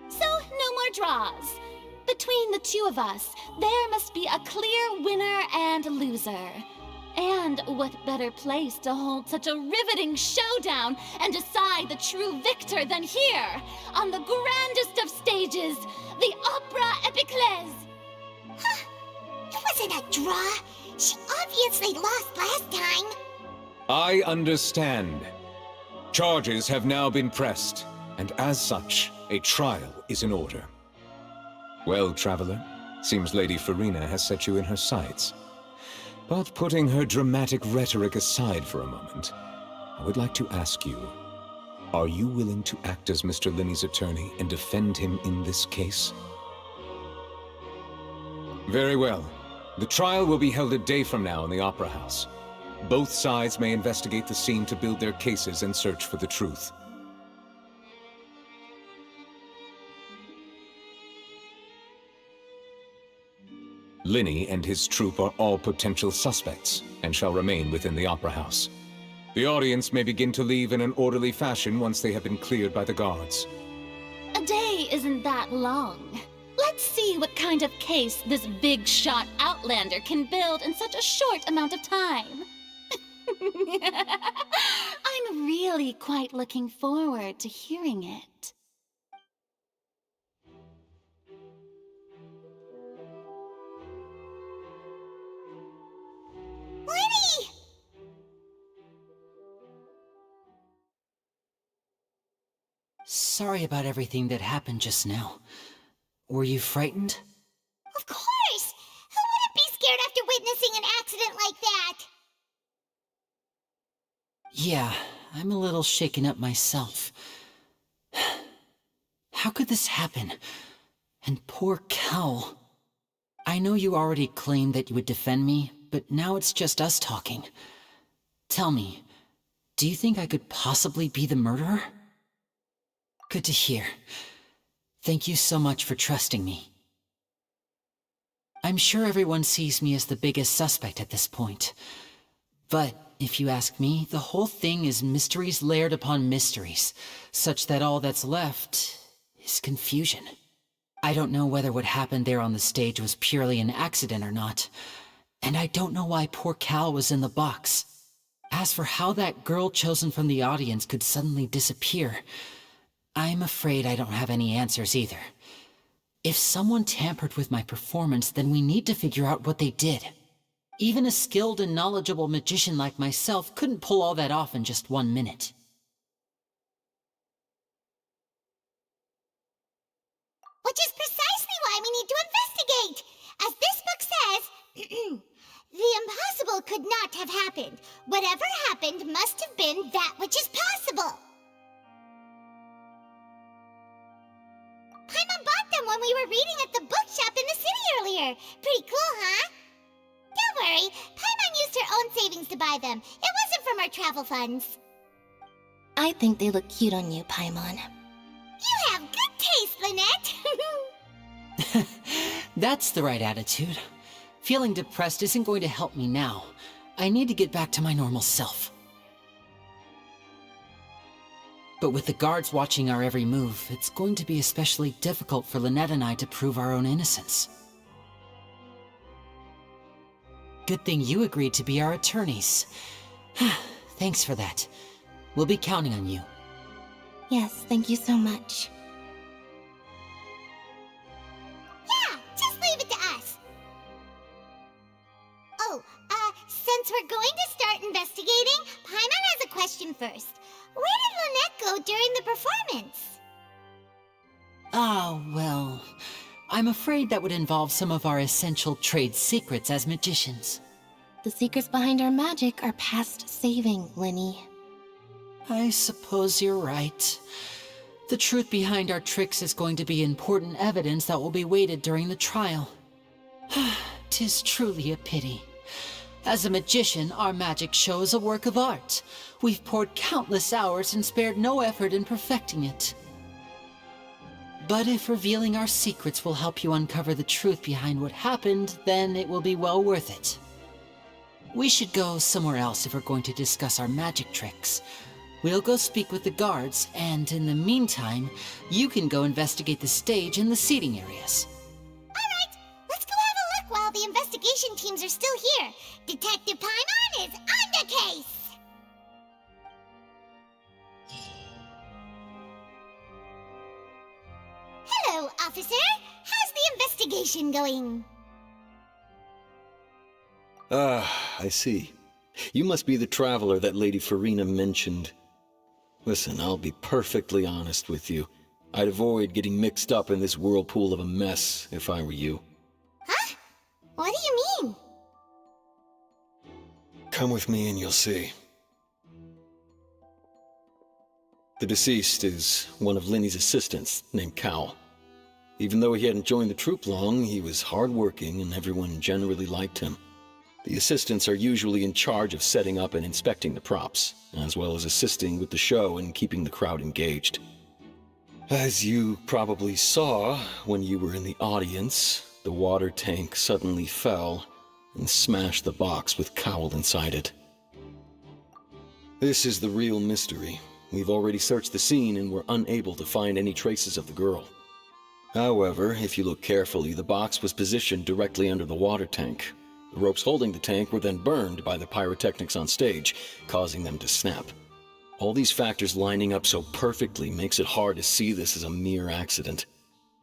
So, no more draws. Between the two of us, there must be a clear winner and loser. And what better place to hold such a riveting showdown and decide the true victor than here, on the grandest of stages, the Opera Epiclese. It wasn't a draw. She obviously lost last time. I understand. Charges have now been pressed, and as such, a trial is in order. Well, Traveler, seems Lady Farina has set you in her sights. But putting her dramatic rhetoric aside for a moment, I would like to ask you, are you willing to act as Mr. Linney's attorney and defend him in this case? Very well. The trial will be held a day from now in the Opera House. Both sides may investigate the scene to build their cases and search for the truth. Linney and his troupe are all potential suspects, and shall remain within the Opera House. The audience may begin to leave in an orderly fashion once they have been cleared by the guards. A day isn't that long. Let's see what kind of case this big-shot Outlander can build in such a short amount of time. I'm really quite looking forward to hearing it. Linney! Sorry about everything that happened just now. Were you frightened? Of course! Who wouldn't be scared after witnessing an accident like that? Yeah, I'm a little shaken up myself. How could this happen? And poor Cal. I know you already claimed that you would defend me, but now it's just us talking. Tell me, do you think I could possibly be the murderer? Good to hear. Thank you so much for trusting me. I'm sure everyone sees me as the biggest suspect at this point. But if you ask me, the whole thing is mysteries layered upon mysteries, such that all that's left is confusion. I don't know whether what happened there on the stage was purely an accident or not, and I don't know why poor Cal was in the box. As for how that girl chosen from the audience could suddenly disappear, I'm afraid I don't have any answers either. If someone tampered with my performance, then we need to figure out what they did. Even a skilled and knowledgeable magician like myself couldn't pull all that off in just 1 minute. Which is precisely why we need to investigate! As this book says, the impossible could not have happened. Whatever happened must have been that which is possible. Paimon bought them when we were reading at the bookshop in the city earlier. Pretty cool, huh? Don't worry, Paimon used her own savings to buy them. It wasn't from our travel funds. I think they look cute on you, Paimon. You have good taste, Lynette. That's the right attitude. Feeling depressed isn't going to help me now. I need to get back to my normal self. But with the guards watching our every move, it's going to be especially difficult for Lynette and I to prove our own innocence. Good thing you agreed to be our attorneys. Thanks for that. We'll be counting on you. Yes, thank you so much. Yeah, just leave it to us. Oh, since we're going to start investigating, Paimon has a question first. Where did Lynette go during the performance? Ah, well, I'm afraid that would involve some of our essential trade secrets as magicians. The secrets behind our magic are past saving, Linny. I suppose you're right. The truth behind our tricks is going to be important evidence that will be weighted during the trial. 'Tis truly a pity. As a magician, our magic show is a work of art. We've poured countless hours and spared no effort in perfecting it. But if revealing our secrets will help you uncover the truth behind what happened, then it will be well worth it. We should go somewhere else if we're going to discuss our magic tricks. We'll go speak with the guards, and in the meantime, you can go investigate the stage and the seating areas. Alright, let's go have a look while the investigation teams are still here. Detective Paimon is on the case! Hello, officer. How's the investigation going? Ah, I see. You must be the traveler that Lady Farina mentioned. Listen, I'll be perfectly honest with you. I'd avoid getting mixed up in this whirlpool of a mess if I were you. Huh? What do you mean? Come with me and you'll see. The deceased is one of Linny's assistants, named Cal. Even though he hadn't joined the troupe long, he was hardworking and everyone generally liked him. The assistants are usually in charge of setting up and inspecting the props, as well as assisting with the show and keeping the crowd engaged. As you probably saw when you were in the audience, the water tank suddenly fell and smashed the box with Cowl inside it. This is the real mystery. We've already searched the scene and were unable to find any traces of the girl. However, if you look carefully, the box was positioned directly under the water tank. The ropes holding the tank were then burned by the pyrotechnics on stage, causing them to snap. All these factors lining up so perfectly makes it hard to see this as a mere accident.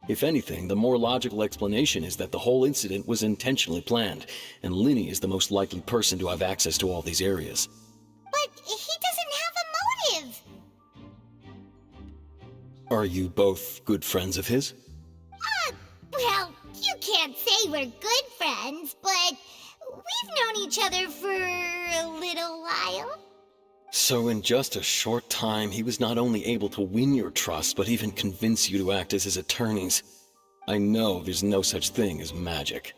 If anything, the more logical explanation is that the whole incident was intentionally planned, and Linny is the most likely person to have access to all these areas. But he doesn't have a motive! Are you both good friends of his? Well, you can't say we're good friends, but we've known each other for a little while. So in just a short time, he was not only able to win your trust, but even convince you to act as his attorneys. I know there's no such thing as magic.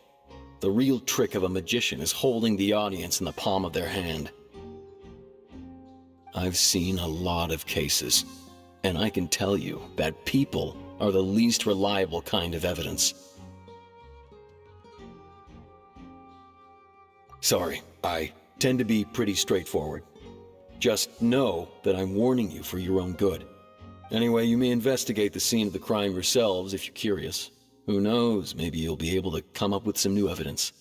The real trick of a magician is holding the audience in the palm of their hand. I've seen a lot of cases, and I can tell you that people are the least reliable kind of evidence. Sorry, I tend to be pretty straightforward. Just know that I'm warning you for your own good. Anyway, you may investigate the scene of the crime yourselves if you're curious. Who knows, maybe you'll be able to come up with some new evidence.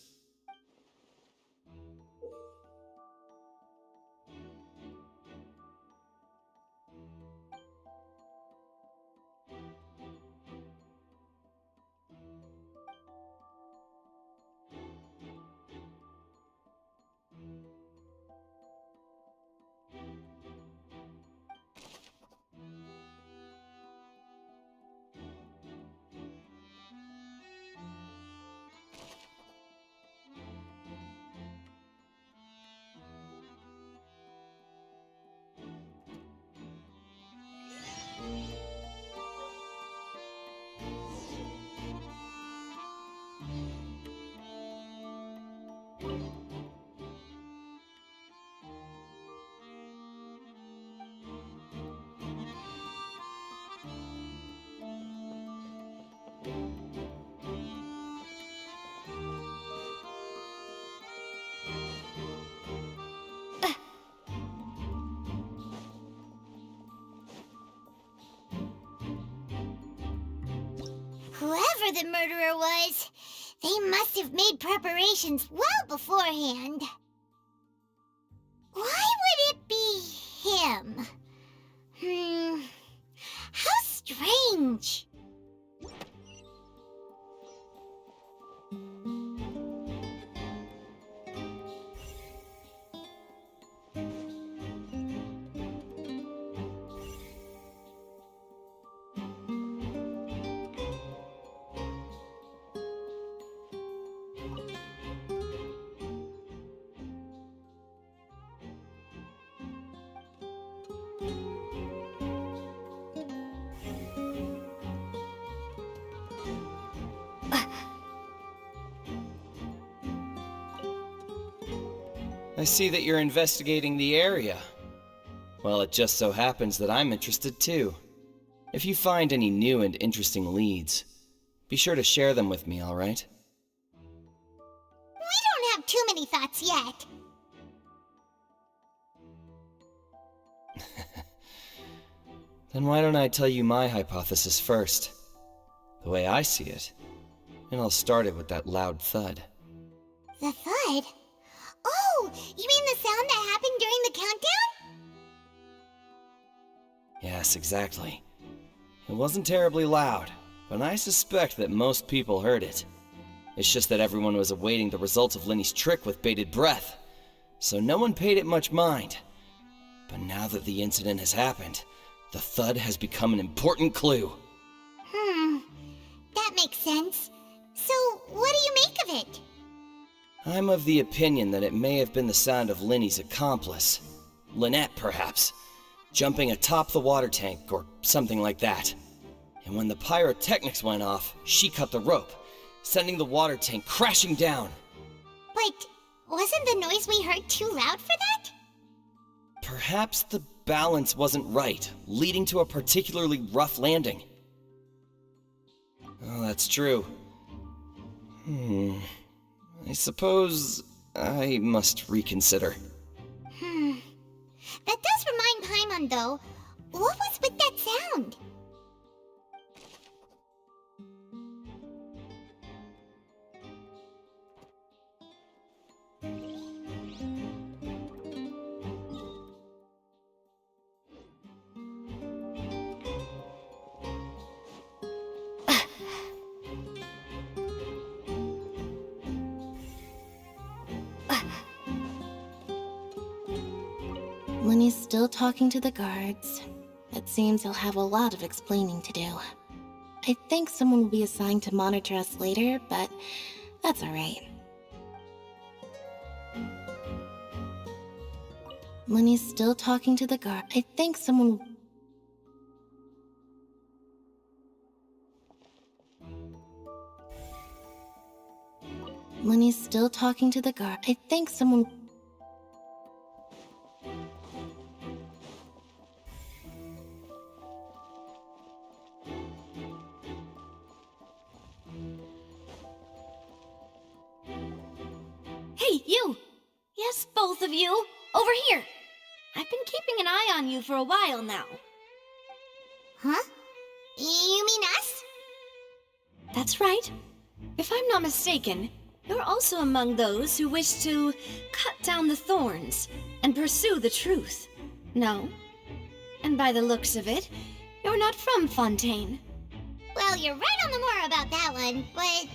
whoever the murderer was, they must have made preparations well beforehand. Why would it be him? How strange. I see that you're investigating the area. Well, it just so happens that I'm interested too. If you find any new and interesting leads, be sure to share them with me, all right? We don't have too many thoughts yet. Then why don't I tell you my hypothesis first? The way I see it. And I'll start it with that loud thud. The thud? Oh, you mean the sound that happened during the countdown? Yes, exactly. It wasn't terribly loud, but I suspect that most people heard it. It's just that everyone was awaiting the results of Lenny's trick with bated breath, so no one paid it much mind. But now that the incident has happened, the thud has become an important clue. That makes sense. So, what do you make of it? I'm of the opinion that it may have been the sound of Lenny's accomplice. Lynette, perhaps. Jumping atop the water tank, or something like that. And when the pyrotechnics went off, she cut the rope, sending the water tank crashing down. But wasn't the noise we heard too loud for that? Perhaps the balance wasn't right, leading to a particularly rough landing. Oh, that's true. I suppose I must reconsider. That does remind Paimon, though. What was with that sound? Lenny's still talking to the guards. It seems he'll have a lot of explaining to do. I think someone will be assigned to monitor us later, but that's alright. Lenny's still talking to the guard. I think someone... Lenny's still talking to the guard. I think someone... Hey, you! Yes, both of you! Over here! I've been keeping an eye on you for a while now. Huh? You mean us? That's right. If I'm not mistaken, you're also among those who wish to cut down the thorns and pursue the truth. No? And by the looks of it, you're not from Fontaine. Well, you're right on the moor about that one, but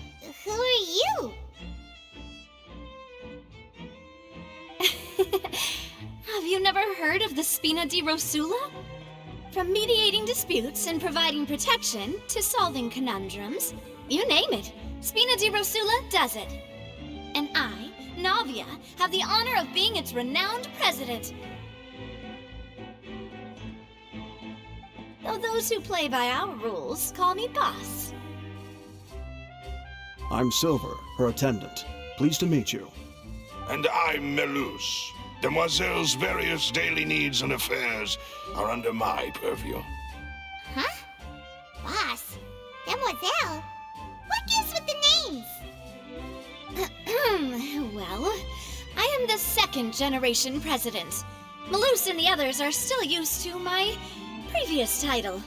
who are you? Have you never heard of the Spina di Rosula? From mediating disputes and providing protection to solving conundrums, you name it, Spina di Rosula does it. And I, Navia, have the honor of being its renowned president. Though those who play by our rules call me boss. I'm Silver, her attendant. Pleased to meet you. And I'm Melus. Demoiselle's various daily needs and affairs are under my purview. Huh? Boss? Demoiselle? What gives with the names? Well, I am the second generation president. Melus and the others are still used to my previous title.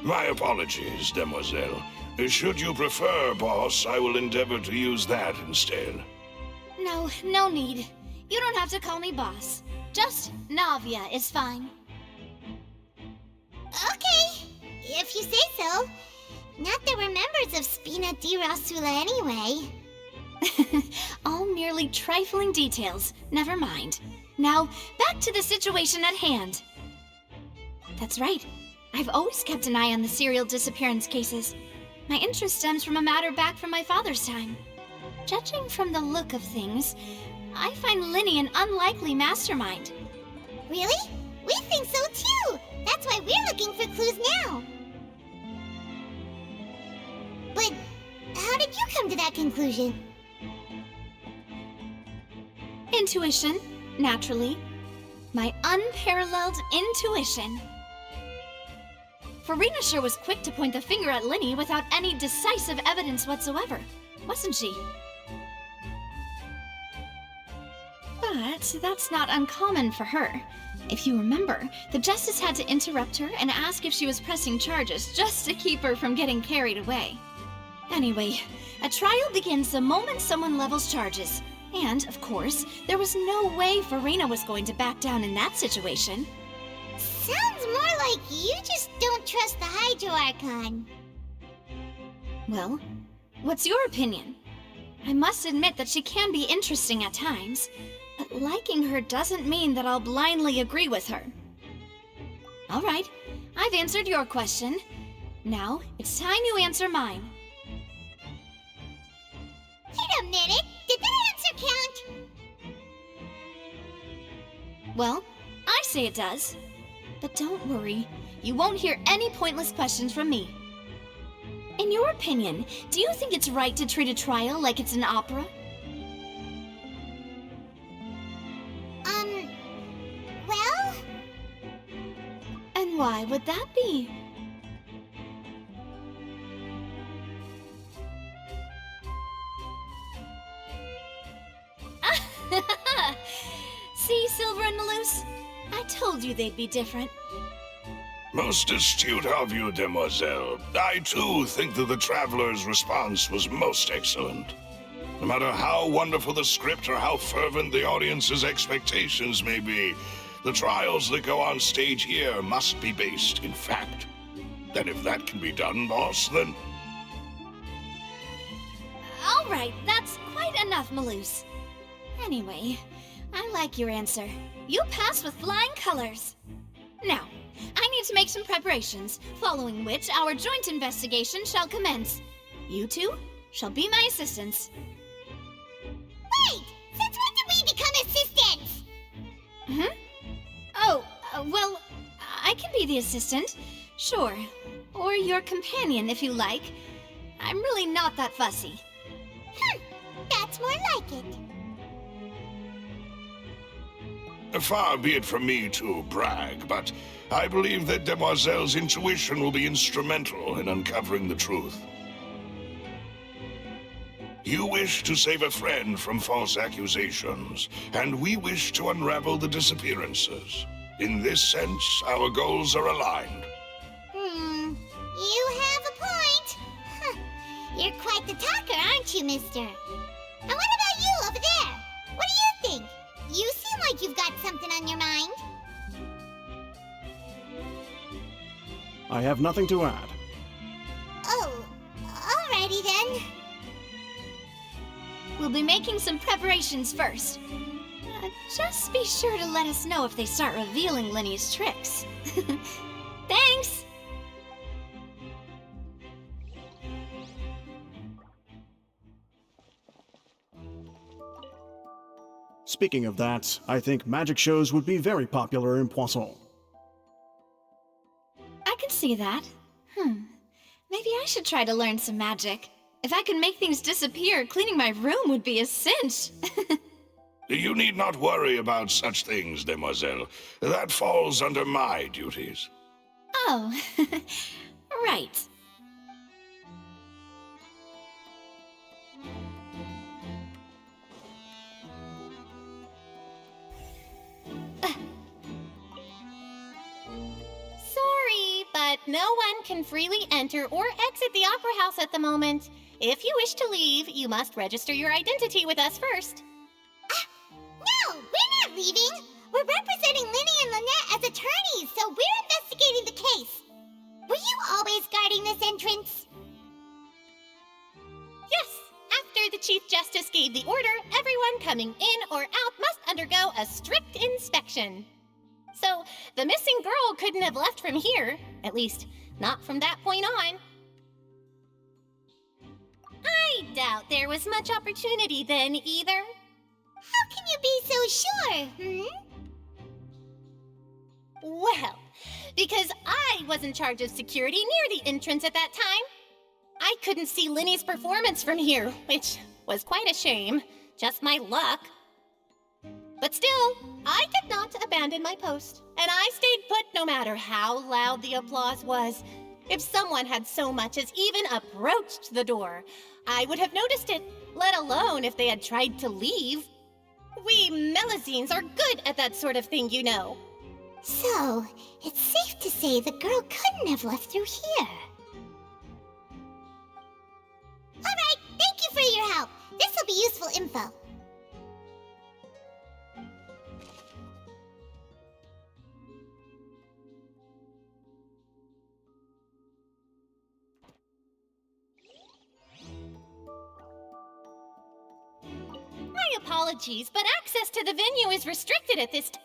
My apologies, Demoiselle. Should you prefer, boss, I will endeavor to use that instead. No, no need. You don't have to call me boss. Just Navia is fine. Okay, if you say so. Not that we're members of Spina di Rosula anyway. All merely trifling details. Never mind. Now, back to the situation at hand. That's right. I've always kept an eye on the serial disappearance cases. My interest stems from a matter back from my father's time. Judging from the look of things, I find Linny an unlikely mastermind. Really? We think so too! That's why we're looking for clues now. But how did you come to that conclusion? Intuition, naturally. My unparalleled intuition. Blancheur was quick to point the finger at Linny without any decisive evidence whatsoever, wasn't she? But that's not uncommon for her. If you remember, the Justice had to interrupt her and ask if she was pressing charges just to keep her from getting carried away. Anyway, a trial begins the moment someone levels charges. And, of course, there was no way Farina was going to back down in that situation. Sounds more like you just don't trust the Hydro Archon. Well, what's your opinion? I must admit that she can be interesting at times, but liking her doesn't mean that I'll blindly agree with her. All right, I've answered your question. Now, it's time you answer mine. Wait a minute, did that answer count? Well, I say it does. But don't worry, you won't hear any pointless questions from me. In your opinion, do you think it's right to treat a trial like it's an opera? Well? And why would that be? See, Silver and Maloose? I told you they'd be different. Most astute of you, demoiselle. I too think that the Traveler's response was most excellent. No matter how wonderful the script or how fervent the audience's expectations may be, the trials that go on stage here must be based in fact. And if that can be done, boss, then... All right, that's quite enough, Maloose. Anyway, I like your answer. You passed with flying colors. Now, I need to make some preparations, following which our joint investigation shall commence. You two shall be my assistants. Wait! Since when did we become assistants? Oh, well, I can be the assistant, sure. Or your companion, if you like. I'm really not that fussy. That's more like it. Far be it from me to brag, but I believe that Demoiselle's intuition will be instrumental in uncovering the truth. You wish to save a friend from false accusations, and we wish to unravel the disappearances. In this sense, our goals are aligned. You have a point. You're quite the talker, aren't you, mister? And what about you over there? What do you think? You seem like you've got something on your mind. I have nothing to add. Oh, alrighty then. We'll be making some preparations first. Just be sure to let us know if they start revealing Linny's tricks. Thanks! Speaking of that, I think magic shows would be very popular in Poisson. I can see that. Maybe I should try to learn some magic. If I could make things disappear, cleaning my room would be a cinch. You need not worry about such things, demoiselle. That falls under my duties. Oh, right. Sorry, but but no one can freely enter or exit the Opera House at the moment. If you wish to leave, you must register your identity with us first. No, we're not leaving. We're representing Linny and Lynette as attorneys, so we're investigating the case. Were you always guarding this entrance? Yes, after the Chief Justice gave the order, everyone coming in or out must undergo a strict inspection. So, the missing girl couldn't have left from here, at least, not from that point on. I doubt there was much opportunity then, either. How can you be so sure, Well, because I was in charge of security near the entrance at that time. I couldn't see Linny's performance from here, which was quite a shame. Just my luck. But still, I did not abandon my post, and I stayed put no matter how loud the applause was. If someone had so much as even approached the door, I would have noticed it, let alone if they had tried to leave. We Melusines are good at that sort of thing, you know. So, it's safe to say the girl couldn't have left through here. Alright, thank you for your help. This'll be useful info. My apologies, but access to the venue is restricted at this time.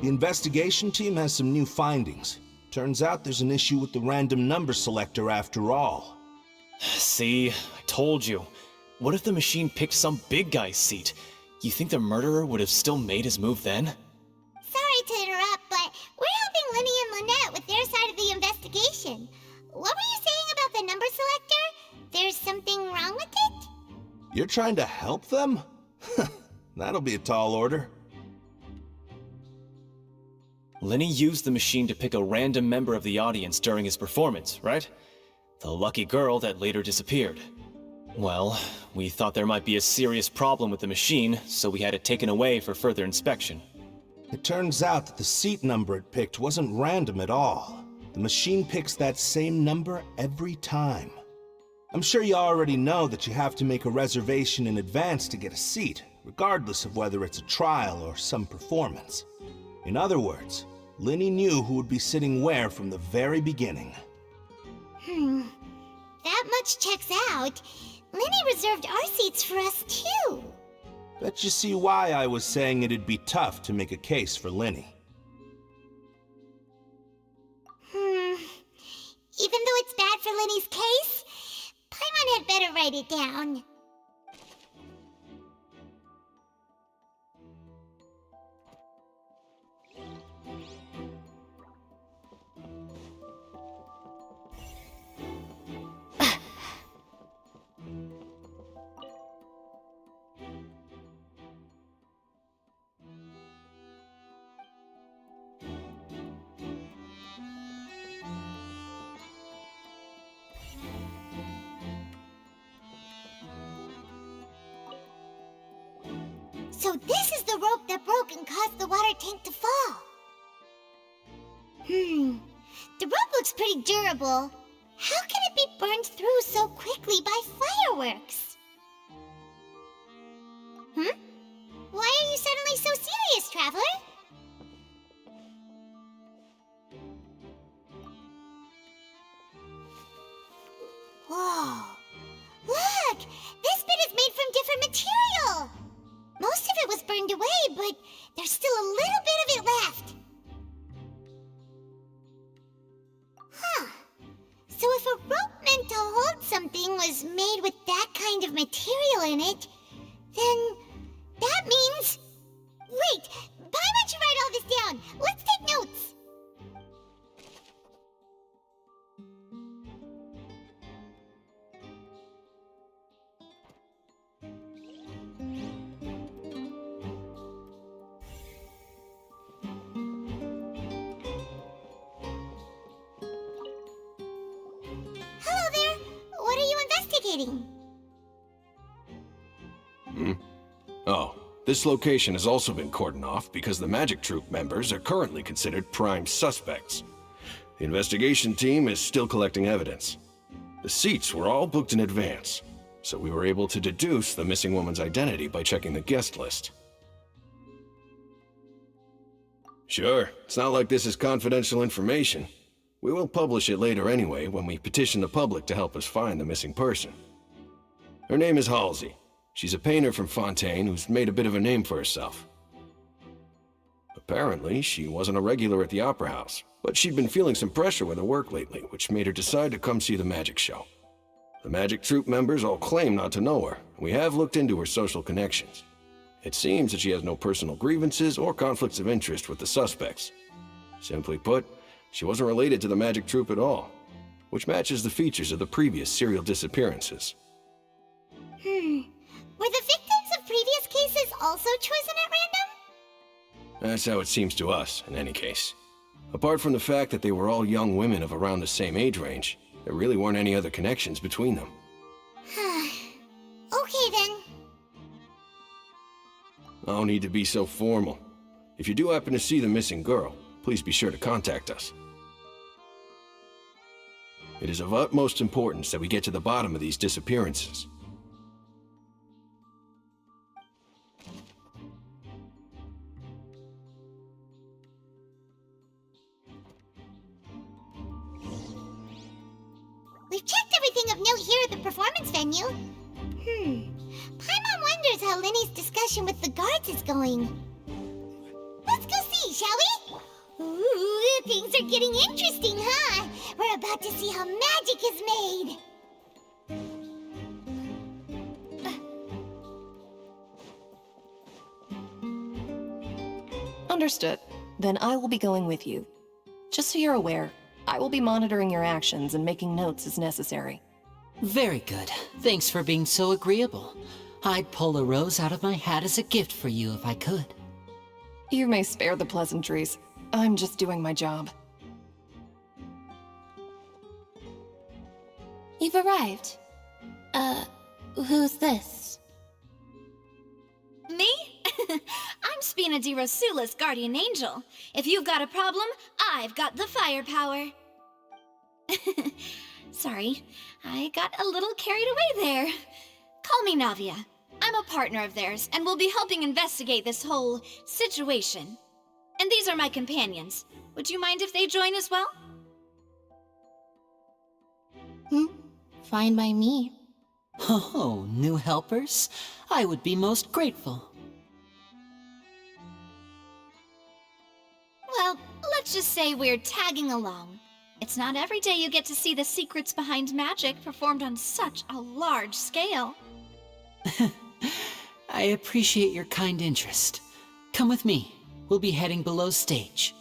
The investigation team has some new findings. Turns out there's an issue with the random number selector after all. See, I told you. What if the machine picked some big guy's seat? You think the murderer would have still made his move then? Sorry to interrupt, but we're helping Linny and Lynette with their side of the investigation. What were you saying about the number selector? There's something wrong with it? You're trying to help them? That'll be a tall order. Linny used the machine to pick a random member of the audience during his performance, right? The lucky girl that later disappeared. Well, we thought there might be a serious problem with the machine, so we had it taken away for further inspection. It turns out that the seat number it picked wasn't random at all. The machine picks that same number every time. I'm sure you already know that you have to make a reservation in advance to get a seat, regardless of whether it's a trial or some performance. In other words, Linny knew who would be sitting where from the very beginning. That much checks out. Linny reserved our seats for us, too. Bet you see why I was saying it'd be tough to make a case for Linny. Even though it's bad for Linny's case, Paimon had better write it down. So this is the rope that broke and caused the water tank to fall. The rope looks pretty durable. How can it be burned through so quickly by fireworks? Why are you suddenly so serious, Traveler? Whoa. Look! This bit is made from different material! Most of it was burned away, but there's still a little bit of it left. So if a rope meant to was made with that kind of material in it, then that means... Wait, Paimon should write all this down. Let's take notes. Hello there. What are you investigating? Oh, this location has also been cordoned off because the Magic Troop members are currently considered prime suspects. The investigation team is still collecting evidence. The seats were all booked in advance, so we were able to deduce the missing woman's identity by checking the guest list. Sure, it's not like this is confidential information. We will publish it later anyway when we petition the public to help us find the missing person. Her name is Halsey. She's a painter from Fontaine who's made a bit of a name for herself. Apparently, she wasn't a regular at the Opera House, but she'd been feeling some pressure with her work lately, which made her decide to come see the magic show. The Magic Troop members all claim not to know her, and we have looked into her social connections. It seems that she has no personal grievances or conflicts of interest with the suspects. Simply put, she wasn't related to the Magic Troop at all, which matches the features of the previous serial disappearances. Were the victims of previous cases also chosen at random? That's how it seems to us, in any case. Apart from the fact that they were all young women of around the same age range, there really weren't any other connections between them. Okay then. No need to be so formal. If you do happen to see the missing girl, please be sure to contact us. It is of utmost importance that we get to the bottom of these disappearances. We've checked everything of note here at the performance venue. Paimon wonders how Linny's discussion with the guards is going. Let's go see, shall we? Ooh, things are getting interesting, huh? We're about to see how magic is made. Understood. Then I will be going with you. Just so you're aware, I will be monitoring your actions and making notes as necessary. Very good. Thanks for being so agreeable. I'd pull a rose out of my hat as a gift for you if I could. You may spare the pleasantries. I'm just doing my job. You've arrived. Who's this? Me? I'm Spina di Rosula's guardian angel. If you've got a problem, I've got the firepower. Sorry, I got a little carried away there. Call me Navia. I'm a partner of theirs, and we'll be helping investigate this whole situation. And these are my companions. Would you mind if they join as well? Fine by me. Oh, new helpers? I would be most grateful. Well, let's just say we're tagging along. It's not every day you get to see the secrets behind magic performed on such a large scale. I appreciate your kind interest. Come with me. We'll be heading below stage.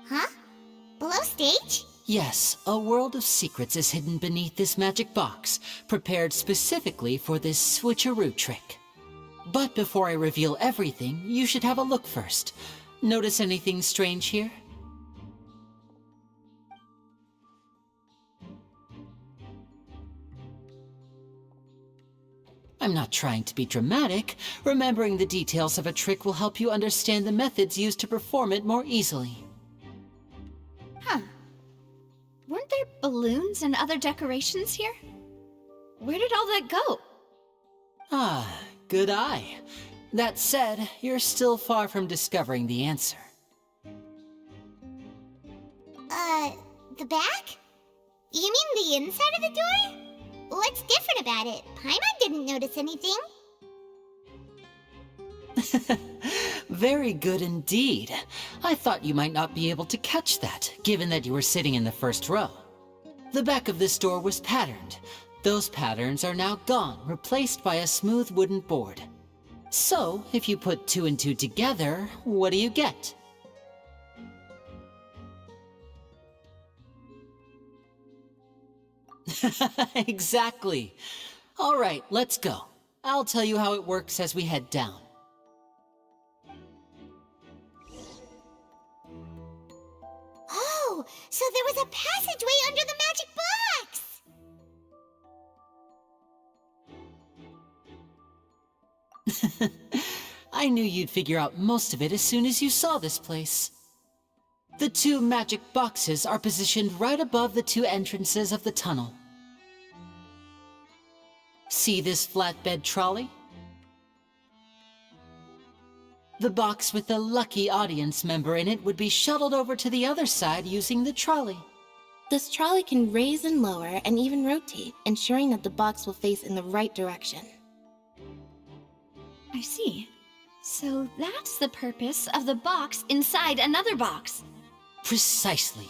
Huh? Below stage? Yes, a world of secrets is hidden beneath this magic box, prepared specifically for this switcheroo trick. But before I reveal everything, you should have a look first. Notice anything strange here? I'm not trying to be dramatic. Remembering the details of a trick will help you understand the methods used to perform it more easily. Huh. Weren't there balloons and other decorations here? Where did all that go? Ah, good eye. That said, you're still far from discovering the answer. The back? You mean the inside of the door? What's different about it? Paimon didn't notice anything. Very good indeed. I thought you might not be able to catch that, given that you were sitting in the first row. The back of this door was patterned. Those patterns are now gone, replaced by a smooth wooden board. So, if you put 2 and 2 together, what do you get? Exactly. All right, let's go. I'll tell you how it works as we head down. Oh, so there was a passageway under the magic box! I knew you'd figure out most of it as soon as you saw this place. The 2 magic boxes are positioned right above the 2 entrances of the tunnel. See this flatbed trolley? The box with the lucky audience member in it would be shuttled over to the other side using the trolley. This trolley can raise and lower and even rotate, ensuring that the box will face in the right direction. I see. So that's the purpose of the box inside another box. Precisely.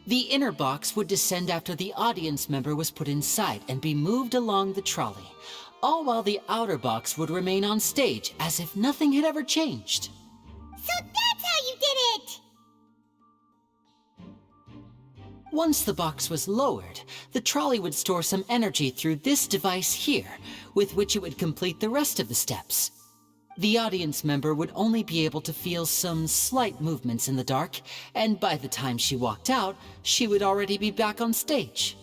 The inner box would descend after the audience member was put inside and be moved along the trolley, all while the outer box would remain on stage as if nothing had ever changed. So that's how you did it! Once the box was lowered, the trolley would store some energy through this device here, with which it would complete the rest of the steps. The audience member would only be able to feel some slight movements in the dark, and by the time she walked out, she would already be back on stage.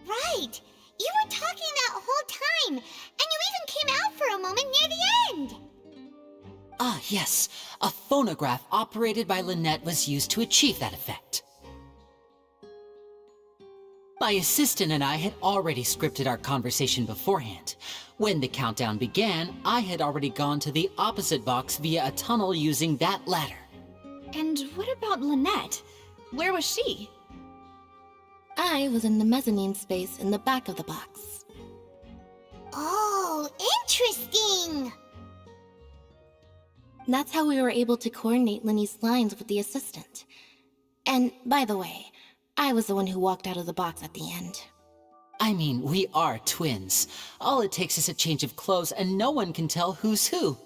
Right! You were talking that whole time, and you even came out for a moment near the end! Ah, yes. A phonograph operated by Lynette was used to achieve that effect. My assistant and I had already scripted our conversation beforehand. When the countdown began, I had already gone to the opposite box via a tunnel using that ladder. And what about Lynette? Where was she? I was in the mezzanine space in the back of the box. Oh, interesting! That's how we were able to coordinate Linny's lines with the assistant. And, by the way, I was the one who walked out of the box at the end. I mean, we are twins. All it takes is a change of clothes and no one can tell who's who.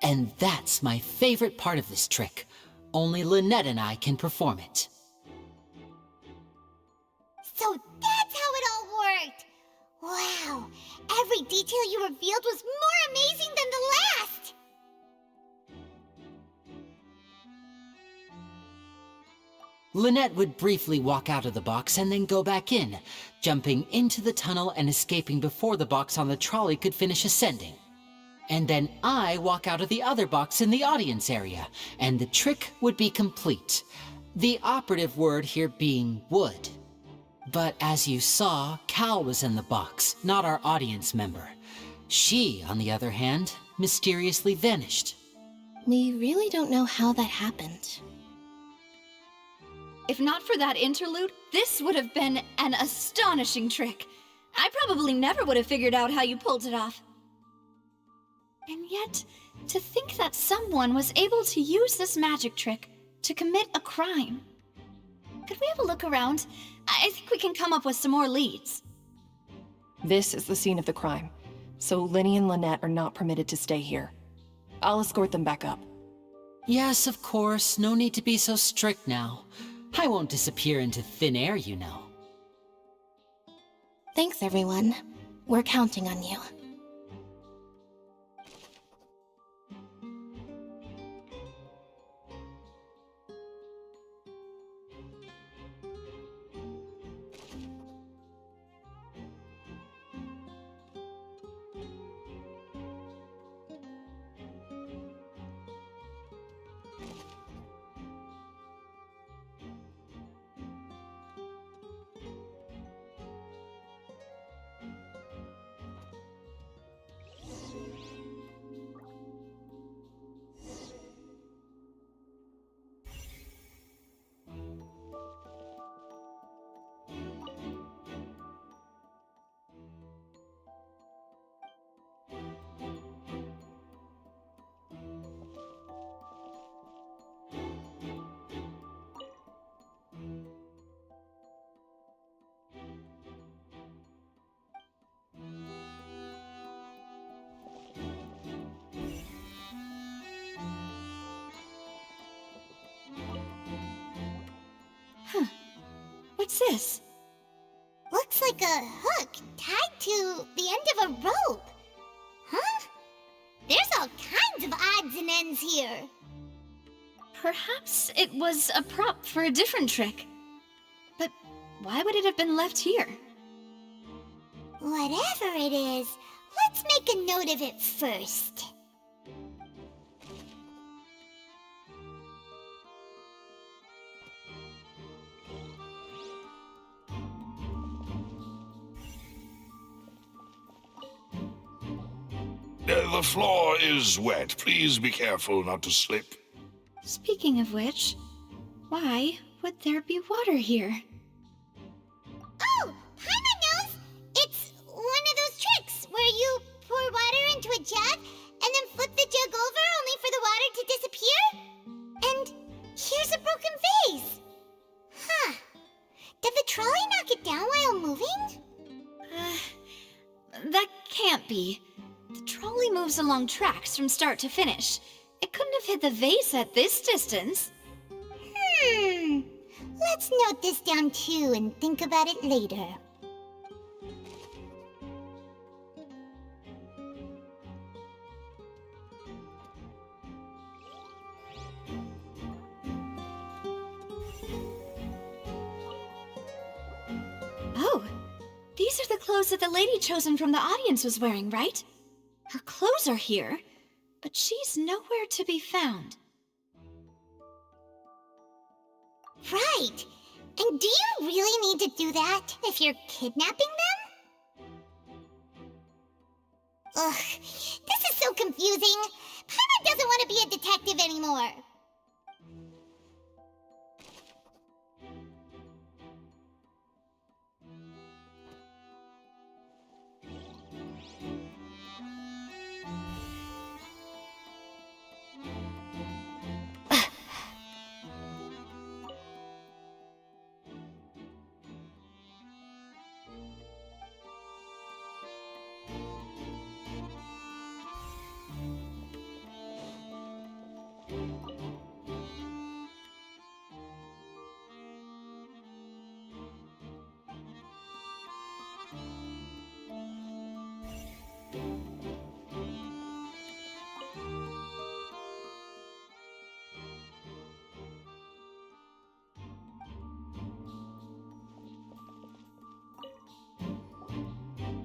And that's my favorite part of this trick. Only Lynette and I can perform it. So that's how it all worked! Wow, every detail you revealed was more amazing than the last! Lynette would briefly walk out of the box and then go back in, jumping into the tunnel and escaping before the box on the trolley could finish ascending. And then I walk out of the other box in the audience area, and the trick would be complete. The operative word here being would. But as you saw, Cal was in the box, not our audience member. She, on the other hand, mysteriously vanished. We really don't know how that happened. If not for that interlude, this would have been an astonishing trick. I probably never would have figured out how you pulled it off. And yet, to think that someone was able to use this magic trick to commit a crime. Could we have a look around? I think we can come up with some more leads. This is the scene of the crime, so Linny and Lynette are not permitted to stay here. I'll escort them back up. Yes, of course. No need to be so strict now. I won't disappear into thin air, you know. Thanks, everyone. We're counting on you. What's this? Looks like a hook tied to the end of a rope. Huh? There's all kinds of odds and ends here. Perhaps it was a prop for a different trick. But why would it have been left here? Whatever it is, let's make a note of it first. The floor is wet. Please be careful not to slip. Speaking of which, why would there be water here? Oh, Paimon knows! It's one of those tricks where you pour water into a jug and then flip the jug over only for the water to disappear? And here's a broken vase. Huh. Did the trolley knock it down while moving? That can't be. The trolley moves along tracks from start to finish. It couldn't have hit the vase at this distance. Let's note this down too and think about it later. Oh, these are the clothes that the lady chosen from the audience was wearing, right? Her clothes are here, but she's nowhere to be found. Right. And do you really need to do that if you're kidnapping them? Ugh, this is so confusing. Paimon doesn't want to be a detective anymore.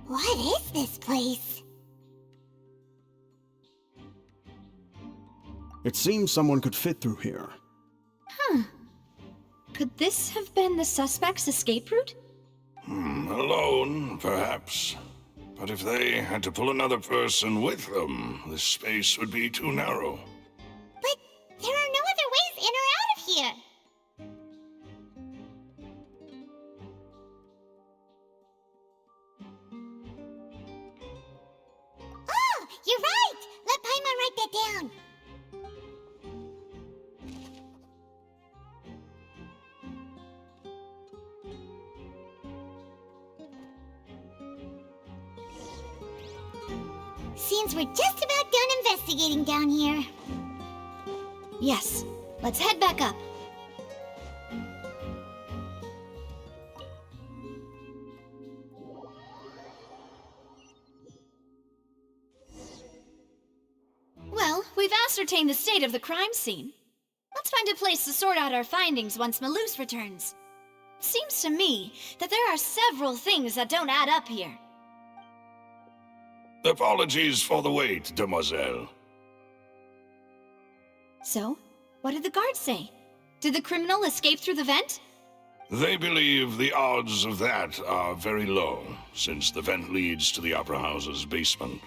What is this place? It seems someone could fit through here. Could this have been the suspect's escape route? Alone, perhaps. But if they had to pull another person with them, this space would be too narrow. But there are no other ways in or out of here. Oh, you're right! Let Paimon write that down. Seems we're just about done investigating down here. Yes, let's head back up. Well, we've ascertained the state of the crime scene. Let's find a place to sort out our findings once Malus returns. Seems to me that there are several things that don't add up here. Apologies for the wait, demoiselle. So, what did the guards say? Did the criminal escape through the vent? They believe the odds of that are very low, since the vent leads to the Opera House's basement.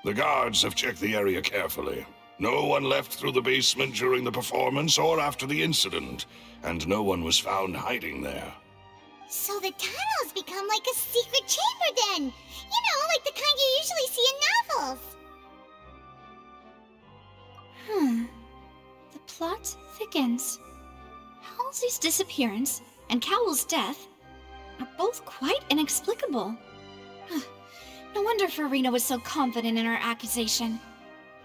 The guards have checked the area carefully. No one left through the basement during the performance or after the incident, and no one was found hiding there. So the tunnels become like a secret chamber then! You know, like the kind you usually see in novels. The plot thickens. Halsey's disappearance and Cowell's death are both quite inexplicable. No wonder Farina was so confident in her accusation.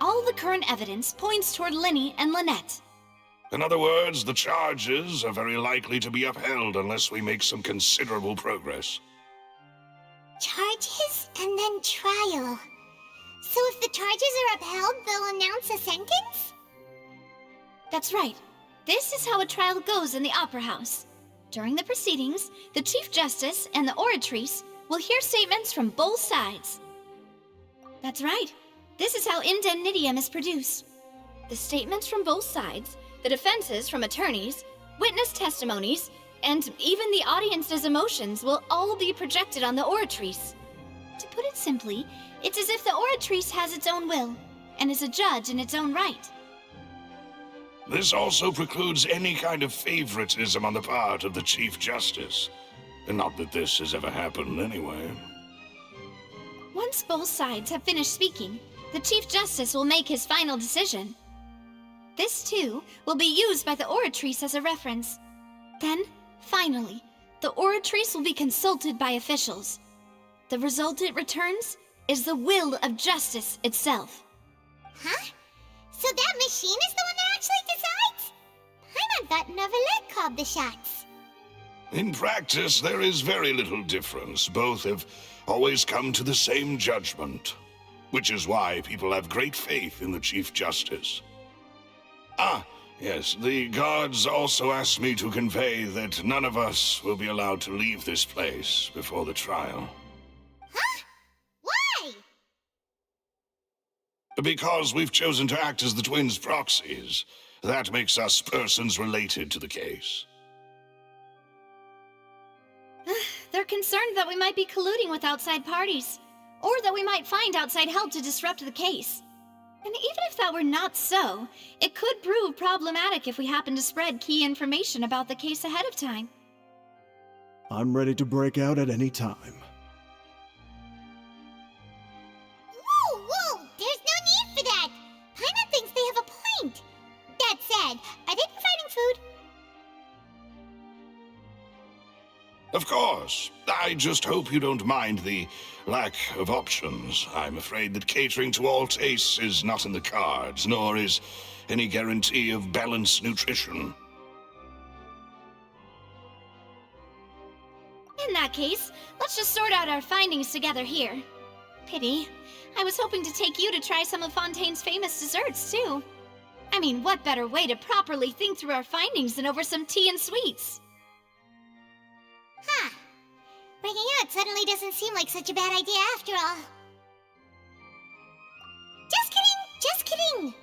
All the current evidence points toward Linny and Lynette. In other words, the charges are very likely to be upheld unless we make some considerable progress. Charges and then trial. So if the charges are upheld, they'll announce a sentence? That's right. This is how a trial goes in the Opera House. During the proceedings, the Chief Justice and the Oratrice will hear statements from both sides. That's right. This is how indemnitium is produced. The statements from both sides, the defenses from attorneys, witness testimonies, and even the audience's emotions will all be projected on the Oratrice. To put it simply, it's as if the Oratrice has its own will, and is a judge in its own right. This also precludes any kind of favoritism on the part of the Chief Justice. And not that this has ever happened anyway. Once both sides have finished speaking, the Chief Justice will make his final decision. This, too, will be used by the Oratrice as a reference. Then, finally, the Oratrice will be consulted by officials. The result it returns is the will of justice itself. Huh? So that machine is the one that actually decides? Paimon thought Neverlet called the shots. In practice, there is very little difference. Both have always come to the same judgment, which is why people have great faith in the Chief Justice. Ah, yes, the guards also asked me to convey that none of us will be allowed to leave this place before the trial. Huh? Why? Because we've chosen to act as the twins' proxies. That makes us persons related to the case. They're concerned that we might be colluding with outside parties, or that we might find outside help to disrupt the case. And even if that were not so, it could prove problematic if we happen to spread key information about the case ahead of time. I'm ready to break out at any time. Whoa, whoa! There's no need for that! Paimon thinks they have a point. That said, are they providing food? Of course. I just hope you don't mind the lack of options. I'm afraid that catering to all tastes is not in the cards, nor is any guarantee of balanced nutrition. In that case, let's just sort out our findings together here. Pity. I was hoping to take you to try some of Fontaine's famous desserts, too. I mean, what better way to properly think through our findings than over some tea and sweets? Huh. Breaking out suddenly doesn't seem like such a bad idea after all. Just kidding! Just kidding!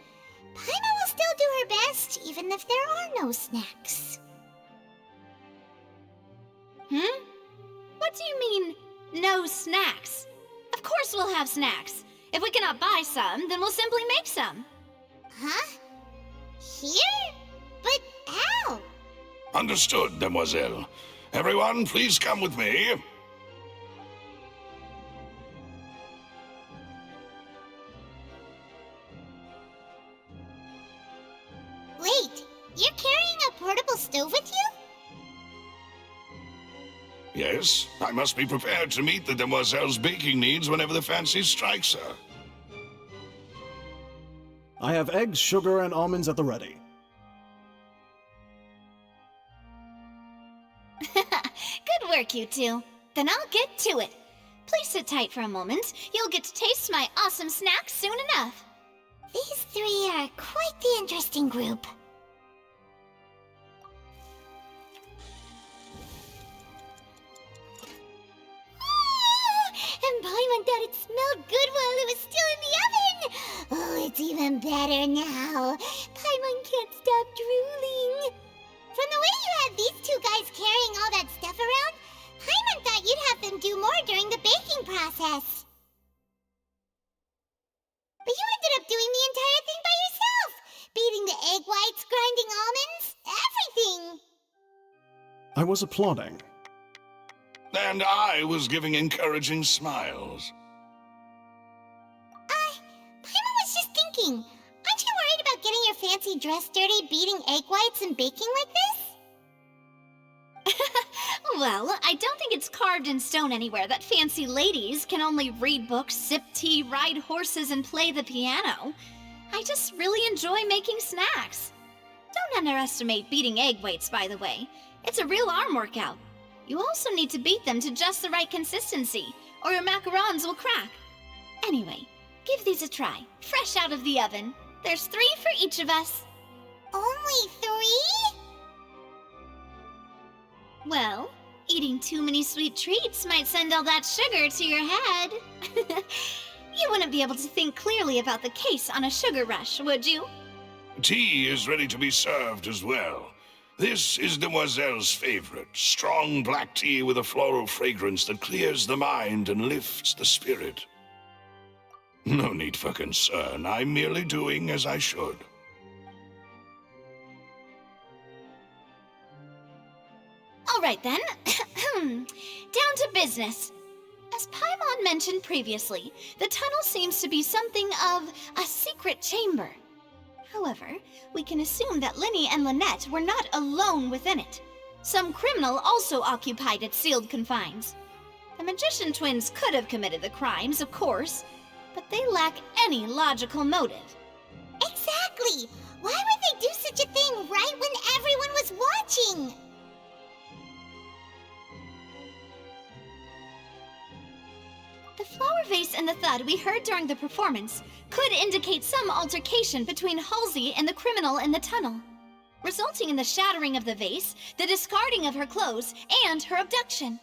Paimon will still do her best, even if there are no snacks. What do you mean, no snacks? Of course we'll have snacks. If we cannot buy some, then we'll simply make some. Huh? Here? But how? Understood, demoiselle. Everyone, please come with me. Wait, you're carrying a portable stove with you? Yes, I must be prepared to meet the demoiselle's baking needs whenever the fancy strikes her. I have eggs, sugar, and almonds at the ready. Good work, you two. Then I'll get to it. Please sit tight for a moment. You'll get to taste my awesome snacks soon enough. These three are quite the interesting group. And Paimon thought it smelled good while it was still in the oven! Oh, it's even better now. Paimon can't stop drooling. From the way you had these two guys carrying all that stuff around, Paimon thought you'd have them do more during the baking process. But you ended up doing the entire thing by yourself! Beating the egg whites, grinding almonds, everything! I was applauding. And I was giving encouraging smiles. Paimon was just thinking, aren't you worried about getting your fancy dress dirty beating egg whites and baking like this? Well, I don't think it's carved in stone anywhere that fancy ladies can only read books, sip tea, ride horses, and play the piano. I just really enjoy making snacks. Don't underestimate beating egg whites, by the way. It's a real arm workout. You also need to beat them to just the right consistency, or your macarons will crack. Anyway, give these a try, fresh out of the oven. There's 3 for each of us. Only 3? Well, eating too many sweet treats might send all that sugar to your head. You wouldn't be able to think clearly about the case on a sugar rush, would you? Tea is ready to be served as well. This is Demoiselle's favorite, strong black tea with a floral fragrance that clears the mind and lifts the spirit. No need for concern. I'm merely doing as I should. All right then. Down to business. As Paimon mentioned previously, the tunnel seems to be something of a secret chamber. However, we can assume that Linny and Lynette were not alone within it. Some criminal also occupied its sealed confines. The magician twins could have committed the crimes, of course, but they lack any logical motive. Exactly! Why would they do such a thing right when everyone was watching? The flower vase and the thud we heard during the performance could indicate some altercation between Halsey and the criminal in the tunnel, resulting in the shattering of the vase, the discarding of her clothes, and her abduction.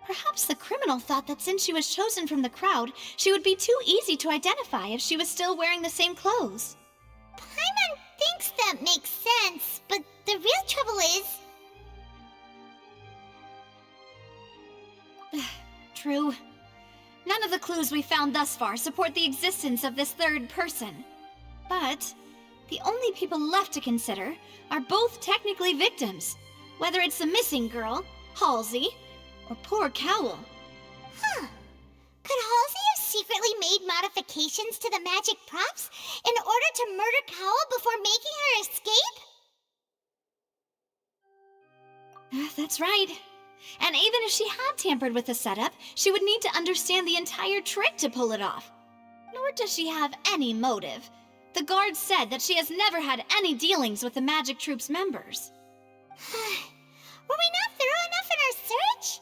Perhaps the criminal thought that since she was chosen from the crowd, she would be too easy to identify if she was still wearing the same clothes. Paimon thinks that makes sense, but the real trouble is... True. None of the clues we found thus far support the existence of this third person. But the only people left to consider are both technically victims, whether it's the missing girl, Halsey, or poor Cowl. Huh. Could Halsey have secretly made modifications to the magic props in order to murder Cowl before making her escape? That's right. And even if she had tampered with the setup, she would need to understand the entire trick to pull it off. Nor does she have any motive. The guard said that she has never had any dealings with the Magic Troop's members. Were we not thorough enough in our search?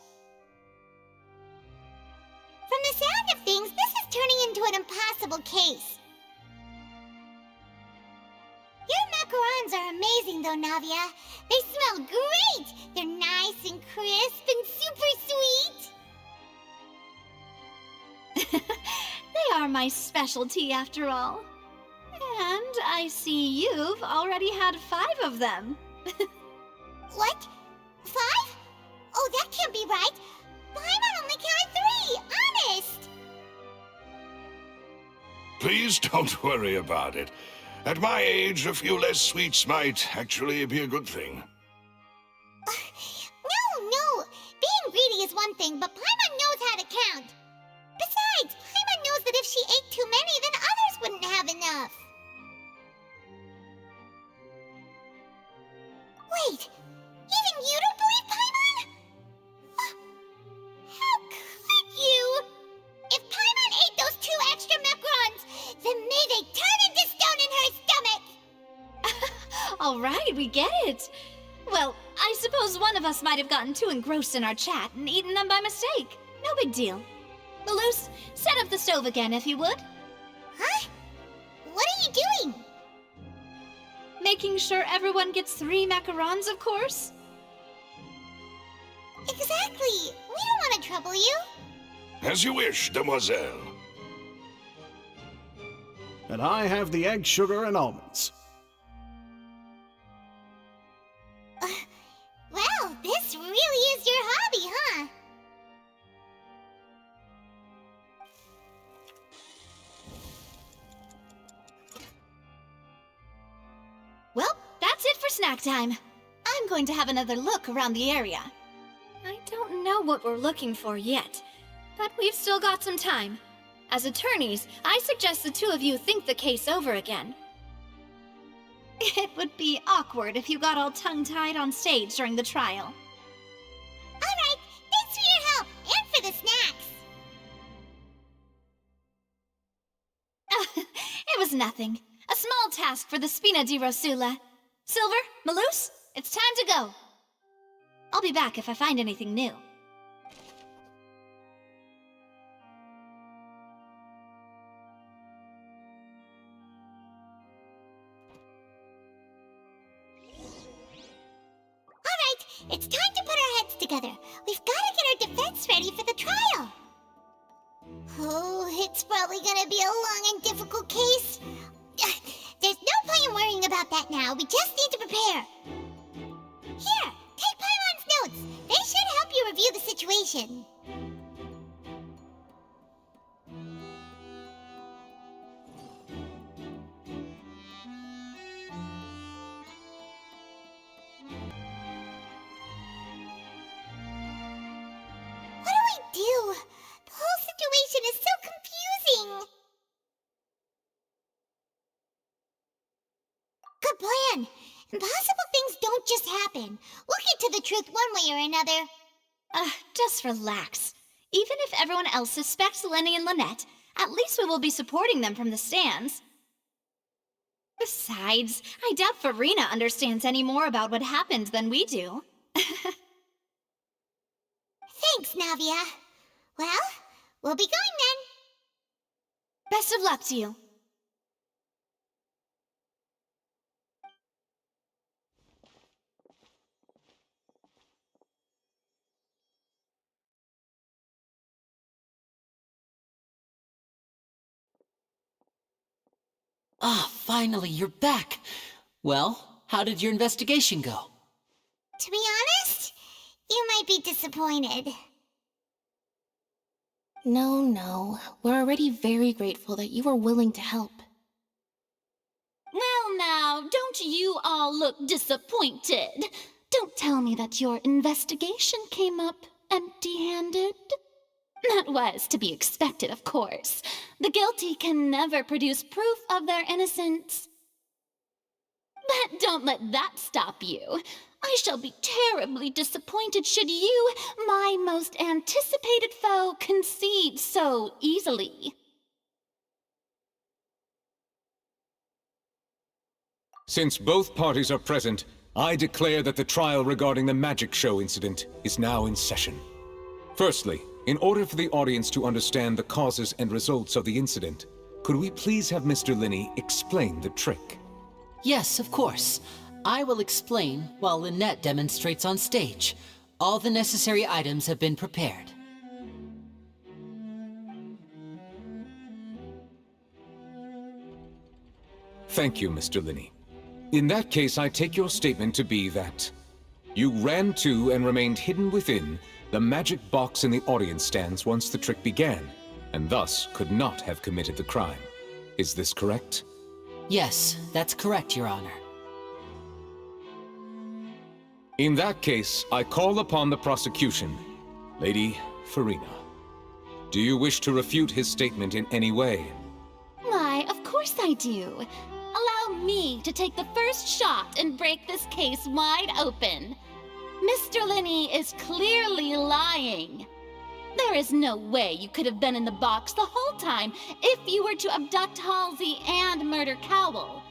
From the sound of things, this is turning into an impossible case. Your macarons are amazing though, Navia. They smell great! They're nice and crisp and super sweet! They are my specialty after all. And I see you've already had 5 of them. What? 5? Oh, that can't be right. Paimon only counted 3, honest! Please don't worry about it. At my age, a few less sweets might actually be a good thing. No! Being greedy is one thing, but Paimon knows how to count. Besides, Paimon knows that if she ate too many, then others wouldn't have enough. Wait, even you don't believe Paimon? How could you? If Paimon ate those 2 extra macarons, then may they turn into stone in her stomach! All right, we get it. Well, I suppose one of us might have gotten too engrossed in our chat and eaten them by mistake. No big deal. Malus, set up the stove again if you would. Huh? What are you doing? Making sure everyone gets 3 macarons, of course. Exactly. We don't want to trouble you. As you wish, demoiselle. And I have the egg, sugar, and almonds. Well, this really is your hobby, huh? Well, that's it for snack time. I'm going to have another look around the area. I don't know what we're looking for yet, but we've still got some time. As attorneys, I suggest the 2 of you think the case over again. It would be awkward if you got all tongue-tied on stage during the trial. All right, thanks for your help and for the snacks. It was nothing. A small task for the Spina di Rosula. Silver, Malus, it's time to go. I'll be back if I find anything new. It's time to put our heads together. We've got to get our defense ready for the trial. Oh, it's probably gonna be a long and difficult case. There's no point in worrying about that now. We just need to prepare. Here, take Paimon's notes. They should help you review the situation. The whole situation is so confusing. Good plan. Impossible things don't just happen. We'll get to the truth one way or another. Just relax. Even if everyone else suspects Lenny and Lynette, at least we will be supporting them from the stands. Besides, I doubt Farina understands any more about what happened than we do. Thanks, Navia. Well, we'll be going then. Best of luck to you. Ah, finally, you're back. Well, how did your investigation go? To be honest, you might be disappointed. No. We're already very grateful that you were willing to help. Well now, don't you all look disappointed? Don't tell me that your investigation came up empty-handed. That was to be expected, of course. The guilty can never produce proof of their innocence. But don't let that stop you. I shall be terribly disappointed should you, my most anticipated foe, concede so easily. Since both parties are present, I declare that the trial regarding the magic show incident is now in session. Firstly, in order for the audience to understand the causes and results of the incident, could we please have Mr. Linney explain the trick? Yes, of course. I will explain while Lynette demonstrates on stage. All the necessary items have been prepared. Thank you, Mr. Linney. In that case, I take your statement to be that you ran to and remained hidden within the magic box in the audience stands once the trick began, and thus could not have committed the crime. Is this correct? Yes, that's correct, Your Honor. In that case, I call upon the prosecution. Lady Farina, do you wish to refute his statement in any way? Why, of course I do. Allow me to take the first shot and break this case wide open. Mr. Linney is clearly lying. There is no way you could have been in the box the whole time if you were to abduct Halsey and murder Cowell.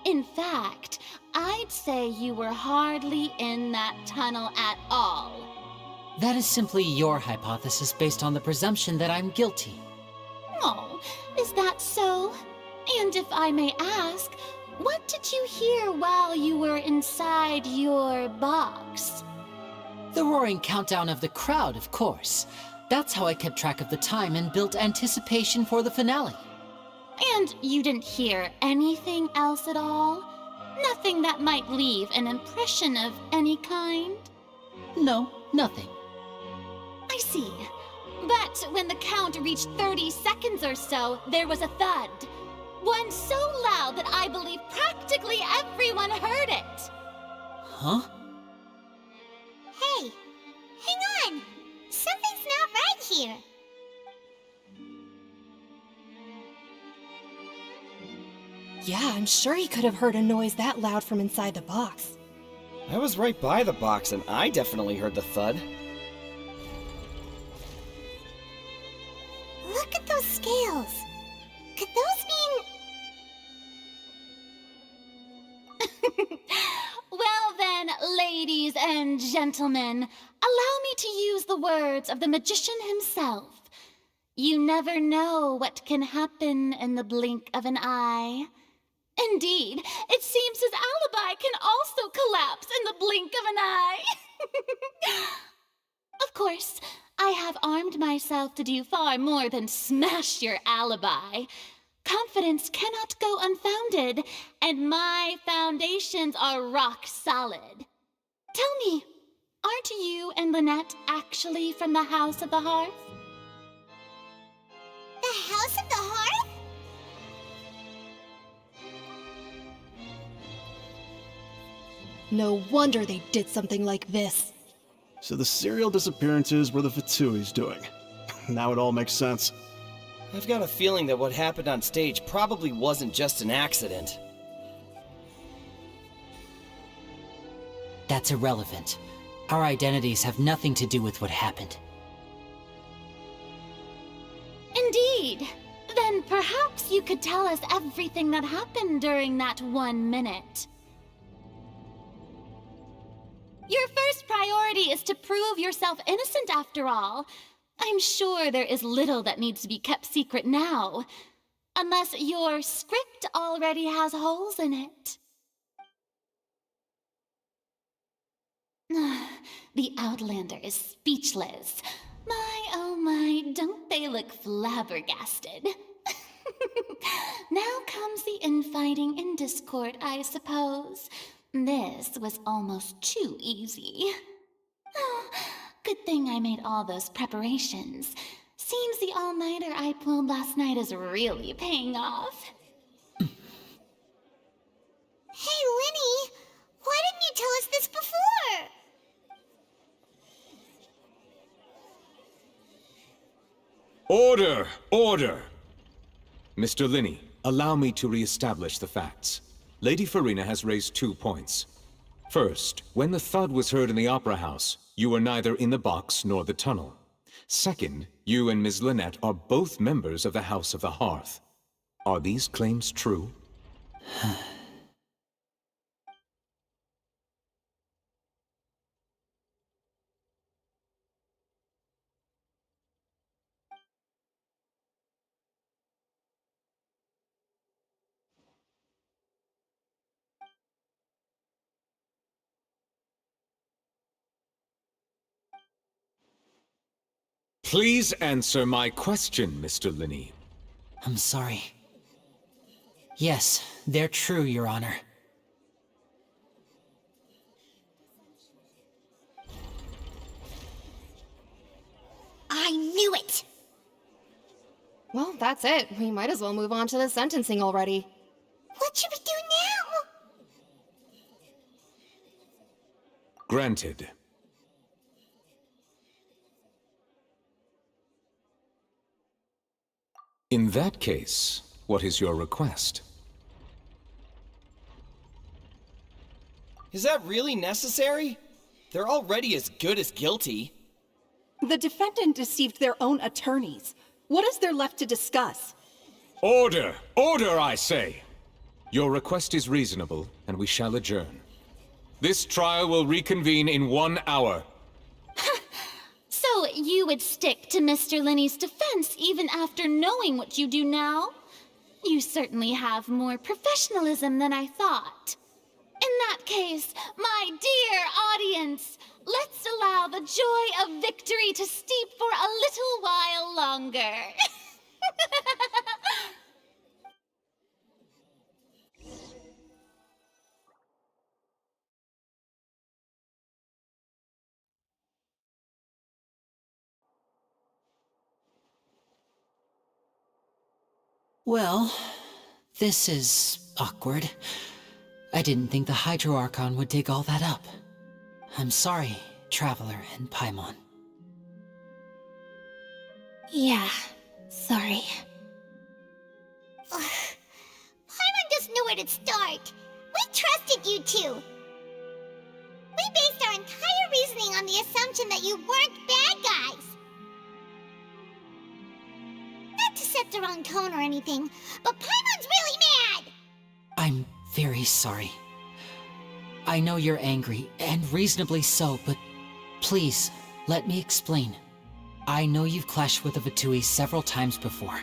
In fact, I'd say you were hardly in that tunnel at all. That is simply your hypothesis based on the presumption that I'm guilty. Oh, is that so? And if I may ask, what did you hear while you were inside your box? The roaring countdown of the crowd, of course. That's how I kept track of the time and built anticipation for the finale. And you didn't hear anything else at all? Nothing that might leave an impression of any kind? No, nothing. I see. But when the count reached 30 seconds or so, there was a thud. One so loud that I believe practically everyone heard it. Huh? Hey, hang on. Something's not right here. Yeah, I'm sure he could have heard a noise that loud from inside the box. I was right by the box and I definitely heard the thud. Look at those scales. Could those mean... Well then, ladies and gentlemen, allow me to use the words of the magician himself. You never know what can happen in the blink of an eye. Indeed, it seems his alibi can also collapse in the blink of an eye. Of course, I have armed myself to do far more than smash your alibi. Confidence cannot go unfounded, and my foundations are rock solid. Tell me, aren't you and Lynette actually from the House of the Hearth? The House of the Hearth? No wonder they did something like this. So the serial disappearances were the Fatui's doing. Now it all makes sense. I've got a feeling that what happened on stage probably wasn't just an accident. That's irrelevant. Our identities have nothing to do with what happened. Indeed. Then perhaps you could tell us everything that happened during that 1 minute. Your first priority is to prove yourself innocent after all. I'm sure there is little that needs to be kept secret now. Unless your script already has holes in it. The Outlander is speechless. My, oh my, don't they look flabbergasted? Now comes the infighting and discord, I suppose. This was almost too easy. Oh, good thing I made all those preparations. Seems the all-nighter I pulled last night is really paying off. Hey, Linny, why didn't you tell us this before? Order! Order! Mr. Linney, allow me to re-establish the facts. Lady Farina has raised 2 points. First, when the thud was heard in the Opera House, you were neither in the box nor the tunnel. Second, you and Ms. Lynette are both members of the House of the Hearth. Are these claims true? Please answer my question, Mr. Linney. I'm sorry. Yes, they're true, Your Honor. I knew it! Well, that's it. We might as well move on to the sentencing already. What should we do now? Granted. In that case, what is your request? Is that really necessary? They're already as good as guilty. The defendant deceived their own attorneys. What is there left to discuss? Order! Order, I say! Your request is reasonable, and we shall adjourn. This trial will reconvene in 1 hour. So you would stick to Mr. Linney's defense even after knowing what you do now? You certainly have more professionalism than I thought. In that case, my dear audience, let's allow the joy of victory to steep for a little while longer. Well, this is awkward. I didn't think the Hydro Archon would dig all that up. I'm sorry, Traveler and Paimon. Yeah, sorry. Paimon doesn't know where to start. We trusted you two. We based our entire reasoning on the assumption that you weren't bad guys. Not to set the wrong tone or anything, but Paimon's really mad! I'm very sorry. I know you're angry, and reasonably so, but please, let me explain. I know you've clashed with the Fatui several times before.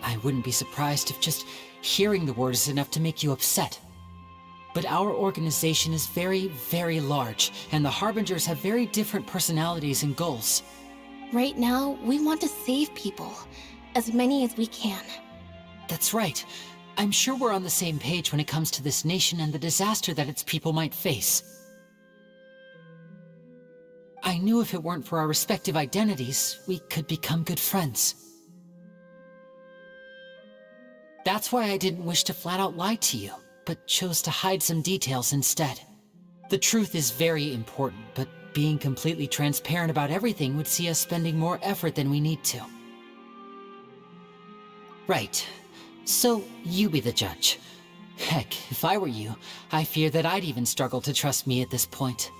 I wouldn't be surprised if just hearing the word is enough to make you upset. But our organization is very, very large, and the Harbingers have very different personalities and goals. Right now, we want to save people. As many as we can. That's right. I'm sure we're on the same page when it comes to this nation and the disaster that its people might face. I knew if it weren't for our respective identities, we could become good friends. That's why I didn't wish to flat out lie to you, but chose to hide some details instead. The truth is very important, but being completely transparent about everything would see us spending more effort than we need to. Right. So, you be the judge. Heck, if I were you, I fear that I'd even struggle to trust me at this point.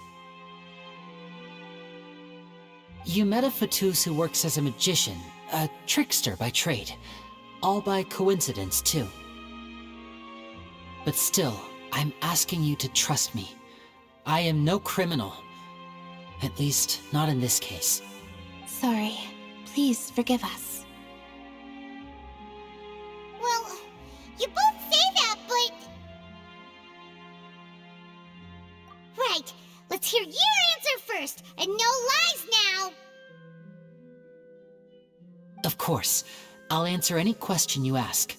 You met a Fatus who works as a magician, a trickster by trade. All by coincidence, too. But still, I'm asking you to trust me. I am no criminal. At least, not in this case. Sorry. Please forgive us. Well, you both say that, but... Right, let's hear your answer first, and no lies now! Of course. I'll answer any question you ask.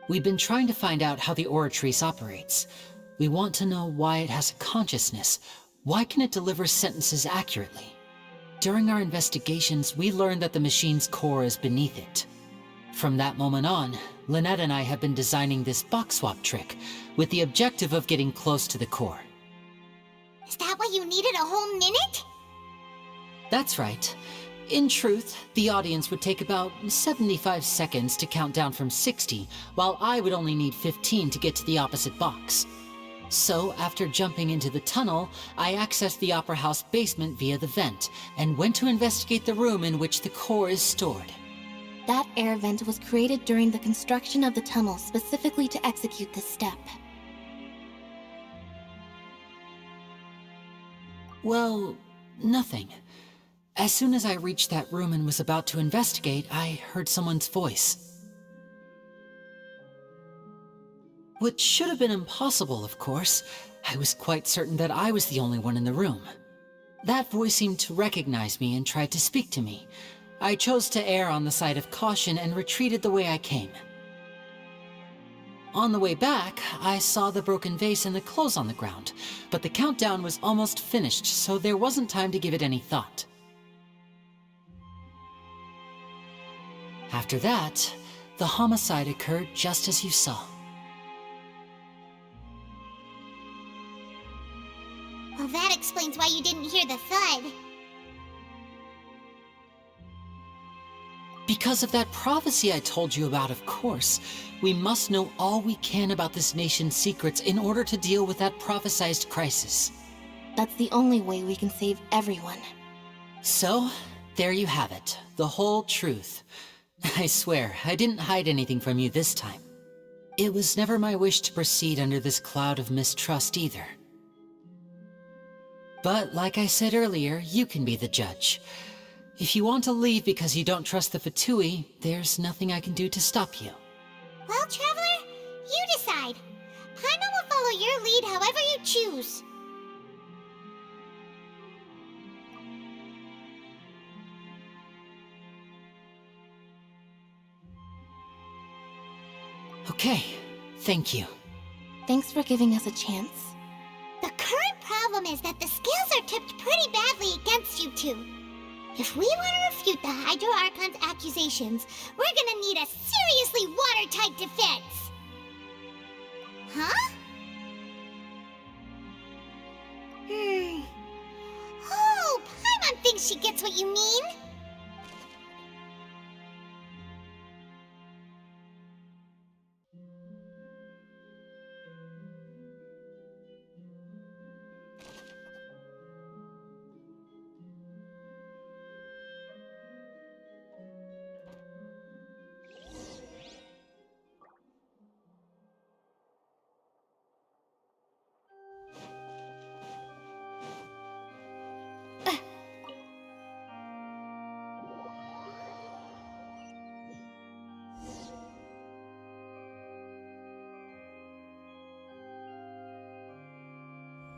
We've been trying to find out how the Oratrice operates. We want to know why it has a consciousness. Why can it deliver sentences accurately? During our investigations, we learned that the machine's core is beneath it. From that moment on, Lynette and I have been designing this box swap trick, with the objective of getting close to the core. Is that why you needed a whole minute? That's right. In truth, the audience would take about 75 seconds to count down from 60, while I would only need 15 to get to the opposite box. So, after jumping into the tunnel, I accessed the Opera House basement via the vent, and went to investigate the room in which the core is stored. That air vent was created during the construction of the tunnel specifically to execute this step. Well, nothing. As soon as I reached that room and was about to investigate, I heard someone's voice. Which should have been impossible, of course. I was quite certain that I was the only one in the room. That voice seemed to recognize me and tried to speak to me. I chose to err on the side of caution and retreated the way I came. On the way back, I saw the broken vase and the clothes on the ground, but the countdown was almost finished, so there wasn't time to give it any thought. After that, the homicide occurred just as you saw. Well, that explains why you didn't hear the thud. Because of that prophecy I told you about, of course. We must know all we can about this nation's secrets in order to deal with that prophesized crisis. That's the only way we can save everyone. So, there you have it. The whole truth. I swear, I didn't hide anything from you this time. It was never my wish to proceed under this cloud of mistrust either. But like I said earlier, you can be the judge. If you want to leave because you don't trust the Fatui, there's nothing I can do to stop you. Well, Traveler, you decide. Paimon will follow your lead however you choose. Okay, thank you. Thanks for giving us a chance. The current problem is that the scales are tipped pretty badly against you two. If we want to refute the Hydro Archon's accusations, we're gonna need a seriously watertight defense. Huh? Oh, Paimon thinks she gets what you mean.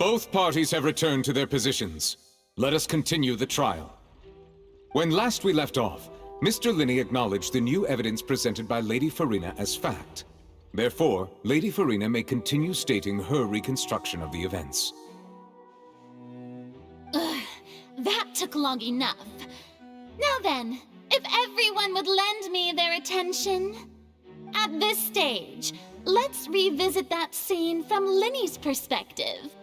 Both parties have returned to their positions. Let us continue the trial. When last we left off, Mr. Linney acknowledged the new evidence presented by Lady Farina as fact. Therefore, Lady Farina may continue stating her reconstruction of the events. Ugh, that took long enough. Now then, if everyone would lend me their attention. At this stage, let's revisit that scene from Linney's perspective.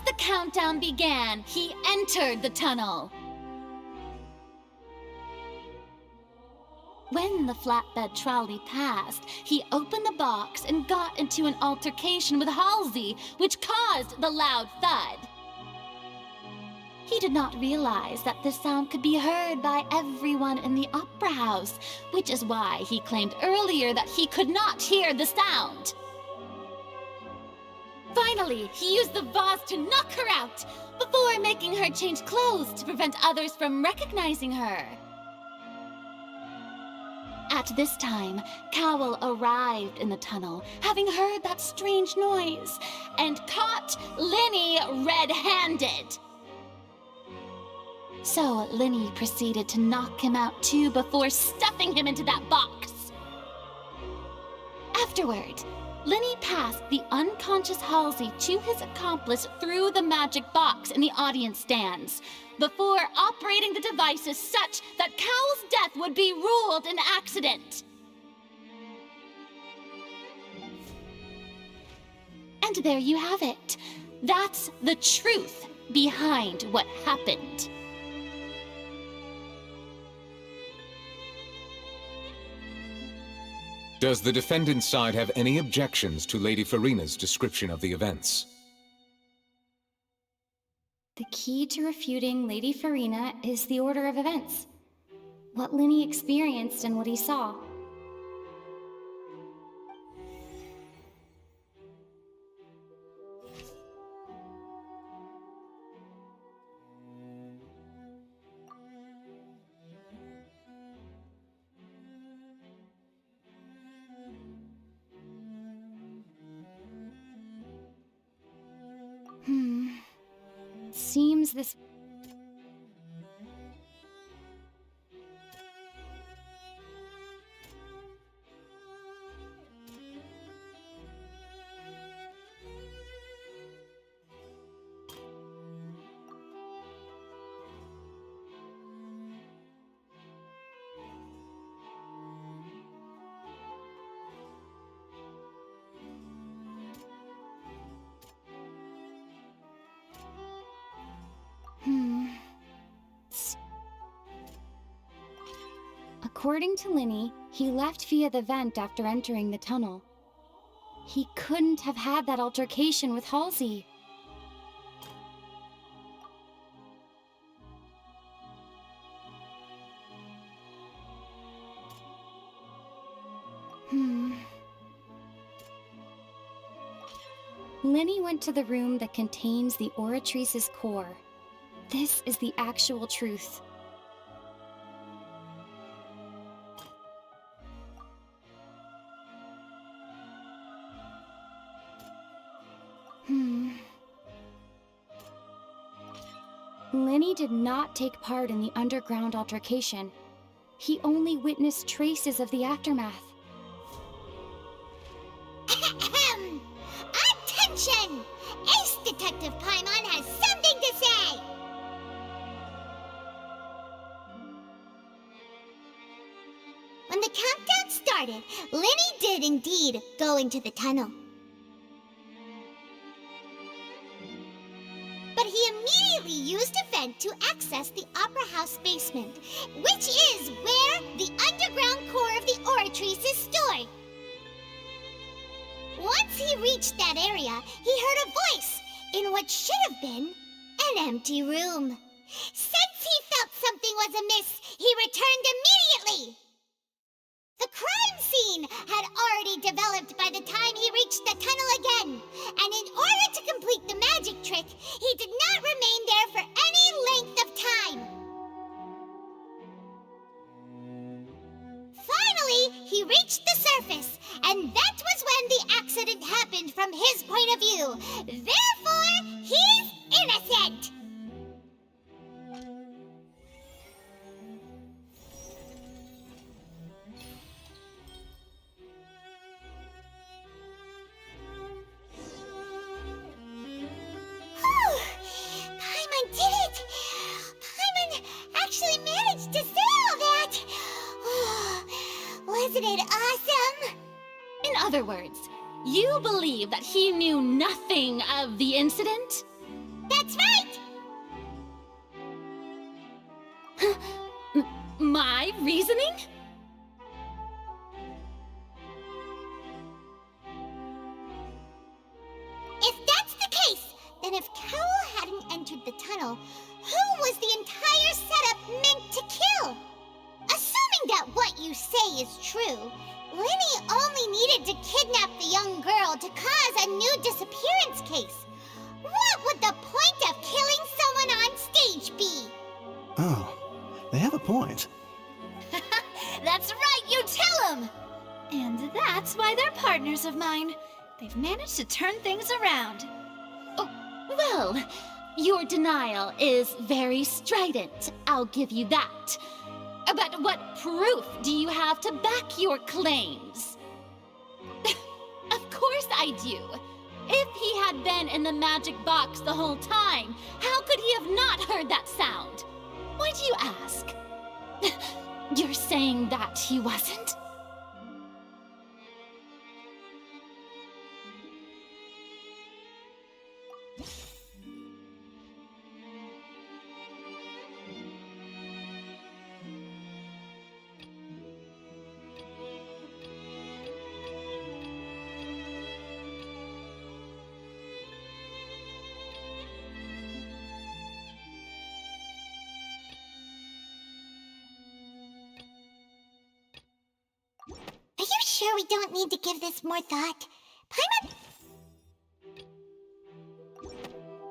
The countdown began. He entered the tunnel. When the flatbed trolley passed, he opened the box and got into an altercation with Halsey, which caused the loud thud. He did not realize that the sound could be heard by everyone in the opera house, which is why he claimed earlier that he could not hear the sound. Finally, he used the vase to knock her out, before making her change clothes to prevent others from recognizing her. At this time, Cowell arrived in the tunnel, having heard that strange noise, and caught Linney red-handed. So Linney proceeded to knock him out too before stuffing him into that box. Afterward, Linney passed the unconscious Halsey to his accomplice through the magic box in the audience stands, before operating the devices such that Cowell's death would be ruled an accident. And there you have it. That's the truth behind what happened. Does the defendant's side have any objections to Lady Farina's description of the events? The key to refuting Lady Farina is the order of events. What Linney experienced and what he saw. Seems this... According to Linney, he left via the vent after entering the tunnel. He couldn't have had that altercation with Halsey. Linney went to the room that contains the Oratrice's core. This is the actual truth. Linney did not take part in the underground altercation. He only witnessed traces of the aftermath. Attention! Ace Detective Paimon has something to say! When the countdown started, Linney did indeed go into the tunnel. But he immediately used a vent to access the Opera House basement, which is where the underground core of the Oratrice is stored. Once he he reached that area, he heard a voice in what should have been an empty room. Since he felt something was amiss, he returned immediately. The crime scene had already developed by the time he reached the tunnel again, and in order to complete the magic trick, he did not remain there for any length of time. Finally, he reached the surface, and that was when the accident happened from his point of view. Therefore, he's innocent! Paimon did it! Paimon actually managed to say all that! Wasn't it awesome? In other words, you believe that he knew nothing of the incident? That's right! My reasoning? If that's the case, then if Cowell hadn't entered the tunnel, who was the entire setup meant to kill? Assuming that what you say is true, Linny only needed to kidnap the young girl to cause a new disappearance case. What would the point of killing someone on stage be? Oh, they have a point. That's right, you tell them! And that's why they're partners of mine. They've managed to turn things around. Oh, well, your denial is very strident, I'll give you that. But what proof do you have to back your claims? Of course I do. If he had been in the magic box the whole time, how could he have not heard that sound? Why do you ask? You're saying that he wasn't? Are you sure we don't need to give this more thought? Paimon?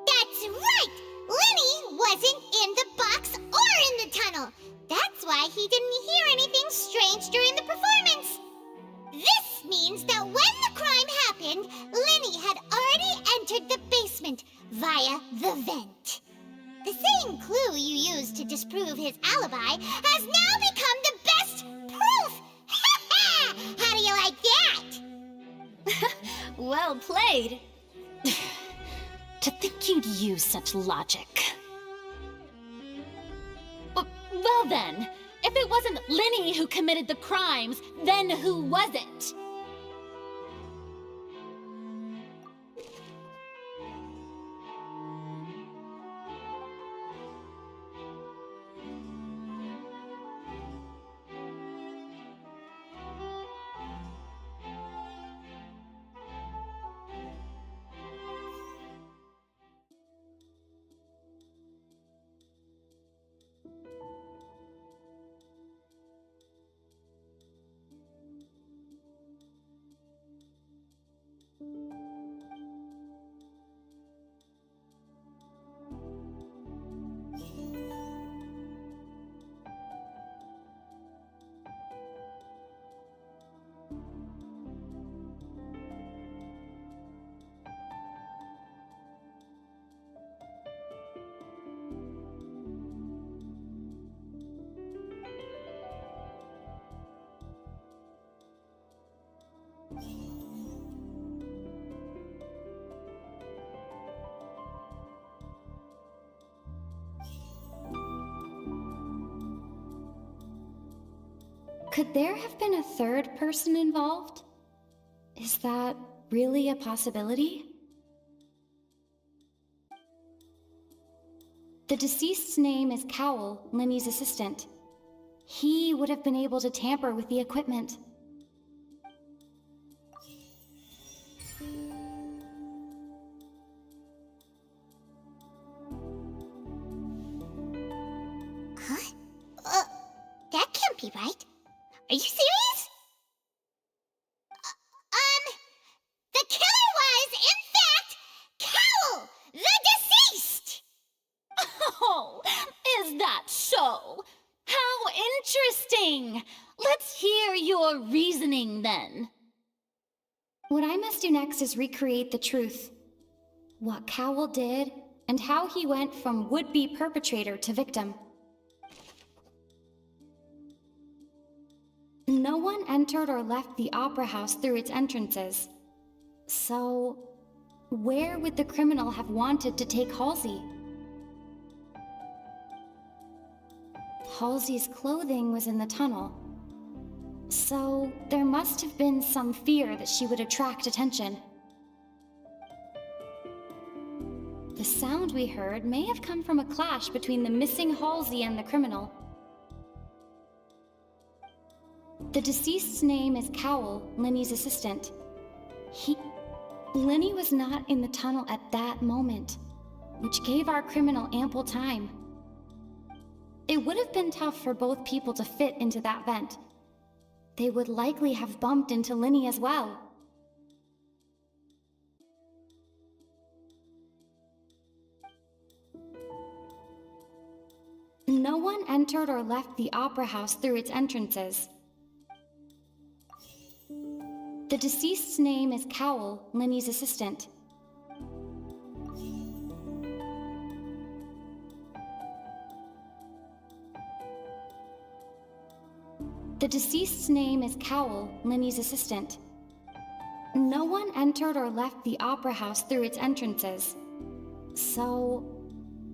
That's right! Linny wasn't in the box or in the tunnel. That's why he didn't hear anything strange during the performance. This means that when the crime happened, Linny had already entered the basement via the vent. The same clue you used to disprove his alibi has now become the best proof! How do you like that? Well played. To think you'd use such logic. Well then, if it wasn't Linny who committed the crimes, then who was it? Could there have been a third person involved? Is that really a possibility? The deceased's name is Cowell, Linny's assistant. He would have been able to tamper with the equipment. Are you serious? The killer was, in fact, Cowl, the deceased! Oh, is that so? How interesting! Let's hear your reasoning then. What I must do next is recreate the truth. What Cowl did, and how he went from would-be perpetrator to victim. No one entered or left the Opera House through its entrances. So, where would the criminal have wanted to take Halsey? Halsey's clothing was in the tunnel. So, there must have been some fear that she would attract attention. The sound we heard may have come from a clash between the missing Halsey and the criminal. The deceased's name is Cowl, Linny's assistant. Linny was not in the tunnel at that moment, which gave our criminal ample time. It would have been tough for both people to fit into that vent. They would likely have bumped into Linny as well. No one entered or left the Opera House through its entrances. The deceased's name is Cowl, Linny's assistant. The deceased's name is Cowl, Linny's assistant. No one entered or left the Opera House through its entrances. So,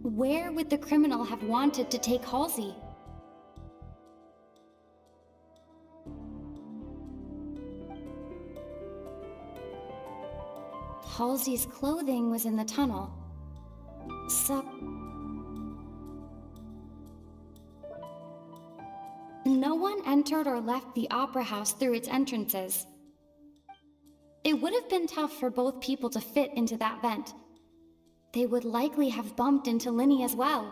where would the criminal have wanted to take Halsey? Halsey's clothing was in the tunnel. So, no one entered or left the Opera House through its entrances. It would have been tough for both people to fit into that vent. They would likely have bumped into Linny as well.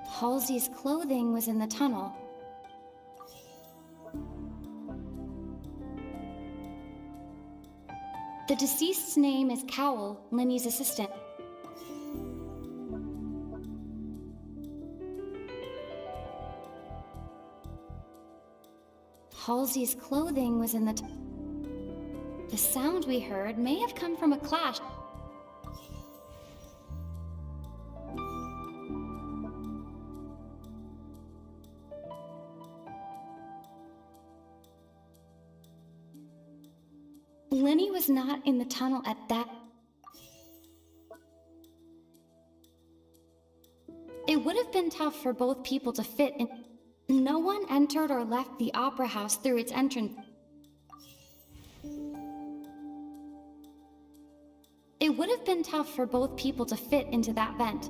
Halsey's clothing was in the tunnel. The deceased's name is Cowl, Linny's assistant. Halsey's clothing was in the The sound we heard may have come from a clash. Linny was not in the tunnel at that. It would have been tough for both people to fit in. No one entered or left the Opera House through its entrance. It would have been tough for both people to fit into that vent.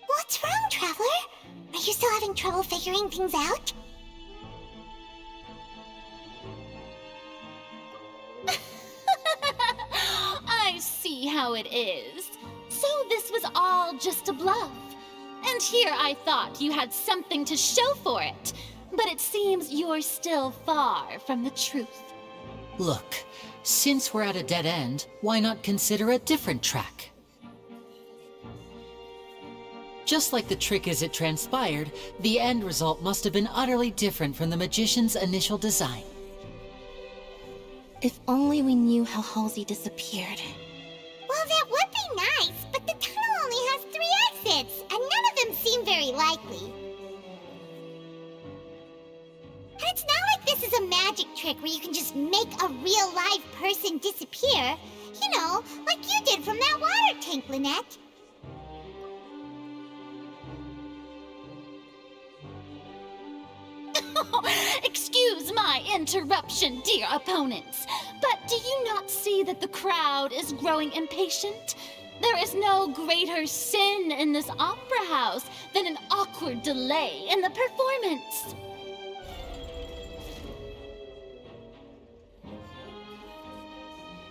What's wrong, Traveler? Are you still having trouble figuring things out? I see how it is. So this was all just a bluff. And here I thought you had something to show for it. But it seems you're still far from the truth. Look, since we're at a dead end, why not consider a different track? Just like the trick as it transpired, the end result must have been utterly different from the magician's initial design. If only we knew how Halsey disappeared. Well, that would be nice, but the tunnel only has 3 exits, and none of them seem very likely. And it's not like this is a magic trick where you can just make a real live person disappear. You know, like you did from that water tank, Lynette. Excuse my interruption, dear opponents, but do you not see that the crowd is growing impatient? There is no greater sin in this opera house than an awkward delay in the performance.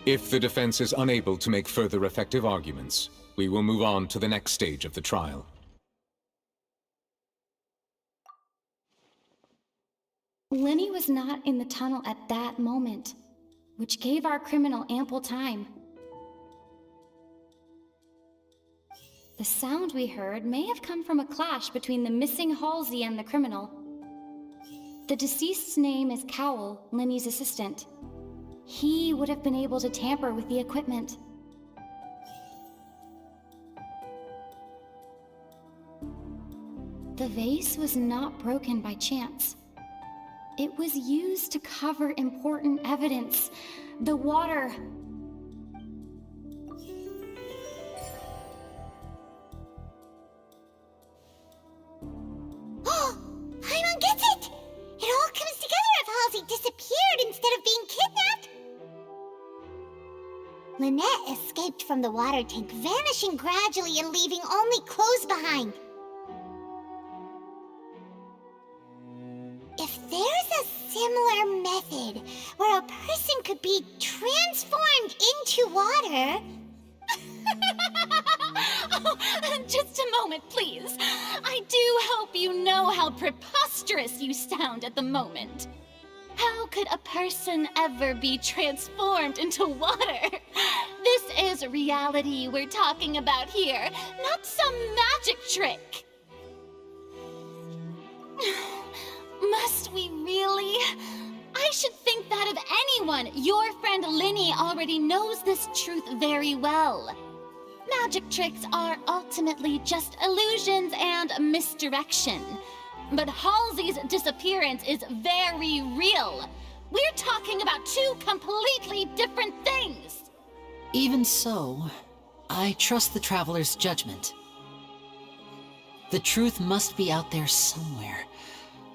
If the defense is unable to make further effective arguments, we will move on to the next stage of the trial. Lenny was not in the tunnel at that moment, which gave our criminal ample time. The sound we heard may have come from a clash between the missing Halsey and the criminal. The deceased's name is Cowell, Lenny's assistant. He would have been able to tamper with the equipment. The vase was not broken by chance. It was used to cover important evidence. The water. Oh, Paimon gets it! It all comes together if Halsey disappeared instead of being kidnapped. Lynette escaped from the water tank, vanishing gradually and leaving only clothes behind. If there's a similar method where a person could be transformed into water... Oh, just a moment, please. I do hope you know how preposterous you sound at the moment. How could a person ever be transformed into water? This is reality we're talking about here, not some magic trick. Must we really? I should think that of anyone. Your friend Linny already knows this truth very well. Magic tricks are ultimately just illusions and misdirection. But Halsey's disappearance is very real. We're talking about two completely different things. Even so, I trust the Traveler's judgment. The truth must be out there somewhere.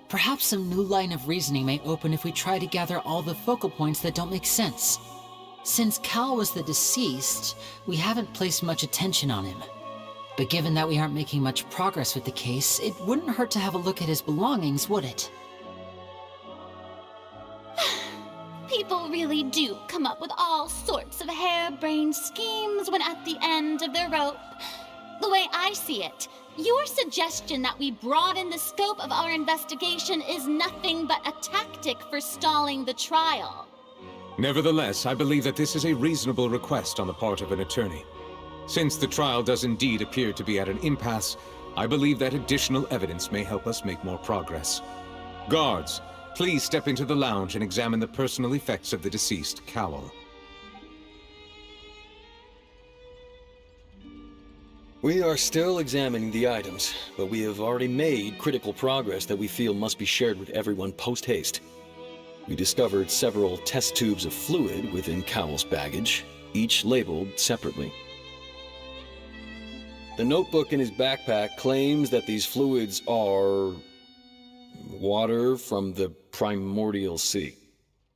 Perhaps some new line of reasoning may open if we try to gather all the focal points that don't make sense. Since Cal was the deceased, we haven't placed much attention on him. But given that we aren't making much progress with the case, it wouldn't hurt to have a look at his belongings, would it? People really do come up with all sorts of harebrained schemes when at the end of their rope. The way I see it, your suggestion that we broaden the scope of our investigation is nothing but a tactic for stalling the trial. Nevertheless, I believe that this is a reasonable request on the part of an attorney. Since the trial does indeed appear to be at an impasse, I believe that additional evidence may help us make more progress. Guards, please step into the lounge and examine the personal effects of the deceased, Cowell. We are still examining the items, but we have already made critical progress that we feel must be shared with everyone post-haste. We discovered several test tubes of fluid within Cowell's baggage, each labeled separately. The notebook in his backpack claims that these fluids are... water from the Primordial Sea.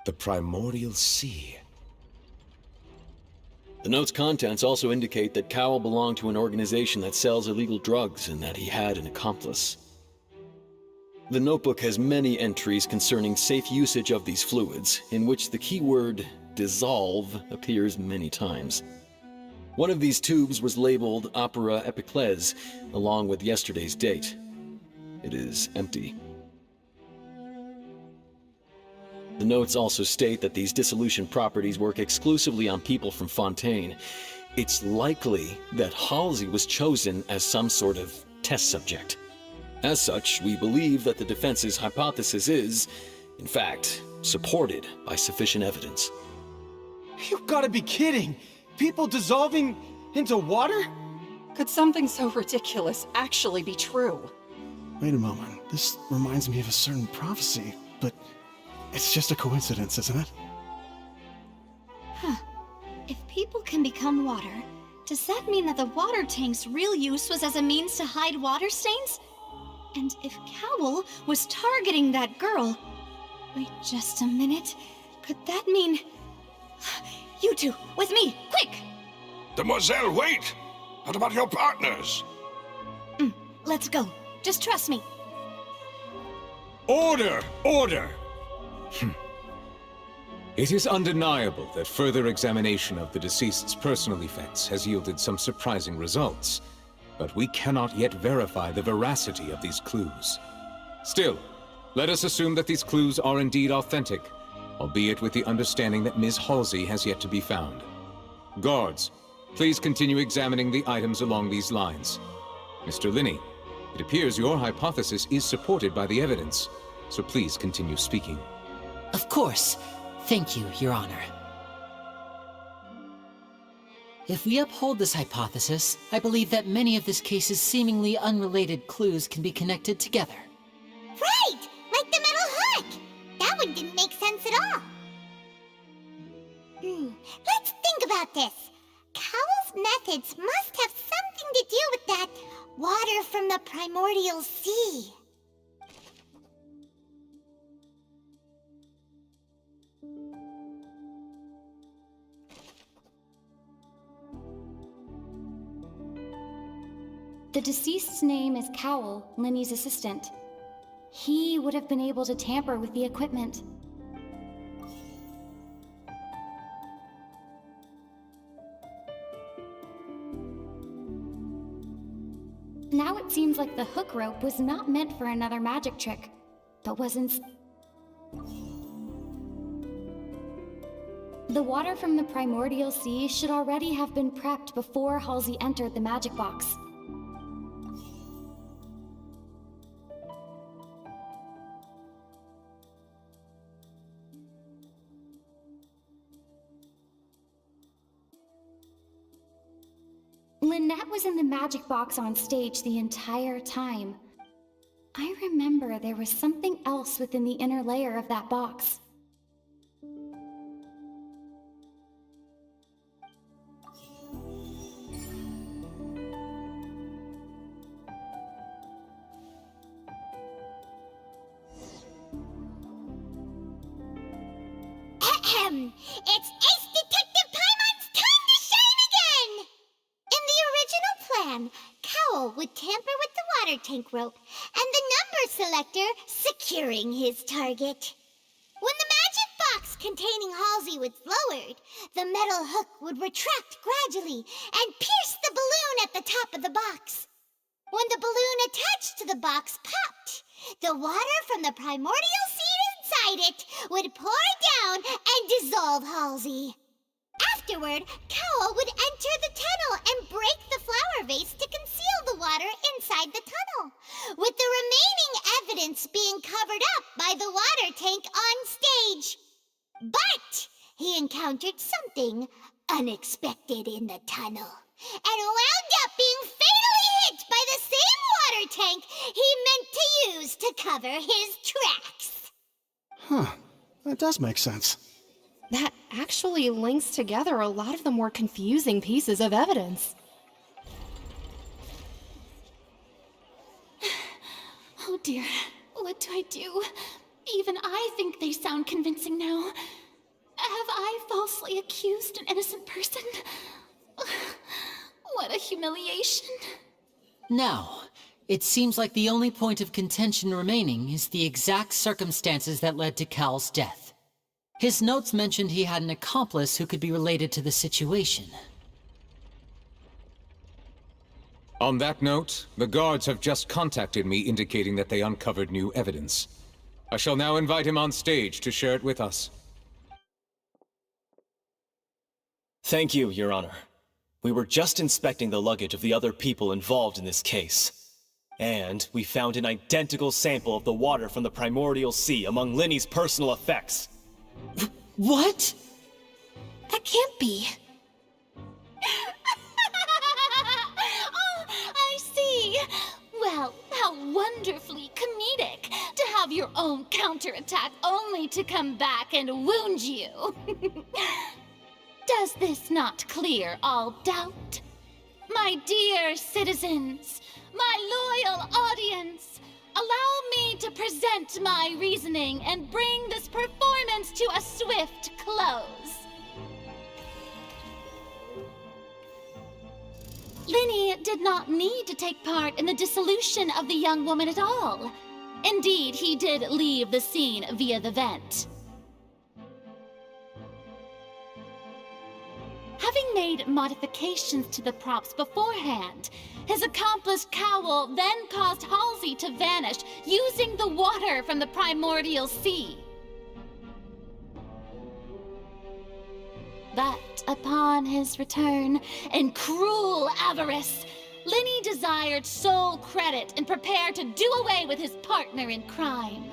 The Primordial Sea? The note's contents also indicate that Cowell belonged to an organization that sells illegal drugs and that he had an accomplice. The notebook has many entries concerning safe usage of these fluids, in which the keyword dissolve appears many times. One of these tubes was labeled Opera Epiclese, along with yesterday's date. It is empty. The notes also state that these dissolution properties work exclusively on people from Fontaine. It's likely that Halsey was chosen as some sort of test subject. As such, we believe that the defense's hypothesis is, in fact, supported by sufficient evidence. You gotta be kidding! People dissolving into water? Could something so ridiculous actually be true? Wait a moment. This reminds me of a certain prophecy, but it's just a coincidence, isn't it? Huh. If people can become water, does that mean that the water tank's real use was as a means to hide water stains? And if Cowl was targeting that girl... Wait just a minute. Could that mean... You two, with me, quick! Demoiselle, wait! What about your partners? Let's go. Just trust me. Order! Order! It is undeniable that further examination of the deceased's personal effects has yielded some surprising results, but we cannot yet verify the veracity of these clues. Still, let us assume that these clues are indeed authentic, albeit with the understanding that Ms. Halsey has yet to be found. Guards, please continue examining the items along these lines. Mr. Linney, it appears your hypothesis is supported by the evidence, so please continue speaking. Of course. Thank you, Your Honor. If we uphold this hypothesis, I believe that many of this case's seemingly unrelated clues can be connected together. Right! Like the metal hook! That one didn't make sense at all. Let's think about this. Cowell's methods must have something to do with that water from the primordial sea. The deceased's name is Cowell, Linny's assistant. He would have been able to tamper with the equipment. Now it seems like the hook rope was not meant for another magic trick, but was The water from the primordial sea should already have been prepped before Halsey entered the magic box. Lynette was in the magic box on stage the entire time. I remember there was something else within the inner layer of that box. It's Ace Detective Paimon's time to shine again! In the original plan, Cowell would tamper with the water tank rope and the number selector securing his target. When the magic box containing Halsey was lowered, the metal hook would retract gradually and pierce the balloon at the top of the box. When the balloon attached to the box popped, the water from the primordial sea inside it would pour down and dissolve Halsey. Afterward, Cowell would enter the tunnel and break the flower vase to conceal the water inside the tunnel, with the remaining evidence being covered up by the water tank on stage. But he encountered something unexpected in the tunnel, and wound up being fatally hit by the same water tank he meant to use to cover his tracks. Huh. That does make sense. That actually links together a lot of the more confusing pieces of evidence. Oh dear, what do I do? Even I think they sound convincing now. Have I falsely accused an innocent person? What a humiliation. Now, it seems like the only point of contention remaining is the exact circumstances that led to Cal's death. His notes mentioned he had an accomplice who could be related to the situation. On that note, the guards have just contacted me indicating that they uncovered new evidence. I shall now invite him on stage to share it with us. Thank you, Your Honor. We were just inspecting the luggage of the other people involved in this case. And we found an identical sample of the water from the primordial sea among Linny's personal effects. What? That can't be. Oh, I see. Well, how wonderfully comedic to have your own counterattack only to come back and wound you. Does this not clear all doubt? My dear citizens, my loyal audience, allow me to present my reasoning and bring this performance to a swift close. Linny did not need to take part in the dissolution of the young woman at all. Indeed, he did leave the scene via the vent. Having made modifications to the props beforehand, his accomplice Cowl then caused Halsey to vanish using the water from the primordial sea. But upon his return, in cruel avarice, Linny desired sole credit and prepared to do away with his partner in crime.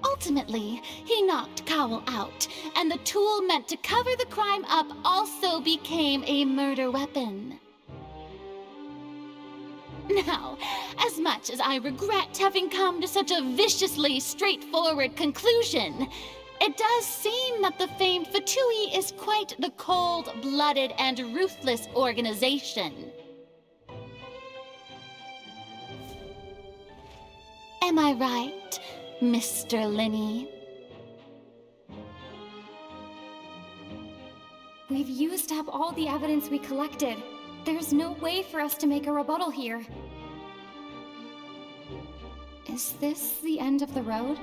Ultimately, he knocked Cowl out, and the tool meant to cover the crime up also became a murder weapon. Now, as much as I regret having come to such a viciously straightforward conclusion, it does seem that the famed Fatui is quite the cold-blooded and ruthless organization. Am I right, Mr. Linny? We've used up all the evidence we collected. There's no way for us to make a rebuttal here. Is this the end of the road?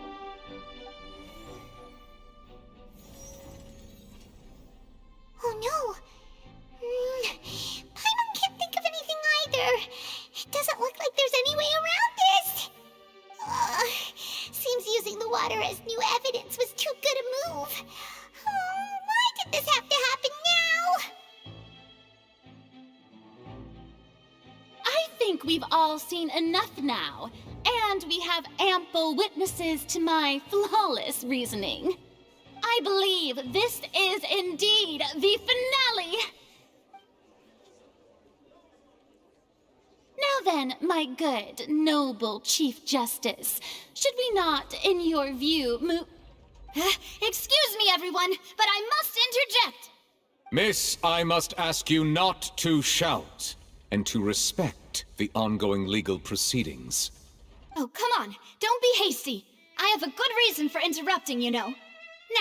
Oh no! Paimon can't think of anything either. It doesn't look like there's any way around this. Seems using the water as new evidence was too good a move. Why did this have to happen now? I think we've all seen enough now, and we have ample witnesses to my flawless reasoning. I believe this is indeed the finale! Now then, my good, noble Chief Justice, should we not, in your view, Excuse me, everyone, but I must interject! Miss, I must ask you not to shout, and to respect the ongoing legal proceedings. Oh, come on, don't be hasty. I have a good reason for interrupting, you know.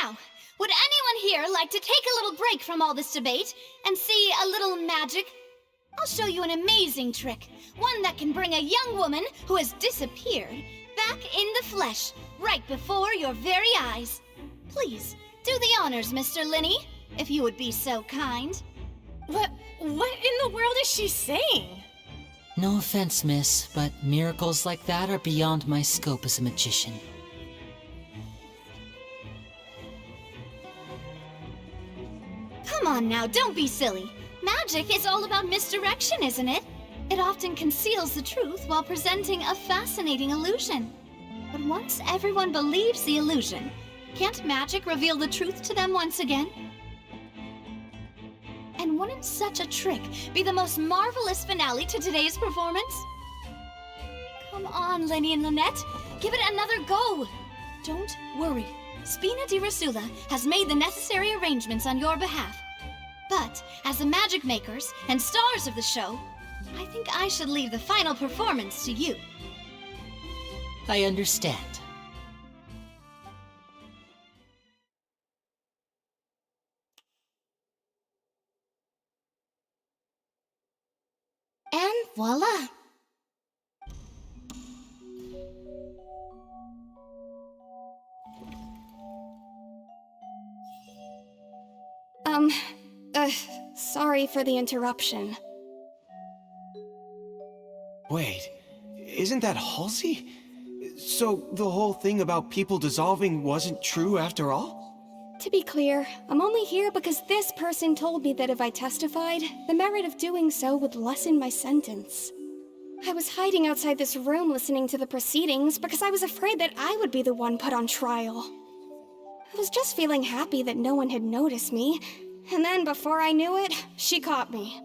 Now, would anyone here like to take a little break from all this debate and see a little magic? I'll show you an amazing trick, one that can bring a young woman who has disappeared back in the flesh, right before your very eyes. Please, do the honors, Mr. Linny, if you would be so kind. What in the world is she saying? No offense, miss, but miracles like that are beyond my scope as a magician. Come on now, don't be silly. Magic is all about misdirection, isn't it? It often conceals the truth while presenting a fascinating illusion. But once everyone believes the illusion, can't magic reveal the truth to them once again? And wouldn't such a trick be the most marvelous finale to today's performance? Come on, Lenny and Lynette, give it another go. Don't worry, Spina di Rosula has made the necessary arrangements on your behalf. But as the magic makers and stars of the show, I think I should leave the final performance to you. I understand. And voila! Sorry for the interruption. Wait, isn't that Halsey? So the whole thing about people dissolving wasn't true after all? To be clear, I'm only here because this person told me that if I testified, the merit of doing so would lessen my sentence. I was hiding outside this room listening to the proceedings because I was afraid that I would be the one put on trial. I was just feeling happy that no one had noticed me, and then before I knew it, she caught me.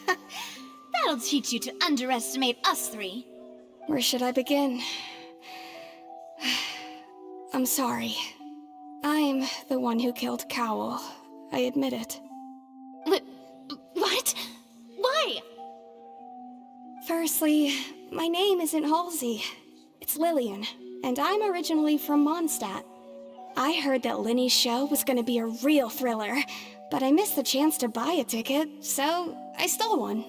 That'll teach you to underestimate us three. Where should I begin? I'm sorry. I'm the one who killed Cowl. I admit it. What? Why? Firstly, my name isn't Halsey. It's Lillian, and I'm originally from Mondstadt. I heard that Linny's show was gonna be a real thriller, but I missed the chance to buy a ticket, so I stole one.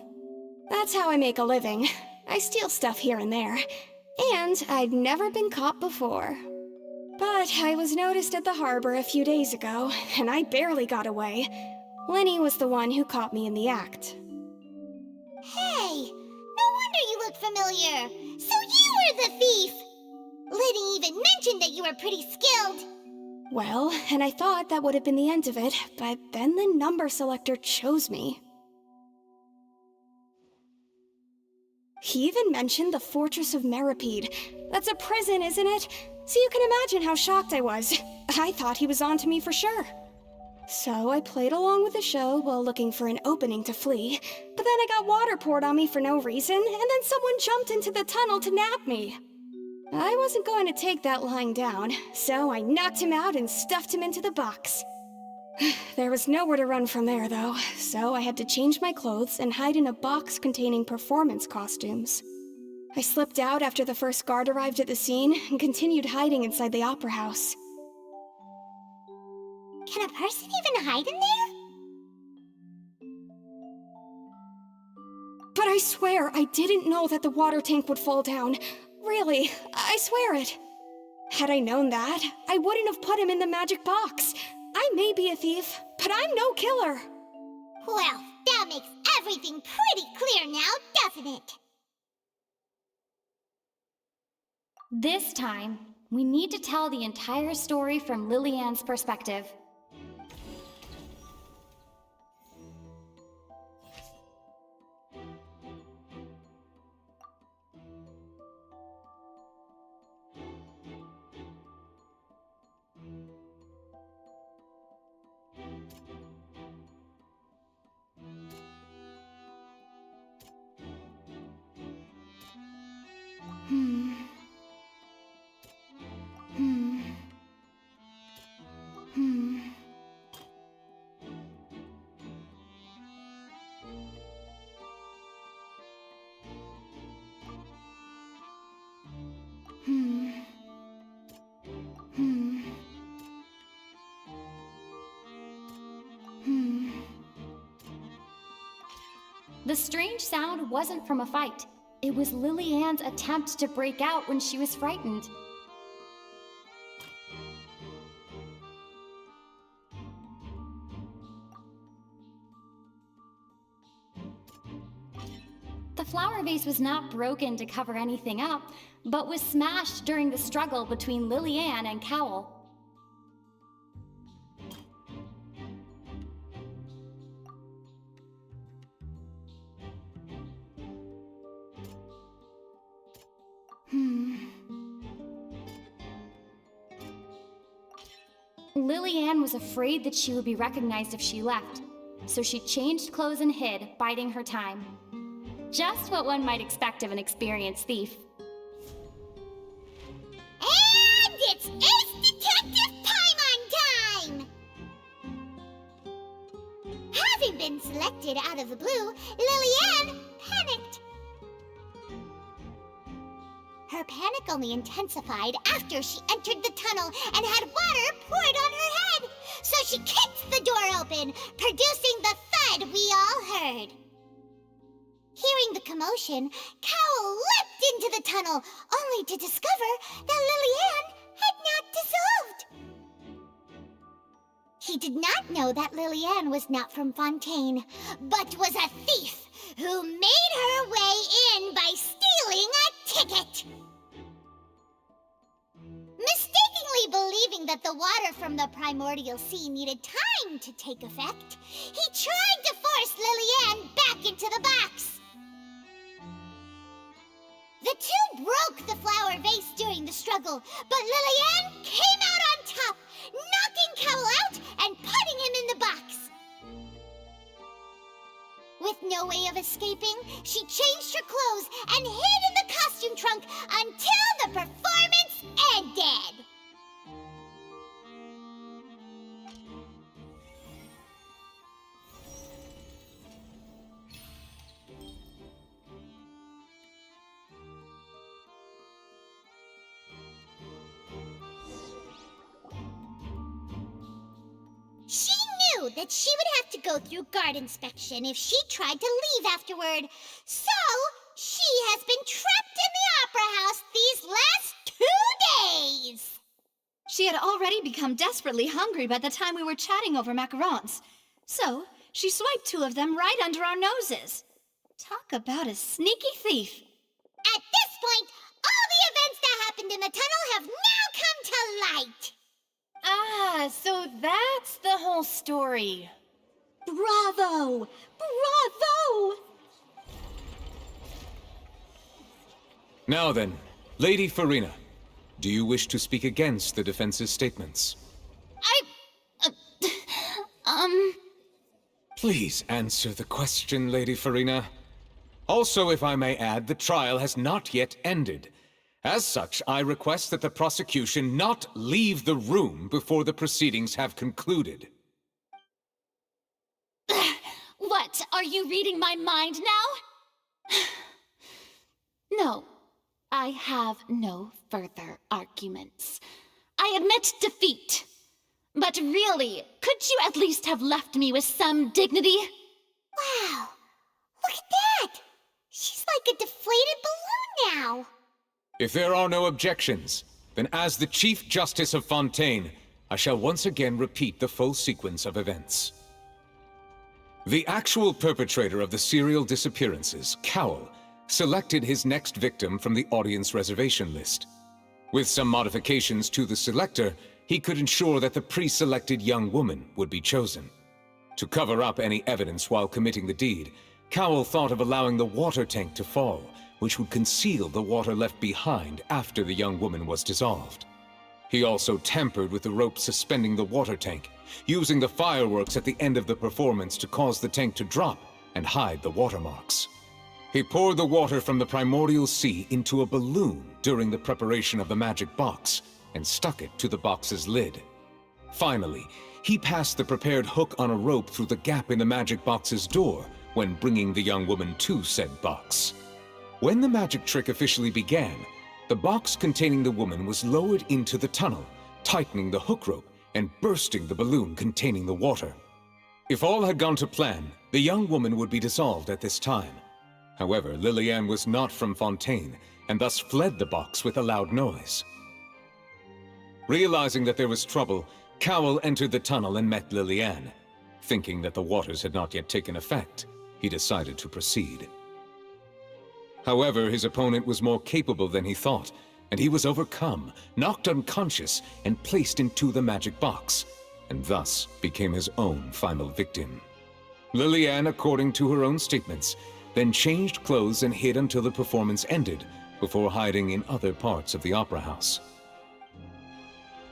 That's how I make a living. I steal stuff here and there, and I'd never been caught before. But I was noticed at the harbor a few days ago, and I barely got away. Linny was the one who caught me in the act. Hey, no wonder you look familiar. So you were the thief. Liddy even mentioned that you were pretty skilled. Well, and I thought that would have been the end of it, but then the number selector chose me. He even mentioned the Fortress of Meripede. That's a prison, isn't it? So you can imagine how shocked I was. I thought he was onto me for sure. So I played along with the show while looking for an opening to flee, but then I got water poured on me for no reason, and then someone jumped into the tunnel to nab me. I wasn't going to take that lying down, so I knocked him out and stuffed him into the box. There was nowhere to run from there, though, so I had to change my clothes and hide in a box containing performance costumes. I slipped out after the first guard arrived at the scene and continued hiding inside the opera house. Can a person even hide in there? But I swear I didn't know that the water tank would fall down. Really, I swear it. Had I known that, I wouldn't have put him in the magic box. I may be a thief, but I'm no killer. Well, that makes everything pretty clear now, doesn't it? This time, we need to tell the entire story from Lillian's perspective. The strange sound wasn't from a fight. It was Lillian's attempt to break out when she was frightened. The flower vase was not broken to cover anything up, but was smashed during the struggle between Lillian and Cowl. Lillian was afraid that she would be recognized if she left, so she changed clothes and hid, biding her time. Just what one might expect of an experienced thief. And it's Ace Detective Paimon time! Having been selected out of the blue, Lillian panicked. Her panic only intensified after she entered the tunnel and had water poured on her head. So she kicked the door open, producing the thud we all heard. Hearing the commotion, Cowl leapt into the tunnel, only to discover that Lillian had not dissolved. He did not know that Lillian was not from Fontaine, but was a thief who made her way in by stealing a ticket. Mistakenly believing that the water from the primordial sea needed time to take effect, he tried to force Lillian back into the box. The two broke the flower vase during the struggle, but Lillian came out on top, knocking Cowl out and putting him in the box. With no way of escaping, she changed her clothes and hid in the costume trunk until the performance ended. She knew that she would have to go through guard inspection if she tried to leave afterward. So, she has been trapped in the Opera House these last 2 days. She had already become desperately hungry by the time we were chatting over macarons. So, she swiped 2 of them right under our noses. Talk about a sneaky thief. At this point, all the events that happened in the tunnel have now come to light. Ah, so that's the whole story. Bravo! Bravo! Now then, Lady Farina, do you wish to speak against the defense's statements? Please answer the question, Lady Farina. Also, if I may add, the trial has not yet ended. As such, I request that the prosecution not leave the room before the proceedings have concluded. What? Are you reading my mind now? No, I have no further arguments. I admit defeat. But really, could you at least have left me with some dignity? Wow, look at that! She's like a deflated balloon now. If there are no objections, then as the Chief Justice of Fontaine, I shall once again repeat the full sequence of events. The actual perpetrator of the serial disappearances, Cowell, selected his next victim from the audience reservation list. With some modifications to the selector, he could ensure that the pre-selected young woman would be chosen. To cover up any evidence while committing the deed, Cowell thought of allowing the water tank to fall, which would conceal the water left behind after the young woman was dissolved. He also tampered with the rope suspending the water tank, using the fireworks at the end of the performance to cause the tank to drop and hide the watermarks. He poured the water from the primordial sea into a balloon during the preparation of the magic box and stuck it to the box's lid. Finally, he passed the prepared hook on a rope through the gap in the magic box's door when bringing the young woman to said box. When the magic trick officially began, the box containing the woman was lowered into the tunnel, tightening the hook rope and bursting the balloon containing the water. If all had gone to plan, the young woman would be dissolved at this time. However, Liliane was not from Fontaine, and thus fled the box with a loud noise. Realizing that there was trouble, Cowell entered the tunnel and met Liliane. Thinking that the waters had not yet taken effect, he decided to proceed. However, his opponent was more capable than he thought, and he was overcome, knocked unconscious, and placed into the magic box, and thus became his own final victim. Liliane, according to her own statements, then changed clothes and hid until the performance ended, before hiding in other parts of the opera house.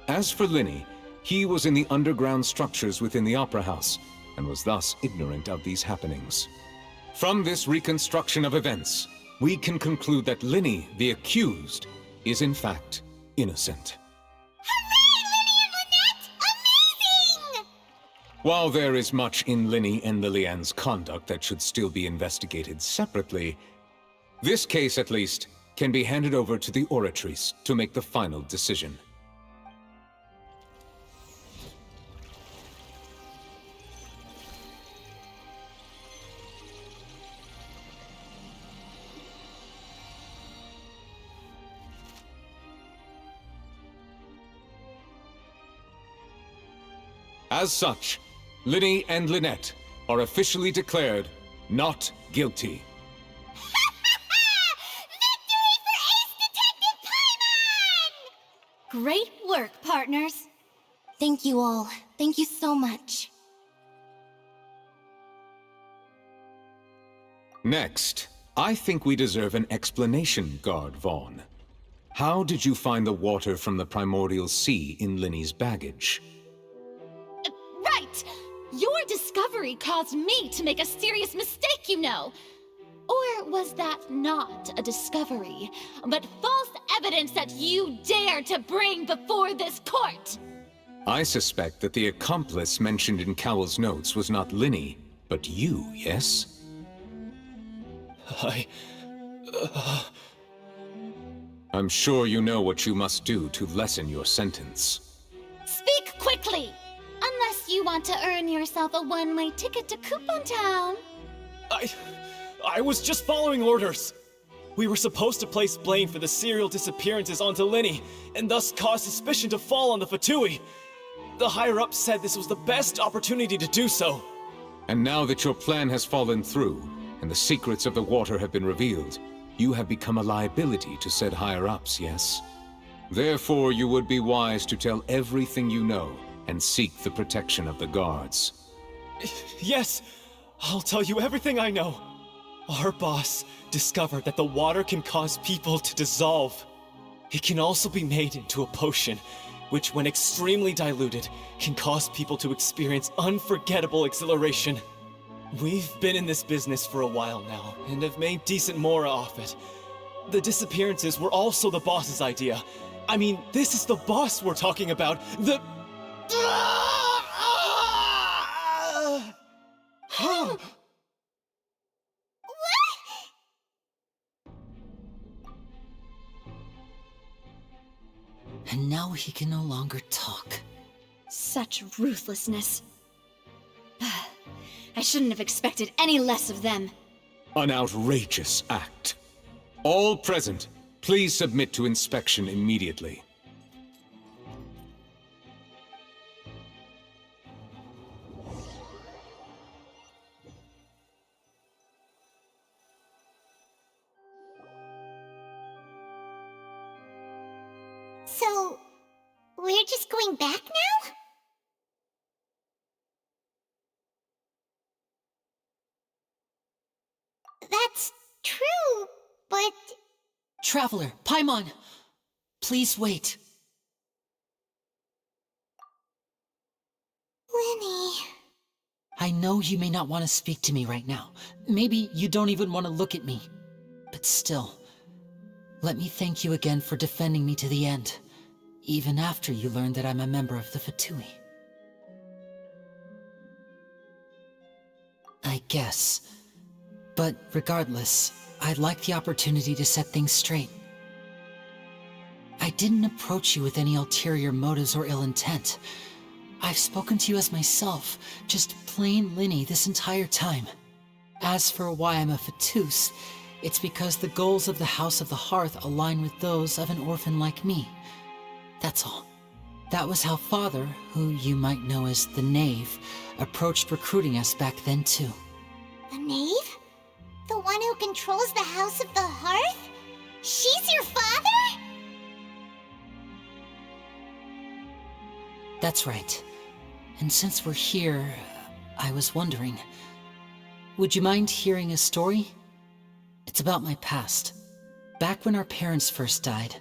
As for Linny, he was in the underground structures within the opera house, and was thus ignorant of these happenings. From this reconstruction of events, we can conclude that Linny, the accused, is in fact innocent. While there is much in Linny and Liliane's conduct that should still be investigated separately, this case, at least, can be handed over to the Oratrice to make the final decision. As such, Linny and Lynette are officially declared not guilty. Great work, partners. Thank you all. Thank you so much. Next, I think we deserve an explanation, Guard Vaughn. How did you find the water from the primordial sea in Linny's baggage? Right! Your discovery caused me to make a serious mistake, you know. Or was that not a discovery, but false evidence that you dare to bring before this court? I suspect that the accomplice mentioned in Cowell's notes was not Linny, but you, yes? I'm sure you know what you must do to lessen your sentence. Speak quickly! Unless you want to earn yourself a one-way ticket to Coupon Town. I was just following orders. We were supposed to place blame for the serial disappearances onto Linny, and thus cause suspicion to fall on the Fatui. The higher-ups said this was the best opportunity to do so. And now that your plan has fallen through, and the secrets of the water have been revealed, you have become a liability to said higher-ups, yes? Therefore, you would be wise to tell everything you know, and seek the protection of the guards. Yes, I'll tell you everything I know. Our boss discovered that the water can cause people to dissolve. It can also be made into a potion, which when extremely diluted, can cause people to experience unforgettable exhilaration. We've been in this business for a while now, and have made decent more off it. The disappearances were also the boss's idea. I mean, this is the boss we're talking about. And now he can no longer talk. Such ruthlessness. I shouldn't have expected any less of them. An outrageous act. All present, please submit to inspection immediately. So, we're just going back now? That's true, but... Traveler, Paimon! Please wait. Linny... I know you may not want to speak to me right now. Maybe you don't even want to look at me. But still, let me thank you again for defending me to the end, even after you learned that I'm a member of the Fatui. I guess. But regardless, I'd like the opportunity to set things straight. I didn't approach you with any ulterior motives or ill intent. I've spoken to you as myself, just plain Linny this entire time. As for why I'm a Fatus, it's because the goals of the House of the Hearth align with those of an orphan like me. That's all. That was how Father, who you might know as the Knave, approached recruiting us back then too. The Knave? The one who controls the House of the Hearth? She's your father? That's right. And since we're here, I was wondering, would you mind hearing a story? It's about my past. Back when our parents first died,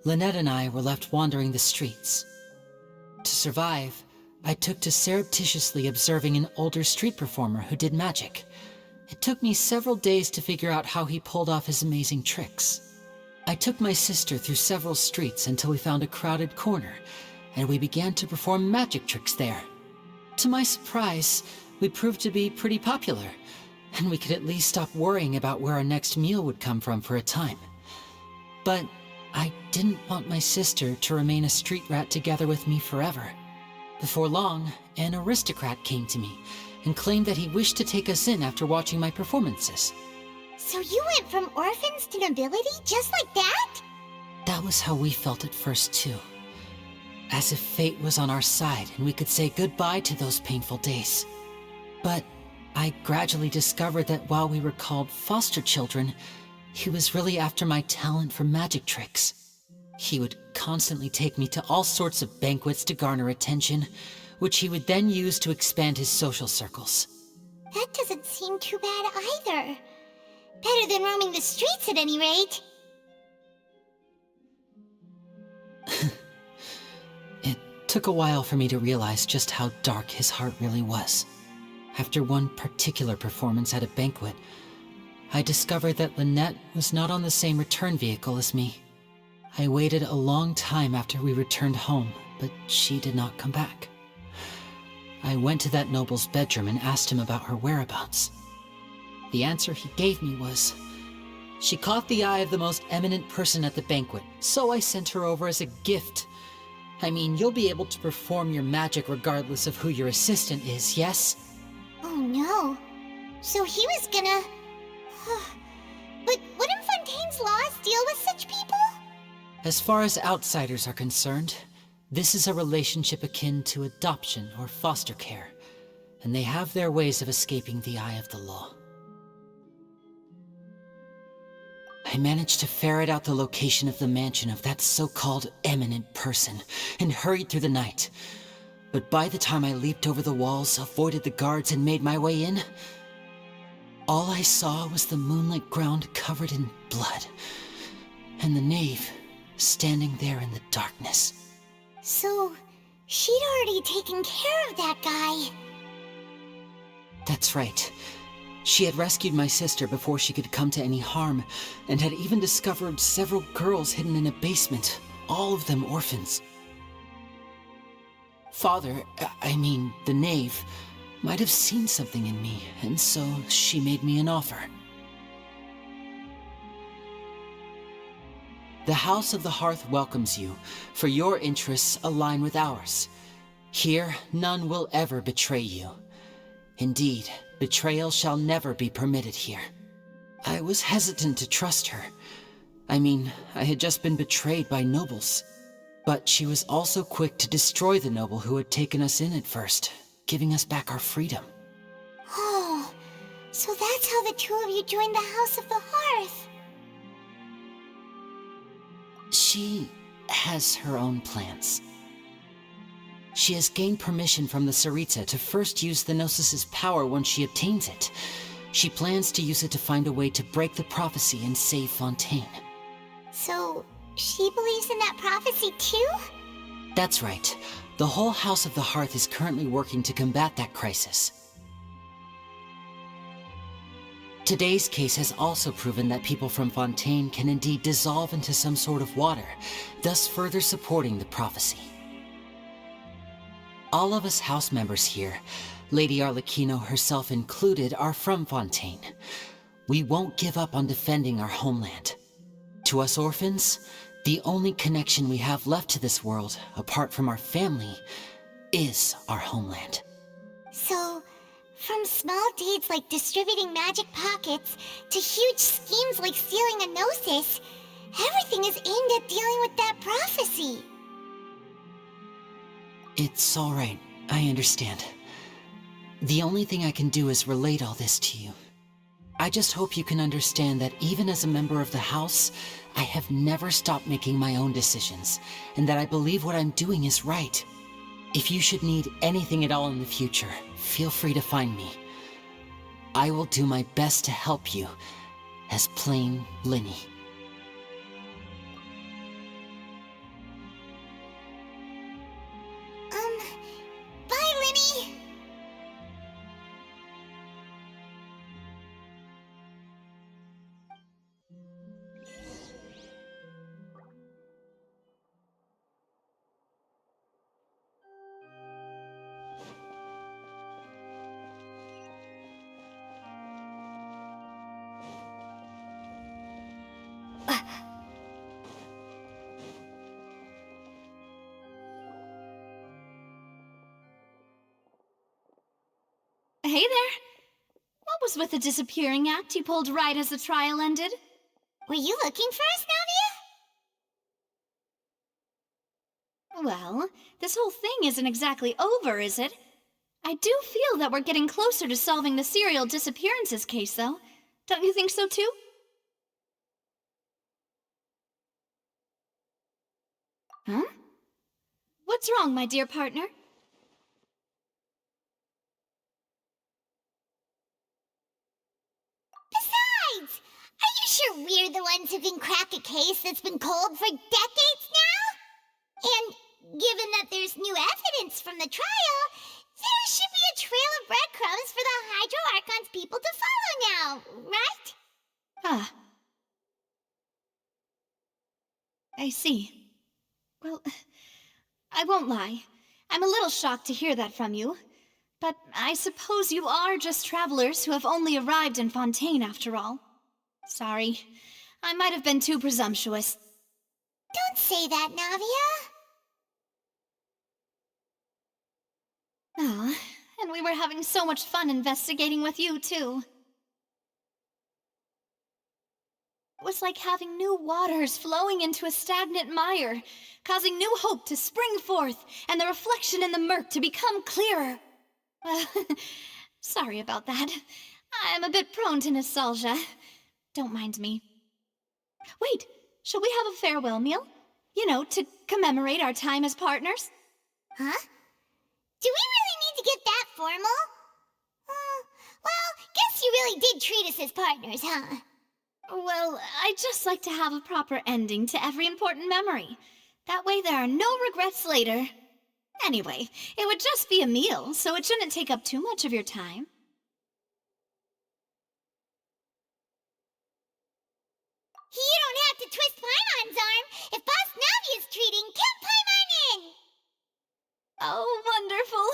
Lynette and I were left wandering the streets. To survive, I took to surreptitiously observing an older street performer who did magic. It took me several days to figure out how he pulled off his amazing tricks. I took my sister through several streets until we found a crowded corner, and we began to perform magic tricks there. To my surprise, we proved to be pretty popular, and we could at least stop worrying about where our next meal would come from for a time. But I didn't want my sister to remain a street rat together with me forever. Before long, an aristocrat came to me and claimed that he wished to take us in after watching my performances. So you went from orphans to nobility just like that? That was how we felt at first too. As if fate was on our side and we could say goodbye to those painful days. But I gradually discovered that while we were called foster children, he was really after my talent for magic tricks. He would constantly take me to all sorts of banquets to garner attention, which he would then use to expand his social circles. That doesn't seem too bad either. Better than roaming the streets at any rate. took a while for me to realize just how dark his heart really was. After one particular performance at a banquet, I discovered that Lynette was not on the same return vehicle as me. I waited a long time after we returned home, but she did not come back. I went to that noble's bedroom and asked him about her whereabouts. The answer he gave me was, she caught the eye of the most eminent person at the banquet, so I sent her over as a gift. I mean, you'll be able to perform your magic regardless of who your assistant is, yes? Oh no. So he was gonna... But wouldn't Fontaine's laws deal with such people? As far as outsiders are concerned, this is a relationship akin to adoption or foster care, and they have their ways of escaping the eye of the law. I managed to ferret out the location of the mansion of that so-called eminent person and hurried through the night. But by the time I leaped over the walls, avoided the guards, and made my way in, all I saw was the moonlit ground covered in blood, and the knave standing there in the darkness. So, she'd already taken care of that guy. That's right. She had rescued my sister before she could come to any harm, and had even discovered several girls hidden in a basement, all of them orphans. Father, I mean, the knave, might have seen something in me, and so she made me an offer. The House of the Hearth welcomes you, for your interests align with ours. Here, none will ever betray you. Indeed, betrayal shall never be permitted here. I was hesitant to trust her. I mean, I had just been betrayed by nobles. But she was also quick to destroy the noble who had taken us in at first, giving us back our freedom. Oh, so that's how the two of you joined the House of the Hearth. She has her own plans. She has gained permission from the Tsaritsa to first use the Gnosis' power once she obtains it. She plans to use it to find a way to break the prophecy and save Fontaine. So, she believes in that prophecy too? That's right. The whole House of the Hearth is currently working to combat that crisis. Today's case has also proven that people from Fontaine can indeed dissolve into some sort of water, thus further supporting the prophecy. All of us house members here, Lady Arlecchino herself included, are from Fontaine. We won't give up on defending our homeland. To us orphans, the only connection we have left to this world, apart from our family, is our homeland. So, from small deeds like distributing magic pockets to huge schemes like stealing a Gnosis, everything is aimed at dealing with that prophecy. It's all right. I understand. The only thing I can do is relate all this to you. I just hope you can understand that even as a member of the House, I have never stopped making my own decisions, and that I believe what I'm doing is right. If you should need anything at all in the future, feel free to find me. I will do my best to help you, as plain Linny. Bye, Linny! Hey there. What was with the disappearing act you pulled right as the trial ended? Were you looking for us, Navia? Well, this whole thing isn't exactly over, is it? I do feel that we're getting closer to solving the serial disappearances case, though. Don't you think so, too? Huh? What's wrong, my dear partner? Besides, are you sure we're the ones who can crack a case that's been cold for decades now? And given that there's new evidence from the trial, there should be a trail of breadcrumbs for the Hydro Archon's people to follow now, right? Ah. I see. Well, I won't lie. I'm a little shocked to hear that from you. But I suppose you are just travelers who have only arrived in Fontaine after all. Sorry. I might have been too presumptuous. Don't say that, Navia. Ah, and we were having so much fun investigating with you, too. It was like having new waters flowing into a stagnant mire, causing new hope to spring forth, and the reflection in the murk to become clearer. Sorry about that. I'm a bit prone to nostalgia. Don't mind me. Wait, shall we have a farewell meal? You know, to commemorate our time as partners? Huh? Do we really need to get that formal? Well, guess you really did treat us as partners, huh? Well, I'd just like to have a proper ending to every important memory. That way there are no regrets later. Anyway, it would just be a meal, so it shouldn't take up too much of your time. You don't have to twist Paimon's arm. If Boss Navi is treating, count Paimon in! Oh, wonderful!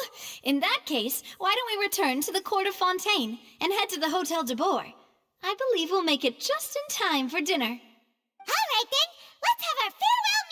In that case, why don't we return to the court of Fontaine and head to the Hotel de Boer? I believe we'll make it just in time for dinner. All right then, let's have our farewell